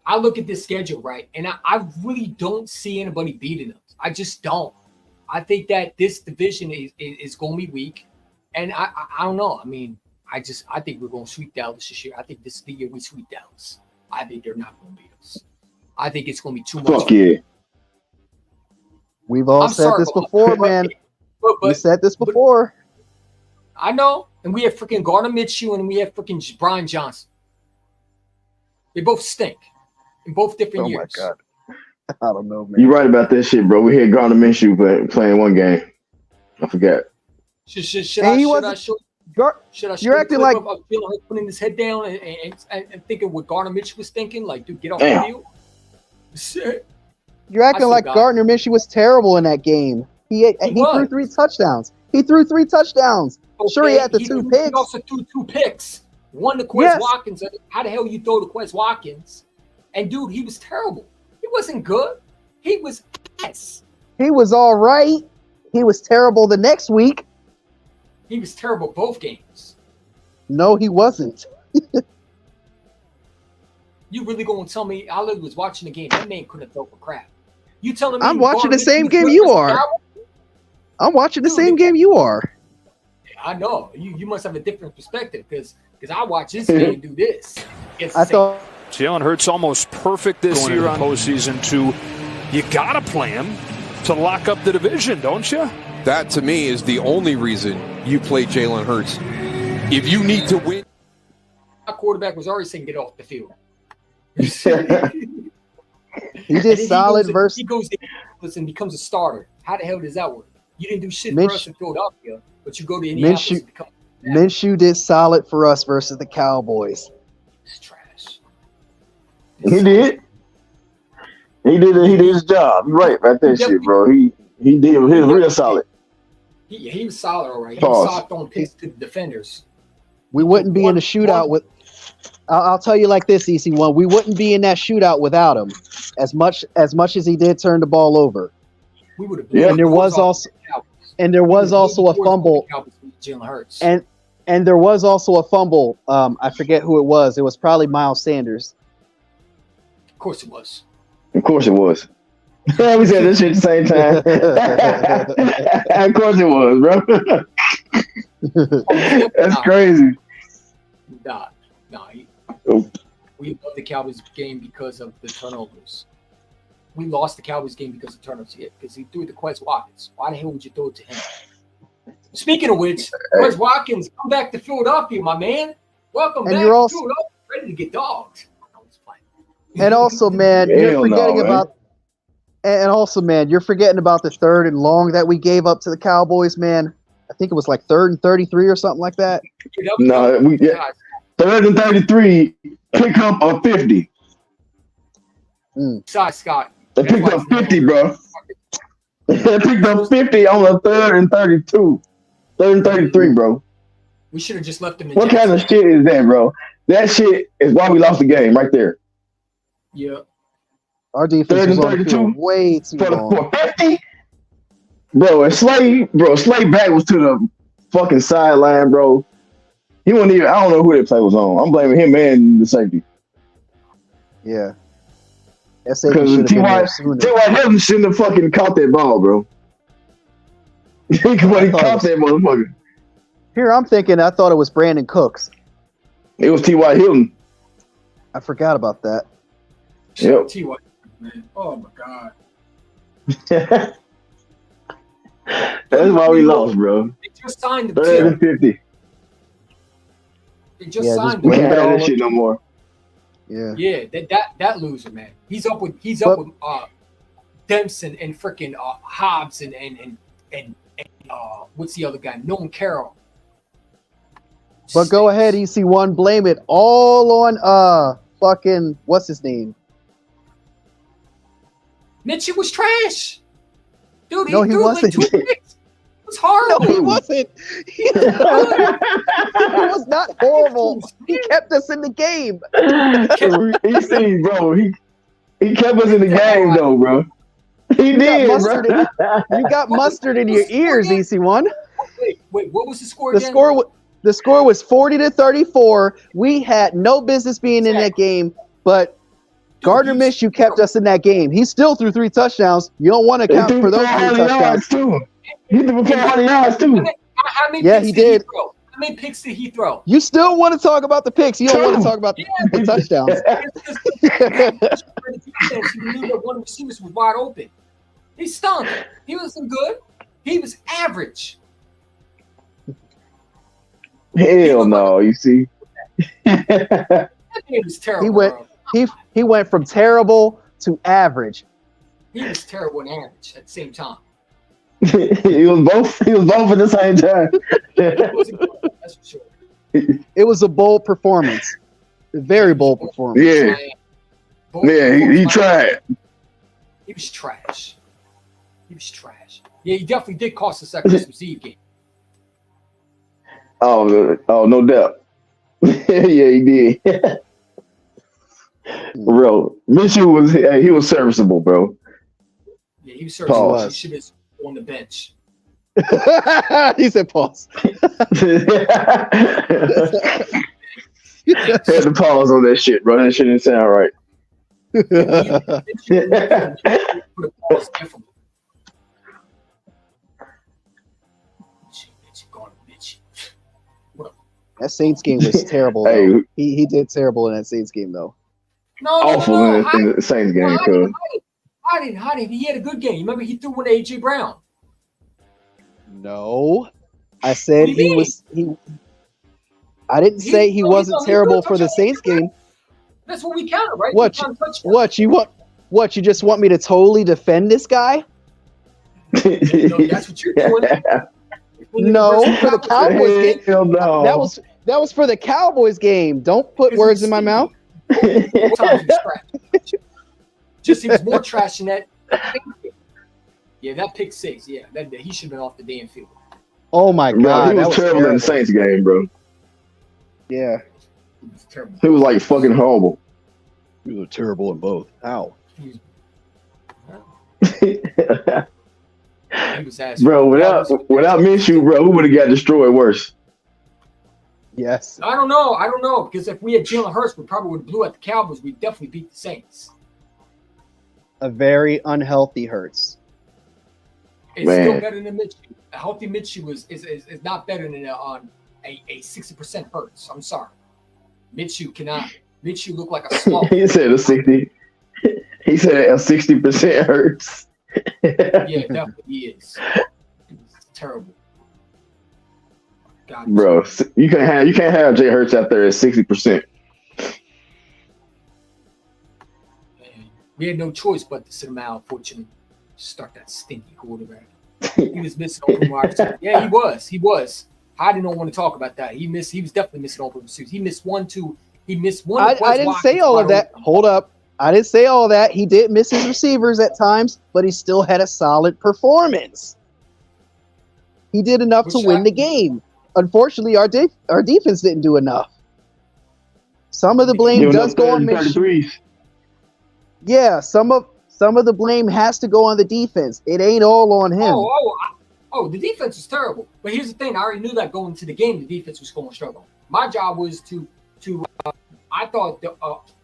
C: I look at this schedule, right, and I really don't see anybody beating us. I just don't. I think that this division is going to be weak. And I don't know. I mean, I think we're going to sweep Dallas this year. I think this is the year we sweep Dallas. I think they're not going to beat us. I think it's going to be too much.
F: Fuck yeah.
D: We've all said this before, man. We said this before.
C: I know. And we have freaking Gardner Minshew and we have freaking Brian Johnson. They both stink in both different years.
D: Oh, my God. I don't know, man.
F: You're right about that shit, bro. We had Gardner Minshew playing one game. I forgot.
C: Should I show
D: you're acting like
C: putting his head down and thinking what Gardner Minshew was thinking? Like, dude, get off the field. Shit.
D: You're acting like Gardner Minshew was terrible in that game. He threw 3 touchdowns. He threw 3 touchdowns. Okay, sure, he had the 2 picks.
C: He also threw 2 picks. One to Quez Watkins. How the hell you throw to Quez Watkins? And dude, he was terrible. He wasn't good. He was ass.
D: He was all right. He was terrible the next week.
C: He was terrible both games.
D: No, he wasn't.
C: You really going to tell me? I was watching the game. That man couldn't throw for crap. You telling me
D: I'm watching the same game you are. I'm watching the same game you are.
C: I know. You must have a different perspective because I watch this man do this.
G: I thought Jalen Hurts almost perfect this year on postseason too. You got to play him to lock up the division, don't you?
H: That, to me, is the only reason you play Jalen Hurts. If you need to win.
C: My quarterback was already saying get off the field.
D: He did solid versus.
C: He goes and becomes a starter. How the hell does that work? You didn't do shit for us in Philadelphia, but you go to Indianapolis and become.
D: Minshew did solid for us versus the Cowboys.
C: It's trash.
F: He did. He did his job. You're right about that shit, bro. He did his real solid.
C: He was solid, all right. He was solid throwing picks to the defenders.
D: We wouldn't be in the shootout with. I'll tell you like this, EC1. We wouldn't be in that shootout without him. As much as he did turn the ball over.
C: We would have.
D: Yeah, and there was also a fumble.
C: Jalen Hurts.
D: And there was also a fumble. I forget who it was. It was probably Miles Sanders.
C: Of course it was.
F: Of course it was. We said this shit at the same time. Of course it was, bro. That's crazy.
C: Nah. We love the Cowboys game because of the turnovers. We lost the Cowboys game because of turnovers. Yeah, because he threw it to Quez Watkins. Why the hell would you throw it to him? Speaking of which, Quez Watkins, come back to Philadelphia, my man. Welcome back to Philadelphia. Ready to get dogged.
D: And also, man, you're forgetting about. And also, man, you're forgetting about the 3rd and long that we gave up to the Cowboys, man. I think it was like 3rd and 33 or something like that.
F: No, 3rd and 33, pick up a 50.
C: Sorry, Scott.
F: They picked up 50, bro. They picked up 50 on the 3rd and 32. 3rd and 33, bro.
C: We should have just left them in
F: What kind of shit is that, bro? That shit is why we lost the game right there.
C: Yeah.
D: Our defense
F: Third
D: was
F: and
D: on the
F: 32
D: field way too long.
F: for 50. Bro, and Slay back was to the fucking sideline, bro. He wasn't even. I don't know who that play was on. I'm blaming him and the safety.
D: Yeah. That safety
F: Because
D: should have been there sooner.
F: T.Y. Hilton shouldn't have fucking caught that ball, bro. When he caught that motherfucker.
D: Here I'm thinking I thought it was Brandon Cooks.
F: It was T.Y. Hilton.
D: I forgot about that.
F: Yep.
C: T.Y. man. Oh my God.
F: That's why we lost, bro.
C: They just signed him.
F: 30
C: too.
F: and 50.
C: They just
D: Yeah,
C: signed
F: We
C: him.
F: can't have that shit no more.
D: Yeah.
C: Yeah, that loser, man. He's up with Dempson and freaking Hobbs and what's the other guy? Nolan Carroll.
D: But go ahead, EC1, blame it all on fucking what's his name?
C: Mitchell was trash. Dude,
D: No, he
C: threw
D: wasn't.
C: like 2 picks. It was horrible.
D: No, he wasn't. He was not horrible. He kept us in the game.
F: He see, bro. He kept us in the game, though, bro. He did, bro.
D: You got mustard in your ears, EC1.
C: Wait, what was the score
D: The
C: again?
D: The score was 40-34. We had no business being in that game, but Gardner Minshew kept us in that game. He still threw 3 touchdowns. You don't want to count for those 3 touchdowns.
F: He threw 400 yards, too.
C: How many
D: Yeah,
C: picks
D: he
C: did he
D: did.
C: throw? How many picks did he throw?
D: You still want to talk about the picks. You don't want to talk about the touchdowns.
C: He knew that one receiver was wide open. He stunk. He wasn't good. He was average.
F: Hell no, you see.
C: That game was terrible.
D: He went from terrible to average.
C: He was terrible and average at the same time.
F: He was both at the same time.
C: It wasn't good, that's for sure.
D: It was a bold performance. A very bold performance.
F: Yeah. He tried.
C: He was trash. Yeah, he definitely did cost us that Christmas Eve game.
F: Oh, no doubt. Yeah, he did. Bro, Minshew was serviceable, bro.
C: Yeah, he was serviceable.
F: Pause.
C: He should have been on the bench.
D: He said pause.
F: Had to pause on that shit, bro. That shit didn't sound right.
D: That Saints game was terrible.
F: Hey.
D: Though. He did terrible in that Saints game, though.
F: Awful in the Saints game, cuz.
C: How did he had a good game? Remember he threw one to AJ Brown.
D: No, I said he was. I didn't say he wasn't terrible for the Saints game.
C: That's what we counted, right?
D: What you want? What you just want me to totally defend this guy?
C: That's what you're doing.
D: No, for the Cowboys game.
F: Hell no.
D: That was for the Cowboys game. Don't put words in my mouth.
C: Just he was more trash than that. Yeah, that pick 6. Yeah, that he should have been off the damn field.
D: Oh my God,
F: he was terrible in the Saints game, bro.
D: Yeah,
C: He was terrible.
F: He was like fucking horrible.
D: you were terrible in both. How?
C: He was ass.
F: Bro, without Minshew, bro, who would have got destroyed worse?
D: Yes.
C: I don't know because if we had Jalen Hurts, we probably would have blew at the Cowboys. We'd definitely beat the Saints.
D: A very unhealthy Hurts.
C: It's still better than Minshew. A healthy Minshew is not better than a 60% Hurts. I'm sorry. Minshew looked like a small.
F: He said a 60. He said a 60% Hurts.
C: Yeah, definitely is. It's terrible. God,
F: bro, you can't have Jay Hurts out there at 60%.
C: We had no choice but to sit him out, unfortunately. Start that stinky quarterback. He was missing open wide receivers. Yeah, he was. I didn't want to talk about that. He was definitely missing open receivers. He missed one.
D: I didn't say all of that. Hold up. I didn't say all of that. He did miss his receivers at times, but he still had a solid performance. He did enough to win the game. Unfortunately, our defense didn't do enough. Some of the blame does go on Minshew. Yeah, some of the blame has to go on the defense. It ain't all on him.
C: The defense is terrible. But here's the thing: I already knew that going into the game, the defense was going to struggle. My job was to I thought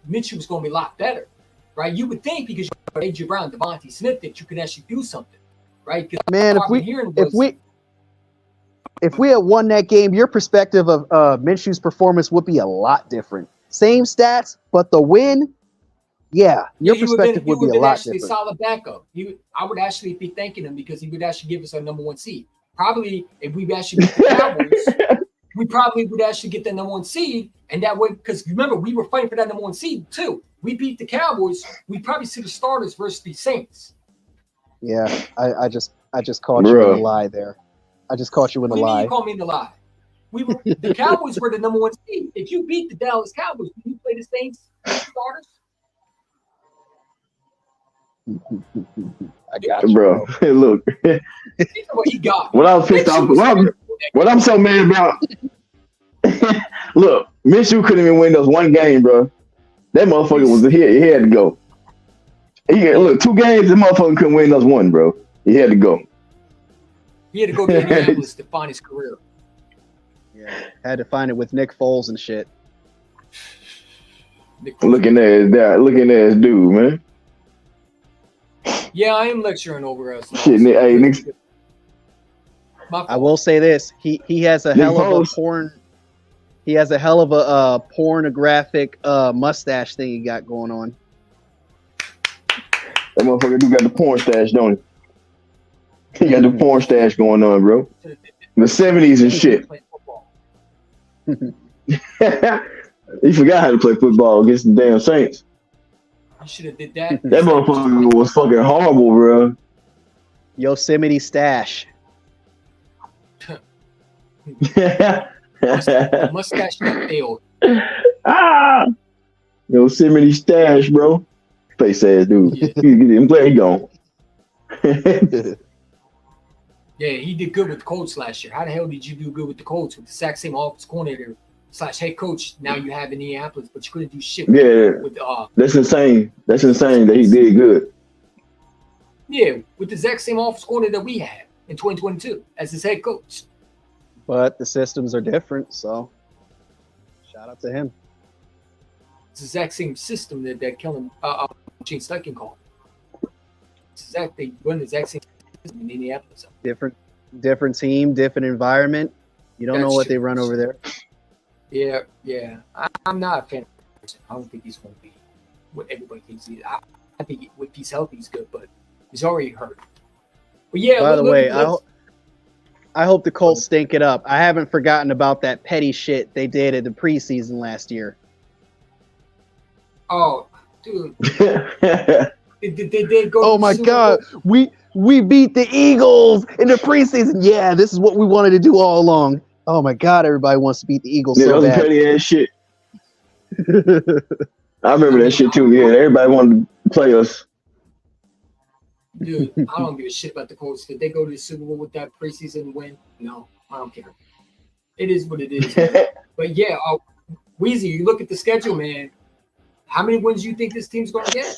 C: Minshew was going to be a lot better, right? You would think because you have A.J. Brown, Devontae Smith, that you could actually do something, right?
D: Man, if we had won that game, your perspective of Minshew's performance would be a lot different. Same stats, but the win, your perspective would be a lot different.
C: Solid backup. I would actually be thanking him because he would actually give us our number one seed. Probably if we actually beat the Cowboys, we probably would actually get the number one seed, and that way, because remember we were fighting for that number one seed too. We beat the Cowboys. We probably see the starters versus the Saints.
D: Yeah, I just caught you in a lie there. I just caught you in a lie.
C: You called me in the lie. The Cowboys were the number one seed. If you beat the Dallas Cowboys, will you play the Saints starters?
D: I got you,
F: bro. Hey, look.
C: What he got.
F: What I was pissed off. What I'm so mad about. Look, Minshew couldn't even win those one game, bro. That motherfucker was he had to go. Look, 2 games, the motherfucker couldn't win those one, bro. He had to go.
C: He had to go to Indianapolis to find his career.
D: Yeah, had to find it with Nick Foles and shit.
F: Looking at his dude, man.
C: Yeah, I am lecturing over us.
F: Shit, hey, Nick.
D: I will say this: he has a hell of a porn. He has a hell of a pornographic mustache thing he got going on.
F: That motherfucker do got the porn stash, don't he? He got the porn stash going on, bro. The 70s and shit. He forgot how to play football against the damn Saints.
C: I should have did that.
F: That motherfucker was fucking horrible, bro.
D: Yosemite stash.
C: Mustache that failed.
F: Yosemite stash, bro. Face ass dude. Yeah. I'm glad he gone.
C: Yeah, he did good with the Colts last year. How the hell did you do good with the Colts with the exact same offensive coordinator / head coach now you have in Indianapolis, but you couldn't do shit with
F: that's insane. That's insane that he did good.
C: Yeah, with the exact same offensive coordinator that we had in 2022 as his head coach.
D: But the systems are different, so shout out to him.
C: It's the exact same system that Kellen Gene Steichen called. They run the exact same system in Indianapolis.
D: Different team, different environment. You don't know what they run over there.
C: Yeah. I'm not a fan of him. I don't think he's going to be what everybody thinks he is. I think if he's healthy, he's good, but he's already hurt. But yeah.
D: By the way, I hope the Colts stink it up. I haven't forgotten about that petty shit they did at the preseason last year.
C: Oh, dude. They go
D: oh my God. We beat the Eagles in the preseason. Yeah, this is what we wanted to do all along. Oh my God, everybody wants to beat the Eagles so bad.
F: Petty ass shit. I remember that shit too. Yeah, everybody wanted to play us.
C: Dude, I don't give a shit about the Colts. Did they go to the Super Bowl with that preseason win? No, I don't care. It is what it is. But yeah, Weezy, you look at the schedule, man. How many wins do you think this team's going to get?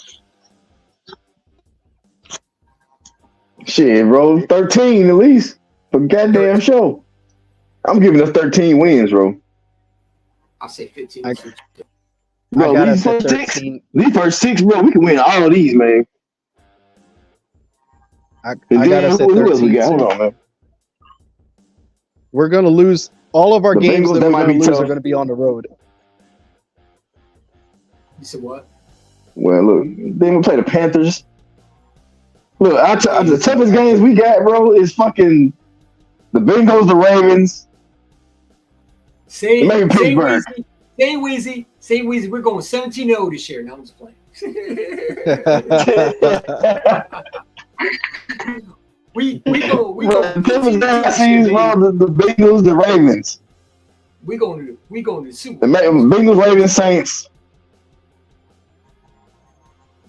F: Shit, bro. 13 at least. For goddamn show. I'm giving us 13 wins, bro.
C: I'll say 15.
F: Bro, these first six, bro, we can win all of these, man.
D: I got us at 13.
F: Hold on, man.
D: We're going to lose all of our games that we're going to lose are going to be on the road.
C: You said what?
F: Well, look, then we play the Panthers. Look, the toughest games we got, bro, is fucking the Bengals, the Ravens.
C: Say Weezy. We're going 17-0 this year. Now I'm just playing. we go.
F: The Bengals, the Ravens.
C: We going to the Super Bowl.
F: The Bengals, Ravens, Saints.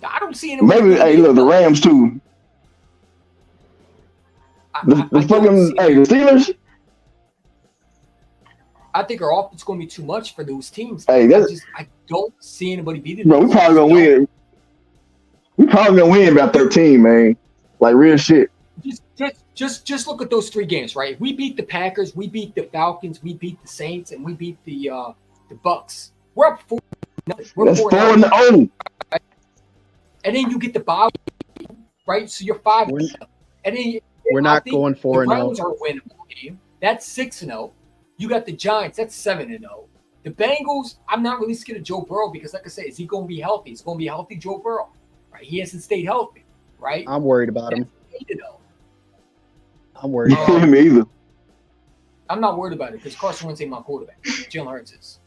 C: I don't see anybody.
F: Maybe the Rams too. The Steelers.
C: I think our offense is going to be too much for those teams.
F: Hey,
C: I don't see anybody beating
F: them. Bro, we probably gonna win. probably gonna win about 13, man. Like real shit.
C: Just look at those 3 games, right? If we beat the Packers, we beat the Falcons, we beat the Saints, and we beat the Bucks. We're up 4-0. We're
F: That's 4-0.
C: And then you get the bye, right? So you're 5. And then
D: we're not going 4-0.
C: The Browns are winning the game. That's 6-0. You got the Giants. That's 7-0. The Bengals. I'm not really scared of Joe Burrow because, like I said, is he going to be healthy? It's going to be a healthy Joe Burrow, right? He hasn't stayed healthy, right?
D: I'm worried about him.
C: That's 8-0.
D: I'm worried.
F: Me either.
C: I'm not worried about it because Carson Wentz ain't my quarterback. Jalen Hurts is.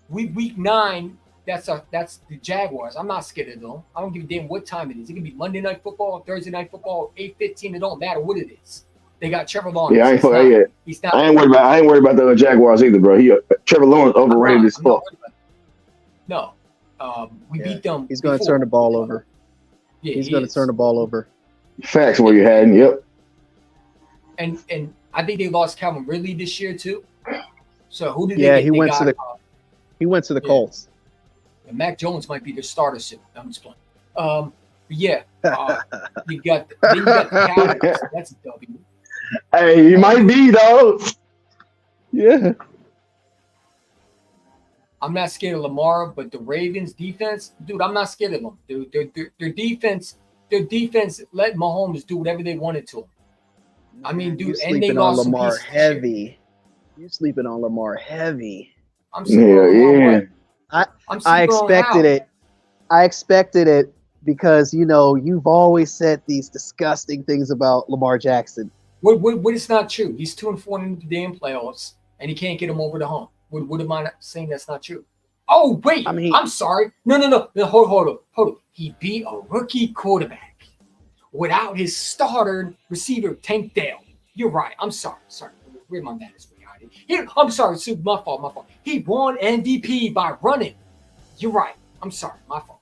C: Week 9. That's the Jaguars. I'm not scared of them. I don't give a damn what time it is. It can be Monday Night Football, Thursday Night Football, 8:15. It don't matter what it is. They got Trevor Lawrence.
F: Yeah, I ain't worried about the Jaguars either, bro. Trevor Lawrence overrated as fuck.
C: No, we beat them.
D: He's going to turn the ball over.
C: Yeah,
D: he's going to turn the ball over.
F: Facts where you had, yep.
C: And I think they lost Calvin Ridley this year too. So who did they?
D: Yeah,
C: get?
D: he went to the Colts.
C: And Mac Jones might be their starter soon. I'm just playing. But yeah, you got the Cowboys. That's a W.
F: Hey, he might be though. Yeah.
C: I'm not scared of Lamar, but the Ravens defense, dude, I'm not scared of them. Dude, their defense let Mahomes do whatever they wanted to him. I mean, dude, and they lost
D: Lamar heavy. You're sleeping on Lamar heavy.
C: I'm sleeping
D: I expected it. I expected it because you've always said these disgusting things about Lamar Jackson.
C: What is not true? He's 2-4 in the damn playoffs, and he can't get him over the hump. What am I saying that's not true? Oh wait, I'm sorry. No. Hold on. He beat a rookie quarterback without his starter receiver Tank Dell. You're right. I'm sorry. Where's my manners? I'm sorry. My fault. He won MVP by running. You're right. I'm sorry. My fault.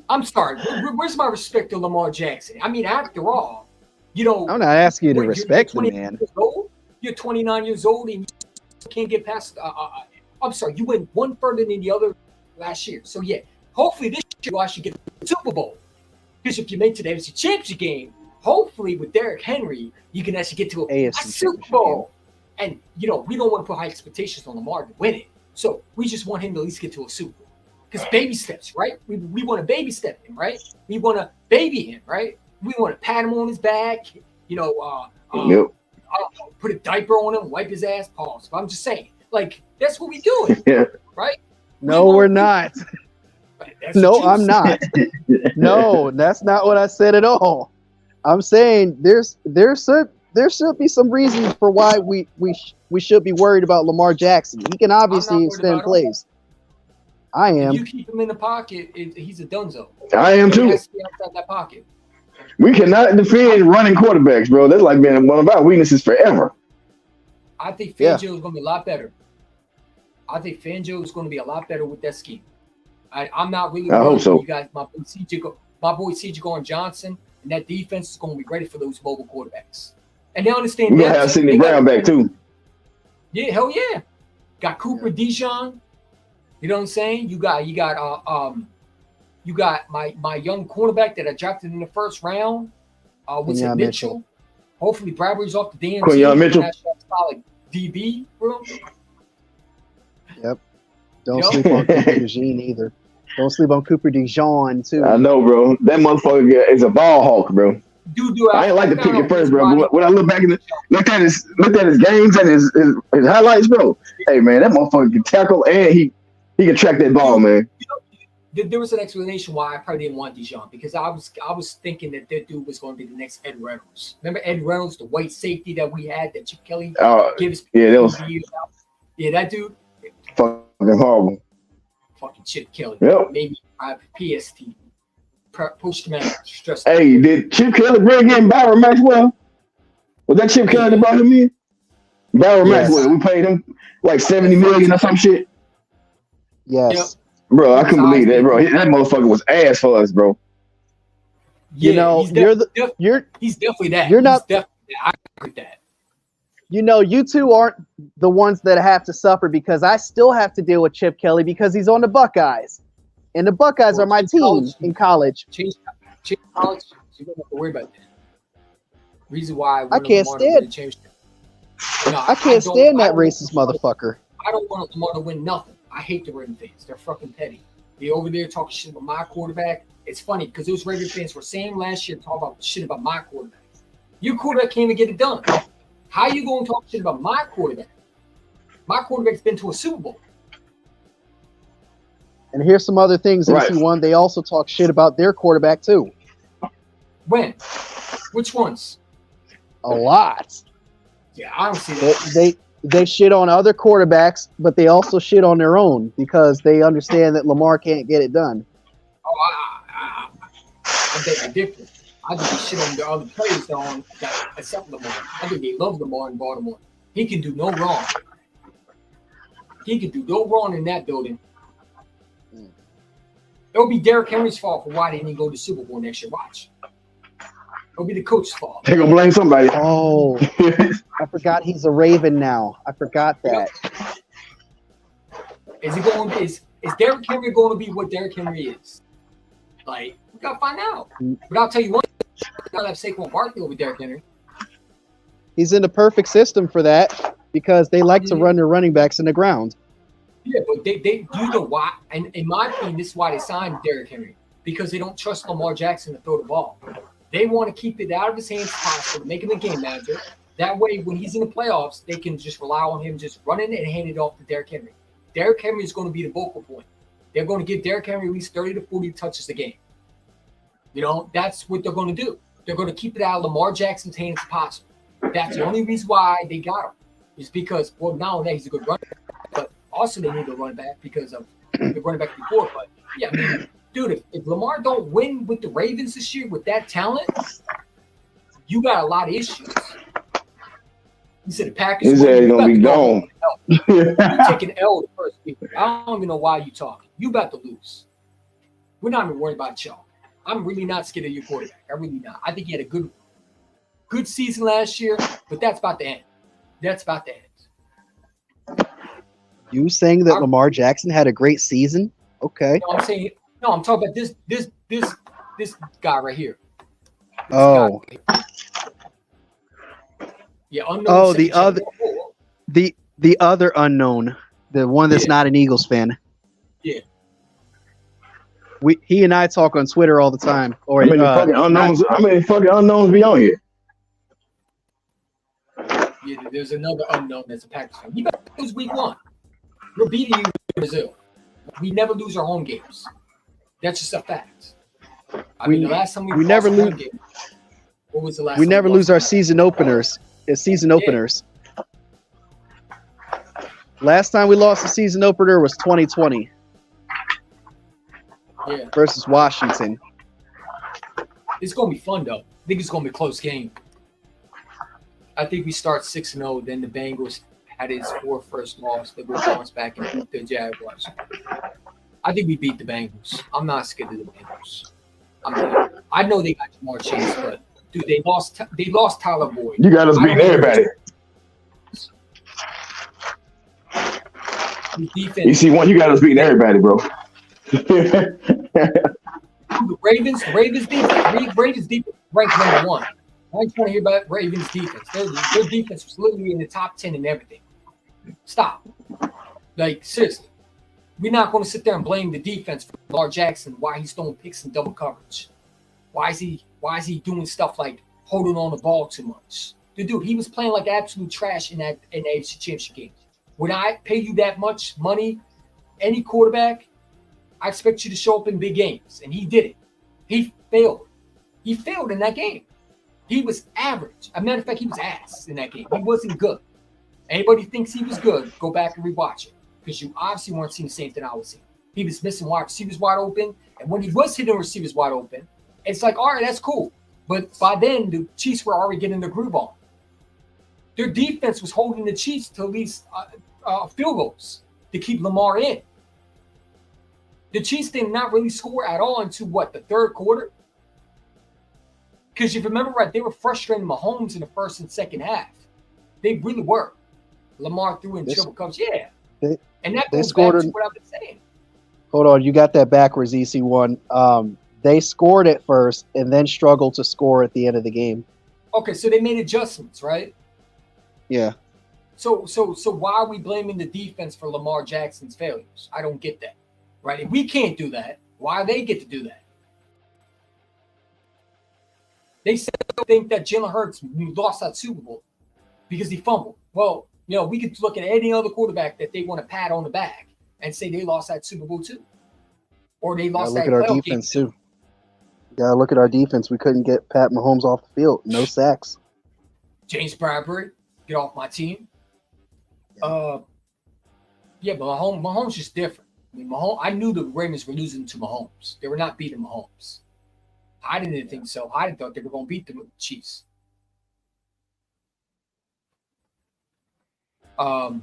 C: I'm sorry. Where's my respect to Lamar Jackson? I mean, after all, I'm
D: not asking you to respect the man.
C: You're 29 years old and you can't get past. I'm sorry. You went one further than the other last year. So yeah, hopefully this year you actually get the Super Bowl. Because if you make the AFC Championship game, hopefully with Derrick Henry, you can actually get to a Super Bowl. And we don't want to put high expectations on Lamar to win it. So we just want him to at least get to a Super Bowl. Because baby steps, right? We want to baby step him, right? We want to baby him, right? We want to pat him on his back, put a diaper on him, wipe his ass, pause. But I'm just saying, like, that's what we doing, right?
D: No, we're not. No, I'm not. No, that's not what I said at all. I'm saying there should be some reasons for why we should be worried about Lamar Jackson. He can obviously extend plays. I am.
C: If you keep him in the pocket, he's a dunzo.
F: I am too.
C: He has to be outside that pocket.
F: We cannot defend running quarterbacks, bro. That's like been one of our weaknesses forever.
C: I think Fangio is going to be a lot better. I think Fangio is going to be a lot better with that scheme. I'm not really worried. I hope so. You guys, my boy CJ Gordon-Johnson, and that defense is going to be ready for those mobile quarterbacks. And they understand.
F: We're gonna have Sidney Brown back too.
C: Yeah, hell yeah. Got Cooper Dijon. You know what I'm saying? You got my young cornerback that I drafted in the first round. What's it, Mitchell? Hopefully Bradbury's off the damn team.
F: Mitchell.
C: Solid DB, bro.
D: Yep. Don't sleep on Cooper DeJean either. Don't sleep on Cooper Dijon too.
F: I know, bro. That motherfucker is a ball hawk, bro.
C: Dude,
F: I ain't like to pick it first, bro. But when I look back and look at his games and his highlights, bro. Hey, man, that motherfucker can tackle and he can track that ball, man.
C: There was an explanation why I probably didn't want Dijon because I was thinking that dude was going to be the next Ed Reynolds. Remember Ed Reynolds, the white safety that we had that Chip Kelly gives?
F: Yeah, that was.
C: Yeah, that dude.
F: Fucking horrible.
C: Fucking Chip Kelly.
F: Yep.
C: Maybe PST. Post-traumatic stress.
F: Hey, did Chip Kelly bring in Byron Maxwell? Was that Chip Kelly that brought him in? Byron Maxwell. We paid him like $70 million or some shit.
D: Yes.
C: Yep.
F: Bro, I couldn't believe that, bro. That motherfucker was ass for us, bro.
C: Yeah, he's definitely that.
D: You're not.
C: I agree with that.
D: you two aren't the ones that have to suffer because I still have to deal with Chip Kelly because he's on the Buckeyes. And the Buckeyes are my team in college.
C: Change college. You don't have to worry about that. Reason why
D: I can't stand.
C: No,
D: I can't stand that racist motherfucker.
C: I don't want Lamar to win nothing. I hate the Raven fans. They're fucking petty. They over there talking shit about my quarterback. It's funny because those Raven fans were saying last year talk about shit about my quarterback. Your quarterback can't even get it done. How you going to talk shit about my quarterback? My quarterback's been to a Super Bowl.
D: And here's some other things in C1. They also talk shit about their quarterback too.
C: When? Which ones?
D: A lot.
C: Yeah, I don't see that.
D: They shit on other quarterbacks, but they also shit on their own because they understand that Lamar can't get it done.
C: Oh, I think they're different. I think they shit on the other players that accept Lamar. I think they love Lamar in Baltimore. He can do no wrong. He can do no wrong in that building. It'll be Derrick Henry's fault for why they didn't go to the Super Bowl next year. Watch. It'll be the coach's fault.
F: They're going to blame somebody.
D: Oh, I forgot he's a Raven now. I forgot that.
C: Is Derrick Henry going to be what Derrick Henry is? Like, we got to find out. But I'll tell you one thing. You got to have Saquon Barkley over Derrick Henry.
D: He's in the perfect system for that because they like to run their running backs in the ground.
C: Yeah, but they you know why? And in my opinion, this is why they signed Derrick Henry, because they don't trust Lamar Jackson to throw the ball. They want to keep it out of his hands possible to make him a game manager. That way, when he's in the playoffs, they can just rely on him just running and handing it off to Derrick Henry. Derrick Henry is going to be the vocal point. They're going to give Derrick Henry at least 30 to 40 touches a game. You know, that's what they're going to do. They're going to keep it out of Lamar Jackson's hands as possible. That's the only reason why they got him, is because, well, not only that he's a good runner, but also they need a running back because of the running back before. But, yeah, I mean, dude, if Lamar don't win with the Ravens this year with that talent, you got a lot of issues. You said the Packers.
F: His ass gonna be gone.
C: You taking L the first week. I don't even know why you talking. You about to lose. We're not even worried about y'all. I'm really not scared of your quarterback. I'm really not. I think he had a good season last year, but that's about to end. That's about to end.
D: You saying that Lamar Jackson had a great season? Okay.
C: No, I'm talking about this guy right here.
D: Oh.
C: Yeah, unknown.
D: Oh, the other unknown, the one that's not an Eagles fan.
C: Yeah.
D: He and I talk on Twitter all the time. Or
F: how many fucking unknowns be on here?
C: Yeah, there's another unknown that's a Packers fan. You better lose week 1. We're beating you in Brazil. We never lose our home games. That's just a fact. I mean, the last time we
D: never lose.
C: What was the last?
D: We never lose our season openers. It's season openers. Last time we lost the season opener was 2020.
C: Yeah.
D: Versus Washington.
C: It's gonna be fun though. I think it's gonna be a close game. I think we start 6-0. Then the Bengals had his 4th first loss. They will bounce back and beat the Jaguars. I think we beat the Bengals. I'm not scared of the Bengals. I know they got more chance, but dude, they lost Tyler Boyd.
F: You got us beating everybody. You see one, you got us beating everybody, bro.
C: The Ravens defense ranked number 1. I ain't trying to hear about Ravens defense. Their defense was literally in the top 10 and everything. Stop. Like, seriously. We're not going to sit there and blame the defense for Lamar Jackson, why he's throwing picks in double coverage. Why is he doing stuff like holding on the ball too much? Dude, he was playing like absolute trash in the AFC Championship game. When I pay you that much money, any quarterback, I expect you to show up in big games. And he did it. He failed. He failed in that game. He was average. As a matter of fact, he was ass in that game. He wasn't good. Anybody thinks he was good, go back and rewatch it. Because you obviously weren't seeing the same thing I was seeing. He was missing wide receivers wide open. And when he was hitting receivers wide open, it's like, all right, that's cool. But by then, the Chiefs were already getting the groove on. Their defense was holding the Chiefs to at least field goals to keep Lamar in. The Chiefs did not really score at all until, the 3rd quarter? Because if you remember right, they were frustrating Mahomes in the 1st and 2nd half. They really were. Lamar threw in triple coverage. Yeah. And that
D: they
C: goes
D: scored
C: back to what I've been saying.
D: Hold on, you got that backwards, EC1. They scored at first and then struggled to score at the end of the game.
C: Okay, so they made adjustments, right?
D: Yeah.
C: So why are we blaming the defense for Lamar Jackson's failures? I don't get that, right? If we can't do that, why do they get to do that? They still think that Jalen Hurts lost that Super Bowl because he fumbled. Well, we could look at any other quarterback that they want to pat on the back and say they lost that Super Bowl too, or they lost that playoff game too.
D: Gotta look at our defense. We couldn't get Pat Mahomes off the field. No sacks.
C: James Bradbury, get off my team. But Mahomes is different. I mean, I knew the Ravens were losing to Mahomes. They were not beating Mahomes. I didn't think so. I thought they were going to beat the Chiefs. But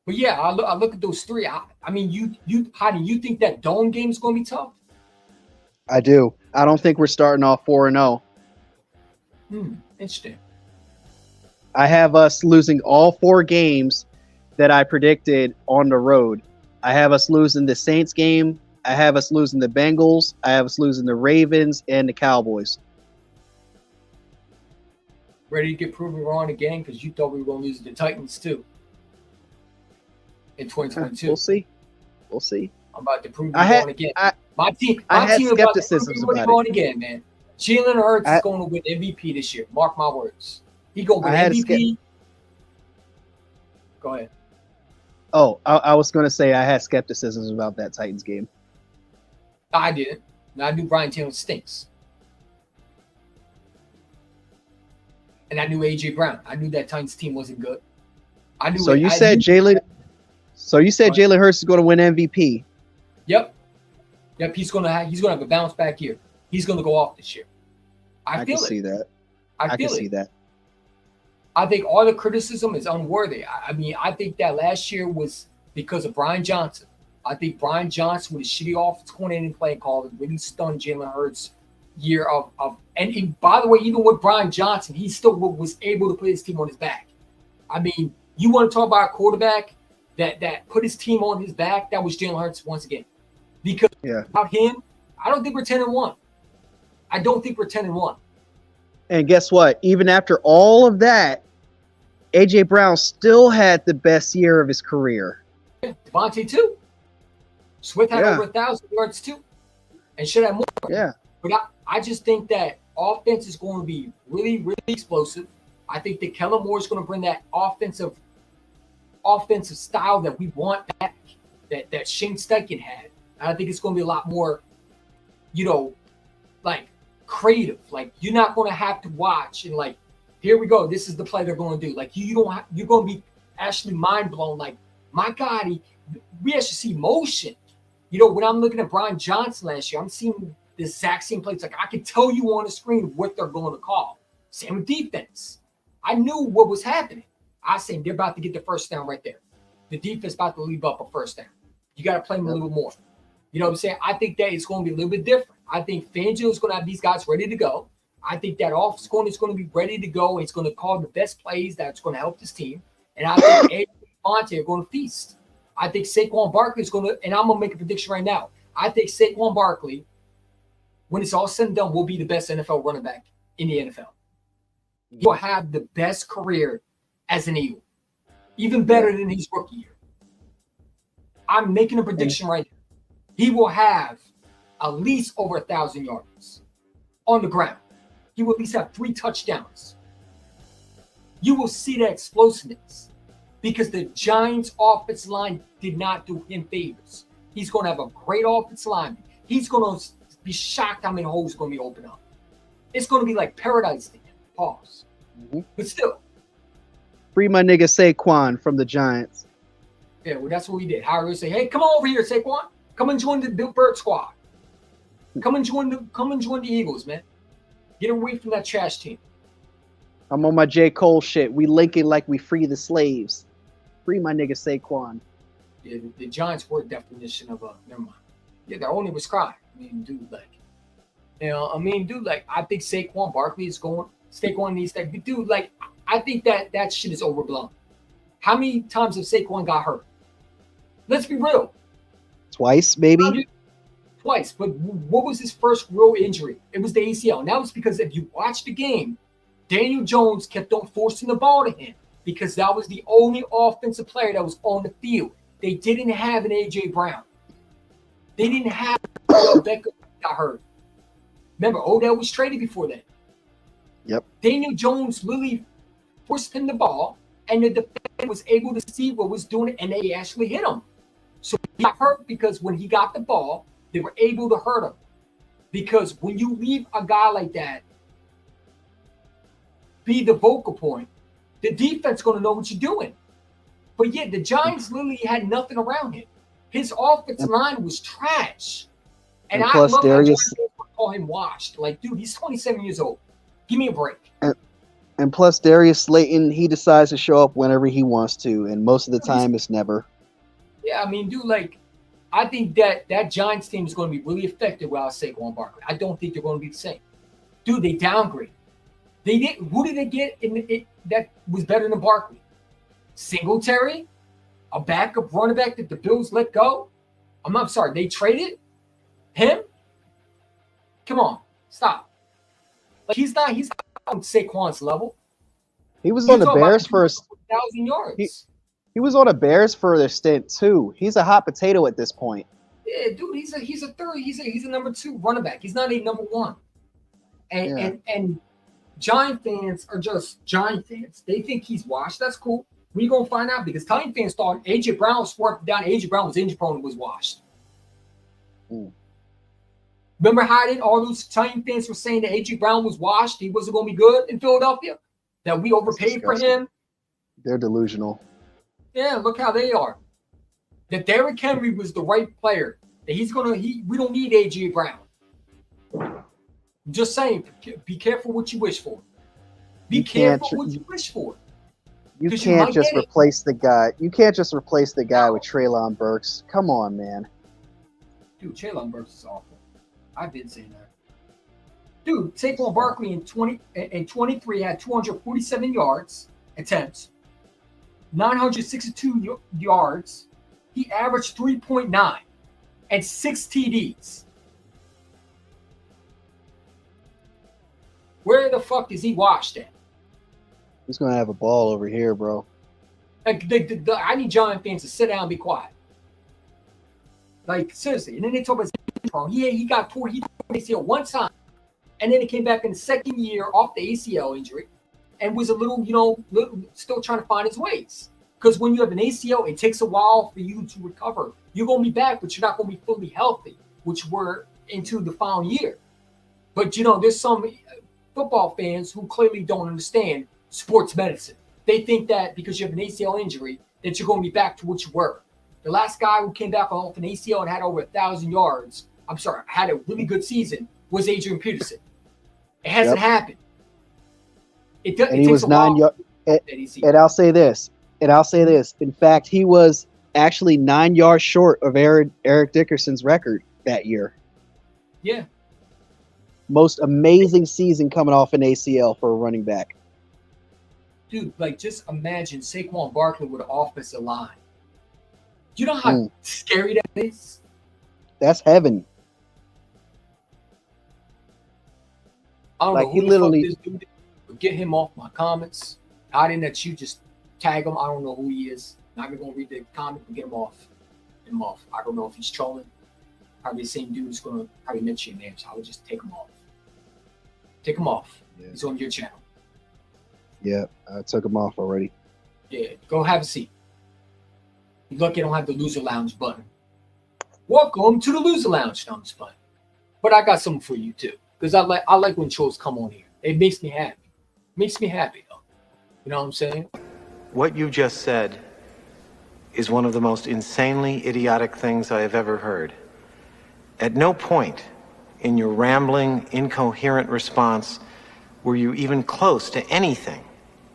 C: yeah, I look at those three. I mean, Heidi, you think that dome game is going to be tough?
D: I do. I don't think we're starting off 4-0.
C: Interesting.
D: I have us losing all 4 games that I predicted on the road. I have us losing the Saints game. I have us losing the Bengals. I have us losing the Ravens and the Cowboys.
C: Ready to get proven wrong again because you thought we were going to lose the Titans too in 2022.
D: We'll see.
C: I'm about to prove you wrong again. My team is about to prove you wrong again, man. Jalen Hurts is going to win MVP this year. Mark my words. He going to win MVP. Go ahead.
D: Oh, I was going to say I had skepticisms about that Titans game.
C: I didn't. I knew Brian Taylor stinks. And I knew A.J. Brown. I knew that Titans team wasn't good.
D: You said Jalen Hurts is going to win MVP.
C: Yep. He's gonna have a bounce back year. He's gonna go off this year. I can
D: see that.
C: I can see that. I think all the criticism is unworthy. I mean, I think that last year was because of Brian Johnson. I think Brian Johnson with a shitty offensive coordinating play call really stunned Jalen Hurts' year of and by the way, even with Brian Johnson, he still was able to put his team on his back. I mean, you want to talk about a quarterback that put his team on his back? That was Jalen Hurts once again. Because without him, I don't think we're 10-1. I don't think we're 10-1.
D: And guess what? Even after all of that, A.J. Brown still had the best year of his career.
C: Devontae too. Swift had over 1,000 yards too, and should have more.
D: Yeah.
C: But I just think that offense is going to be really, really explosive. I think that Kellen Moore is going to bring that offensive style that we want back, that Shane Steichen had. And I think it's going to be a lot more, like creative. Like you're not going to have to watch and like, here we go. This is the play they're going to do. Like you're going to be actually mind blown. Like my God, we actually see motion. When I'm looking at Brian Johnson last year, I'm seeing the exact same plays. Like I can tell you on the screen what they're going to call. Same with defense. I knew what was happening. I said they're about to get the first down right there. The defense about to leave up a first down. You got to play them a little more. You know what I'm saying? I think that it's going to be a little bit different. I think Fangio is going to have these guys ready to go. I think that offense corner is going to be ready to go. It's going to call the best plays that's going to help this team. And I think Ed and Monte are going to feast. I think Saquon Barkley is going to, and I'm going to make a prediction right now. I think Saquon Barkley, when it's all said and done, will be the best NFL running back in the NFL. He will have the best career as an Eagle, even better than his rookie year. I'm making a prediction right now. He will have at least over 1,000 yards on the ground. He will at least have 3 touchdowns. You will see that explosiveness because the Giants' offensive line did not do him favors. He's going to have a great offensive lineman. He's going to be shocked how many holes are going to be opened up. It's going to be like paradise to him. Pause. Mm-hmm. But still.
D: Free my nigga Saquon from the Giants.
C: Yeah, well, that's what we did. Howard would say, hey, come on over here, Saquon. Come and join the Bill Bird squad. Come and join the Eagles, man. Get away from that trash team.
D: I'm on my J. Cole shit. We linking like we free the slaves. Free my nigga Saquon.
C: Yeah, the Giants' word definition of never mind. Yeah, their owner was crying. I think Saquon Barkley is going. Saquon needs that. Dude, like, I think that shit is overblown. How many times have Saquon got hurt? Let's be real.
D: Twice, maybe?
C: Twice. But what was his first real injury? It was the ACL. And that was because if you watch the game, Daniel Jones kept on forcing the ball to him because that was the only offensive player that was on the field. They didn't have an A.J. Brown. They didn't have Odell Beckham got hurt. Remember, Odell was traded before that.
D: Yep.
C: Daniel Jones really forced him the ball, and the defense was able to see what was doing it, and they actually hit him. So he got hurt because when he got the ball, they were able to hurt him. Because when you leave a guy like that be the vocal point, the defense going to know what you're doing. But yet the Giants literally had nothing around him. His offensive line was trash. And I love how Giants call him washed. Like, dude, he's 27 years old. Give me a break.
D: And plus, Darius Slayton, he decides to show up whenever he wants to, and most of the time it's never.
C: Yeah, I mean, dude, like, I think that Giants team is going to be really effective without Saquon Barkley. I don't think they're going to be the same. Dude, they downgrade. They did. Who did they get that was better than Barkley? Singletary, a backup running back that the Bills let go. I'm sorry, they traded him. Come on, stop. Like he's not on Saquon's level.
D: He was on the Bears for
C: 1,000 yards.
D: He was on the Bears for their stint too. He's a hot potato at this point.
C: Yeah, dude, he's a third. He's a number 2 running back. He's not a number 1. And Giant fans are just Giant fans. They think he's washed. That's cool. We're gonna find out because Giant fans thought AJ Brown was swerved down. AJ Brown was injury prone and was washed. Remember how all those Giant fans were saying that AJ Brown was washed? He wasn't gonna be good in Philadelphia. That we overpaid for him. They're
D: delusional.
C: Yeah, look how they are. That Derrick Henry was the right player. That we don't need AJ Brown. Just saying, be careful what you wish for. Be careful what you wish for.
D: You can't just replace the guy. You can't just replace the guy with Treylon Burks. Come on, man.
C: Dude, Treylon Burks is awful. I've been saying that. Dude, Saquon Barkley in 23 had 247 yards attempts, 962 yards. He averaged 3.9 and 6 TDs. Where the fuck is he washed at?
D: He's gonna have a ball over here, bro.
C: Like I need Giant fans to sit down and be quiet. Like seriously. And then they talk about he got torn. He tore ACL one time, and then he came back in the second year off the ACL injury, and was a little, still trying to find his ways. Because when you have an ACL, it takes a while for you to recover. You're gonna be back, but you're not gonna be fully healthy, which we're into the final year. But there's some football fans who clearly don't understand sports medicine. They think that because you have an ACL injury, that you're going to be back to what you were. The last guy who came back off an ACL and had over 1,000 yards, had a really good season, was Adrian Peterson. It hasn't happened. It takes a 9 yards.
D: And I'll say this. In fact, he was actually 9 yards short of Eric Dickerson's record that year.
C: Yeah.
D: Most amazing season coming off an ACL for a running back.
C: Dude, like just imagine Saquon Barkley with an offensive line. Do you know how scary that is?
D: That's heaven.
C: I don't know who the fuck this dude is, but get him off my comments. I didn't let you just tag him. I don't know who he is. Not even gonna read the comment and get him off. Get him off. I don't know if he's trolling. Probably the same dude who's gonna probably mention your name, so I would just take him off. Take him off. Yeah. He's on your channel.
D: Yeah, I took him off already.
C: Yeah, go have a seat. Look, I don't have the Loser Lounge button. Welcome to the Loser Lounge thumbs button. But I got something for you too, because I like when trolls come on here. It makes me happy. Makes me happy though. You know what I'm saying?
I: What you just said is one of the most insanely idiotic things I have ever heard. At no point in your rambling, incoherent response were you even close to anything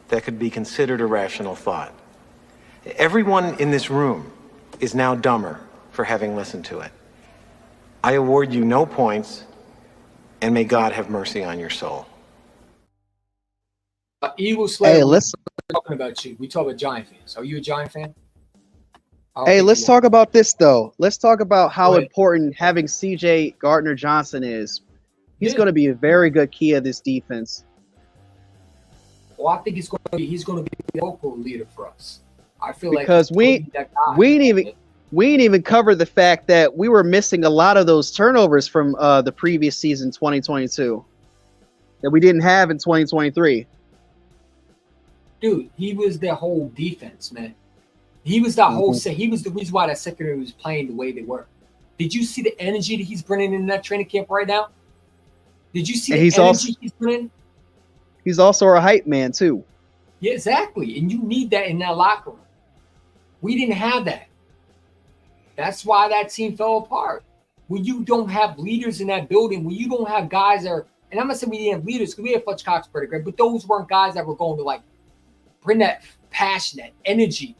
I: that could be considered a rational thought. Everyone in this room is now dumber for having listened to it. I award you no points, and may God have mercy on your soul.
C: Eagles Slayer.
D: Hey,
C: We're
D: let's
C: talking about you. We talk about Giant fans. Are you a Giant fan?
D: let's talk about this though. Let's talk about how
C: Go ahead.
D: important having CJ Gardner Johnson is. He's
C: Yeah.
D: going to be a very good key of this defense.
C: Well, I think he's going to be the vocal leader for us. I feel
D: Because
C: like
D: we didn't even cover the fact that we were missing a lot of those turnovers from the previous season, 2022, that we didn't have in 2023.
C: Dude, he was their whole defense, man. He was that whole set. He was the reason why that secondary was playing the way they were. Did you see the energy that he's bringing in that training camp right now? Did you see the energy he's bringing?
D: He's also a hype man too.
C: Yeah, exactly. And you need that in that locker room. We didn't have that. That's why that team fell apart. When you don't have leaders in that building, when you don't have guys that are, and I'm not saying we didn't have leaders because we had Fletch Cox pretty great, but those weren't guys that were going to like bring that passion, that energy.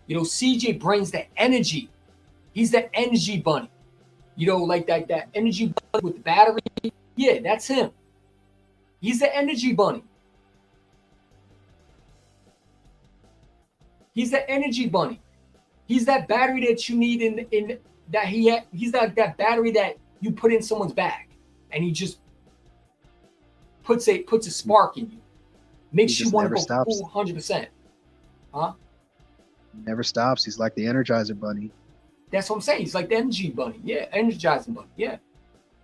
C: You know, CJ brings that energy. He's that energy bunny. You know, like that energy bunny with the battery. Yeah, that's him. He's the energy bunny. He's the energy bunny. He's that battery that you need in that he's that battery that you put in someone's bag and he just puts a spark in you. Makes you want to go full 100%. Huh?
D: Never stops. He's like the Energizer Bunny.
C: That's what I'm saying. He's like the energy bunny. Yeah, energizing bunny. Yeah.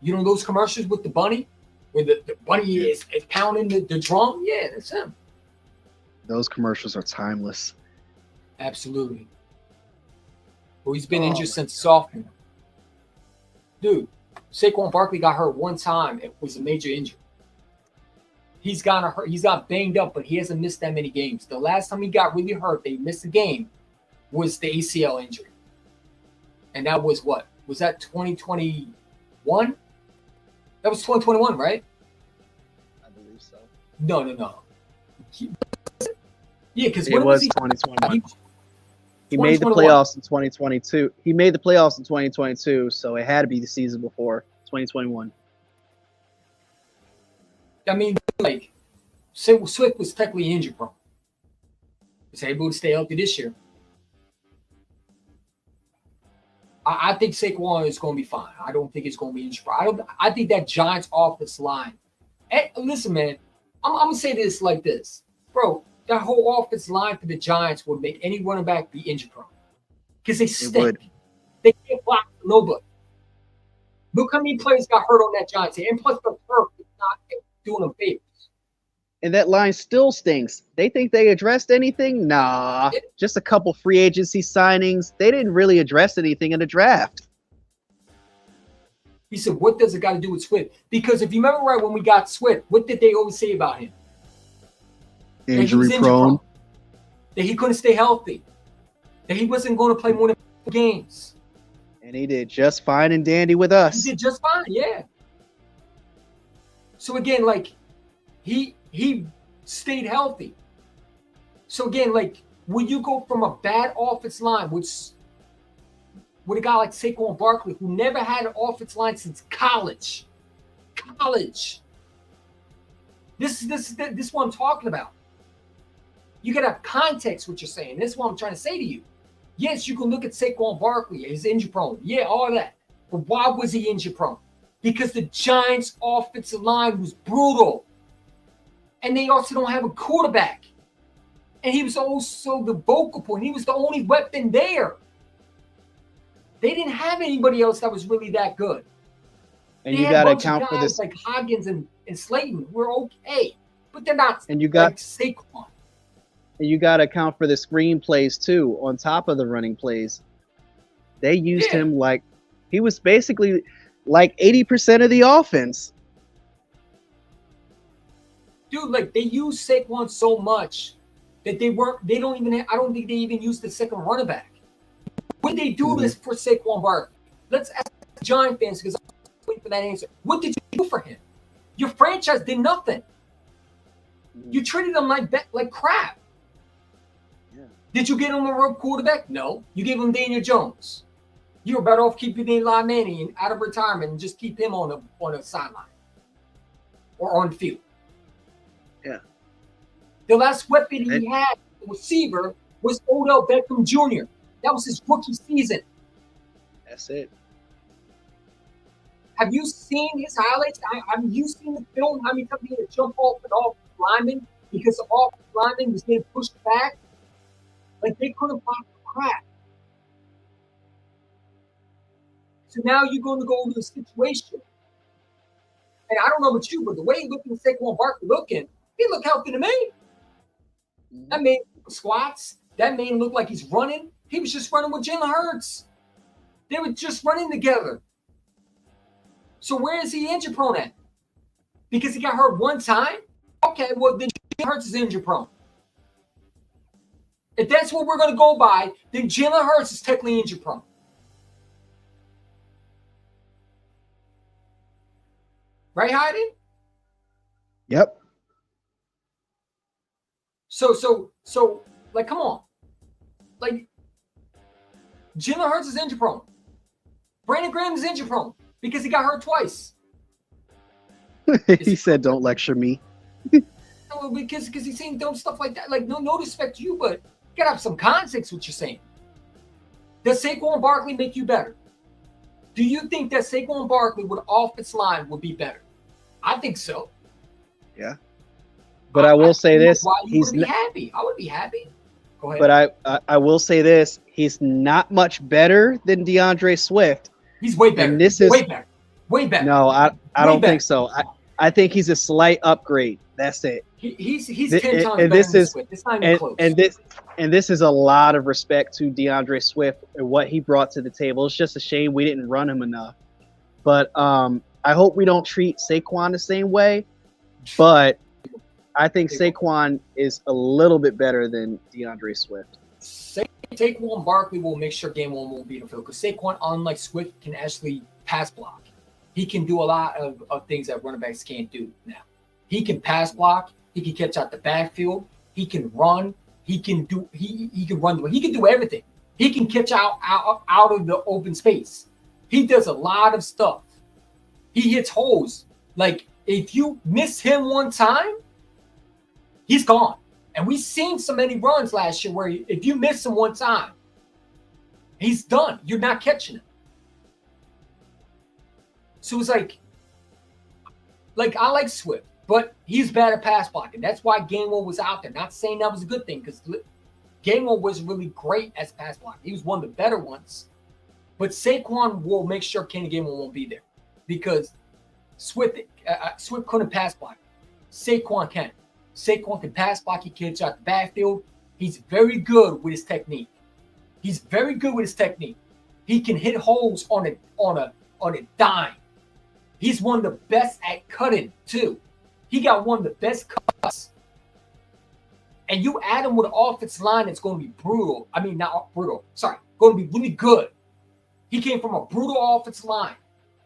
C: You know those commercials with the bunny? Where the bunny is pounding the drum? Yeah, that's him.
D: Those commercials are timeless.
C: Absolutely. Well, he's been injured since sophomore. Dude, Saquon Barkley got hurt one time. It was a major injury. He's got banged up, but he hasn't missed that many games. The last time he got really hurt, they missed a game, was the ACL injury. And that was what? Was that 2021? That was 2021, right?
D: I believe so.
C: No. Yeah, because
D: it was 2021. He made the playoffs in 2022. He made the playoffs in 2022, so it had to be the season before 2021.
C: I mean, like, Swift was technically injury prone. He's able to stay healthy this year. I think Saquon is going to be fine. I don't think it's going to be injury prone. I think that Giants offensive line. Hey, listen, man, I'm going to say this like this. Bro, that whole offensive line for the Giants would make any running back be injury prone. Because they stink. They can't block for nobody. Look how many players got hurt on that Giants team. And plus the turf is not doing them favors.
D: And that line still stinks. They think they addressed anything? Nah. Just a couple free agency signings. They didn't really address anything in the draft.
C: He said, what does it got to do with Swift? Because if you remember right when we got Swift, what did they always say about him?
D: Injury prone.
C: That he couldn't stay healthy. That he wasn't going to play more than 4 games.
D: And he did just fine and dandy with us.
C: He did just fine, yeah. So again, like, he stayed healthy. So again, like, when you go from a bad offensive line, which with a guy like Saquon Barkley, who never had an offensive line since college. This is what I'm talking about. You gotta have context what you're saying. This is what I'm trying to say to you. Yes, you can look at Saquon Barkley. He's injury prone. Yeah, all that. But why was he injury prone? Because the Giants' offensive line was brutal. And they also don't have a quarterback. And he was also the vocal point. He was the only weapon there. They didn't have anybody else that was really that good.
D: And you got to account for this.
C: Like Hoggins and Slayton were okay. But they're not
D: and you got,
C: like Saquon.
D: And you got to account for the screen plays, too, on top of the running plays. They used him like he was basically like 80% of the offense.
C: Dude, like they use Saquon so much that I don't think they even use the second running back. When they do this for Saquon Barkley, let's ask Giant fans because I'm waiting for that answer. What did you do for him? Your franchise did nothing. You treated him like crap. Yeah. Did you get him a road quarterback? No. You gave him Daniel Jones. You were better off keeping Eli Manning out of retirement and just keep him on a sideline or on the field.
D: Yeah.
C: The last weapon he had, the receiver, was Odell Beckham Jr. That was his rookie season.
D: That's it.
C: Have you seen his highlights? Have you seen the film? How many times he had to jump off an offensive lineman because the offensive lineman was getting pushed back? Like, they couldn't block the crap. So now you're going to go into a situation. And I don't know about you, but the way he looked at Saquon Barkley he looked healthy to me. That man squats. That man looked like he's running. He was just running with Jalen Hurts. They were just running together. So where is he injury prone at? Because he got hurt one time? Okay, well, then Jalen Hurts is injury prone. If that's what we're going to go by, then Jalen Hurts is technically injury prone. Right, Hayden?
D: Yep.
C: So, like, come on. Like, Jalen Hurts is injury prone. Brandon Graham is injury prone because he got hurt twice.
D: He said, "Don't lecture me."
C: No, because he's saying dumb stuff like that. Like, no disrespect to you, but you gotta have some context what you're saying. Does Saquon Barkley make you better? Do you think that Saquon Barkley with offensive line would be better? I think so.
D: Yeah. But I will say this:
C: he's be happy. I would be happy. Go ahead.
D: But I will say this: he's not much better than DeAndre Swift.
C: He's way better.
D: And this is
C: way better. Way better.
D: No, I don't think so. I think he's a slight upgrade. That's it.
C: He's 10 times better
D: than
C: Swift. It's not even close.
D: And this is a lot of respect to DeAndre Swift and what he brought to the table. It's just a shame we didn't run him enough. But I hope we don't treat Saquon the same way. But I think Saquon is a little bit better than DeAndre Swift.
C: Saquon Barkley will make sure game one won't beat the field because Saquon, unlike Swift, can actually pass block. He can do a lot of things that running backs can't do now. He can pass block. He can catch out the backfield. He can run. He can run. He can do everything. He can catch out of the open space. He does a lot of stuff. He hits holes. Like, if you miss him one time, he's gone. And we've seen so many runs last year where if you miss him one time, he's done. You're not catching him. So it's like I like Swift, but he's bad at pass blocking. That's why Game 1 was out there. Not saying that was a good thing because Game 1 was really great as pass blocking. He was one of the better ones. But Saquon will make sure Kenny Game 1 won't be there because Swift couldn't pass block. Saquon can. Saquon can pass block. He can catch out the backfield. He's very good with his technique. He can hit holes on a dime. He's one of the best at cutting too. He got one of the best cuts. And you add him with an offensive line that's going to be brutal. I mean, not brutal. Sorry, going to be really good. He came from a brutal offensive line.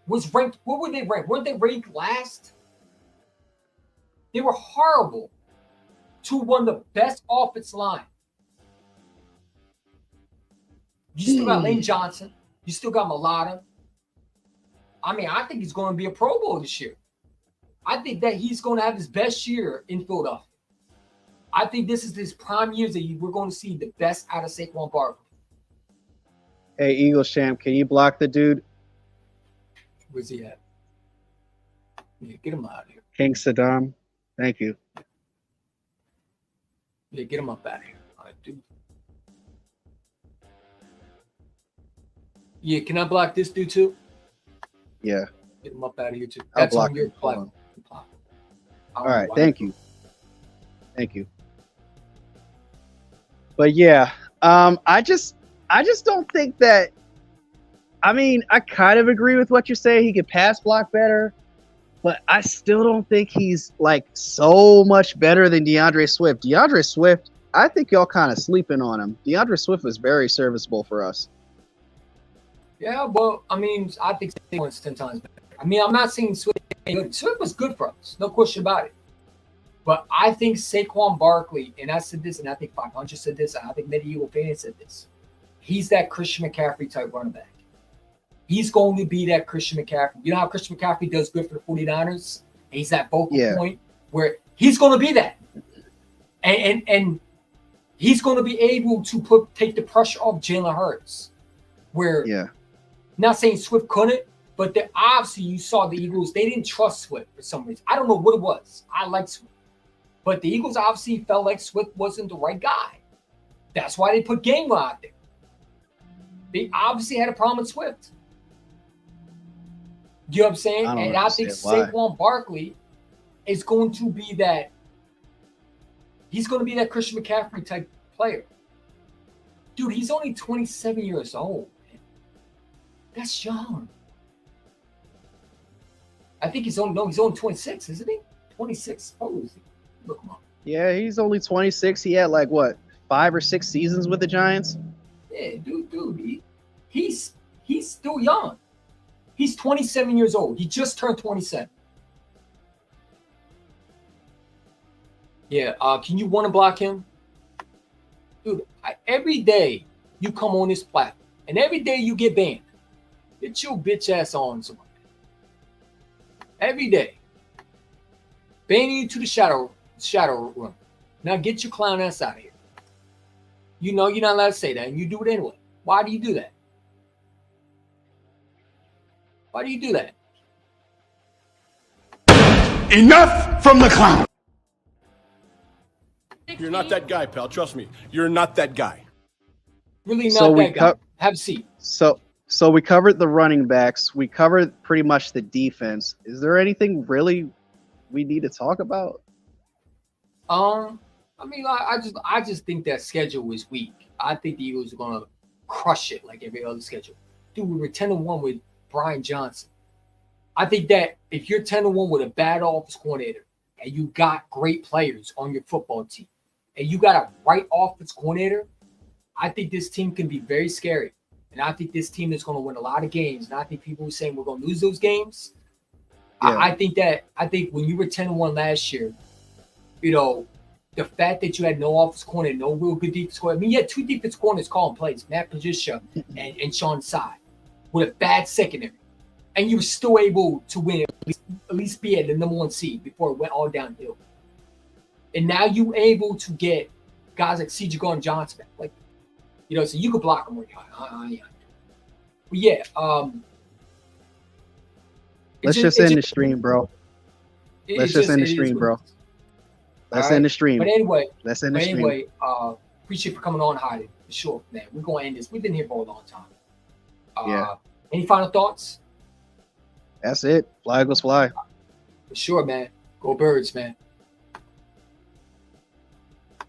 C: Was ranked. What were they ranked? Weren't they ranked last? They were horrible to one of the best offensive line. You still got Lane Johnson. You still got Mulata. I mean, I think he's going to be a Pro Bowl this year. I think that he's going to have his best year in Philadelphia. I think this is his prime years that we're going to see the best out of Saquon Barkley.
D: Hey, Eagles champ, can you block the dude?
C: Where's he at? Yeah, get him out of here.
D: King Saddam. Thank you.
C: Yeah, get him up out of here. All right, dude. Yeah, can I block this dude too?
D: Yeah.
C: Get him up out of here too.
D: I'll
C: That's
D: block
C: on your
D: him.
C: platform.
D: All right, thank you. Thank you. But yeah, I just don't think that. I mean, I kind of agree with what you say. He could pass block better, but I still don't think he's like so much better than DeAndre Swift. DeAndre Swift, I think y'all kind of sleeping on him. DeAndre Swift was very serviceable for us.
C: Yeah, well, I mean, I think Saquon's 10 times better. I mean, I'm not saying Swift ain't good. Swift was good for us, no question about it. But I think Saquon Barkley, and I said this, and I think 500 said this, and I think Medieval Fan said this. He's that Christian McCaffrey type running back. He's going to be that Christian McCaffrey. You know how Christian McCaffrey does good for the 49ers? And he's that vocal point where he's going to be that. And he's going to be able to take the pressure off Jalen Hurts. Where, not saying Swift couldn't, but obviously you saw the Eagles, they didn't trust Swift for some reason. I don't know what it was. I like Swift. But the Eagles obviously felt like Swift wasn't the right guy. That's why they put Gainwell out there. They obviously had a problem with Swift. You know what I'm saying? And I think Saquon Barkley is going to be that. He's going to be that Christian McCaffrey type player. Dude, he's only 27 years old. Man. That's young. I think he's only 26, isn't he? 26. Oh, is he? Look him up.
D: Yeah, he's only 26. He had like what, 5 or 6 seasons with the Giants?
C: Yeah, dude, he's still young. He's 27 years old. He just turned 27. Yeah, can you want to block him? Dude, every day you come on this platform, and every day you get banned, get your bitch ass on somebody. Every day. Banning you to the shadow room. Now get your clown ass out of here. You know you're not allowed to say that, and you do it anyway. Why do you do that? Why do you do that?
J: Enough from the clown. You're not that guy, pal. Trust me. You're not that guy.
C: Really not that guy. Have a seat.
D: So we covered the running backs. We covered pretty much the defense. Is there anything really we need to talk about?
C: I mean, I just think that schedule is weak. I think the Eagles are gonna crush it like every other schedule. Dude, we were 10-1 with Brian Johnson. I think that if you're 10-1 with a bad offense coordinator and you got great players on your football team and you got a right offense coordinator, I think this team can be very scary. And I think this team is going to win a lot of games. And I think people are saying we're going to lose those games. Yeah. I think when you were 10-1 last year, you know, the fact that you had no offense corner, no real good defense corner. I mean, you had 2 defense corners calling plays, Matt Patricia and Sean Tsai, with a bad secondary. And you were still able to win, at least be at the number 1 seed before it went all downhill. And now you're able to get guys like C.J. Gardner-Johnson back. Like, you know, so you could block them. But yeah,
D: let's just end the stream, bro. Let's just end the stream, bro. Let's end the stream.
C: But anyway,
D: let's end the stream.
C: Anyway, appreciate you for coming on, Heidi. For sure, man. We're going to end this. We've been here for a long time. Any final thoughts?
D: That's it. Fly, Eagles, fly.
C: For sure, man. Go Birds, man.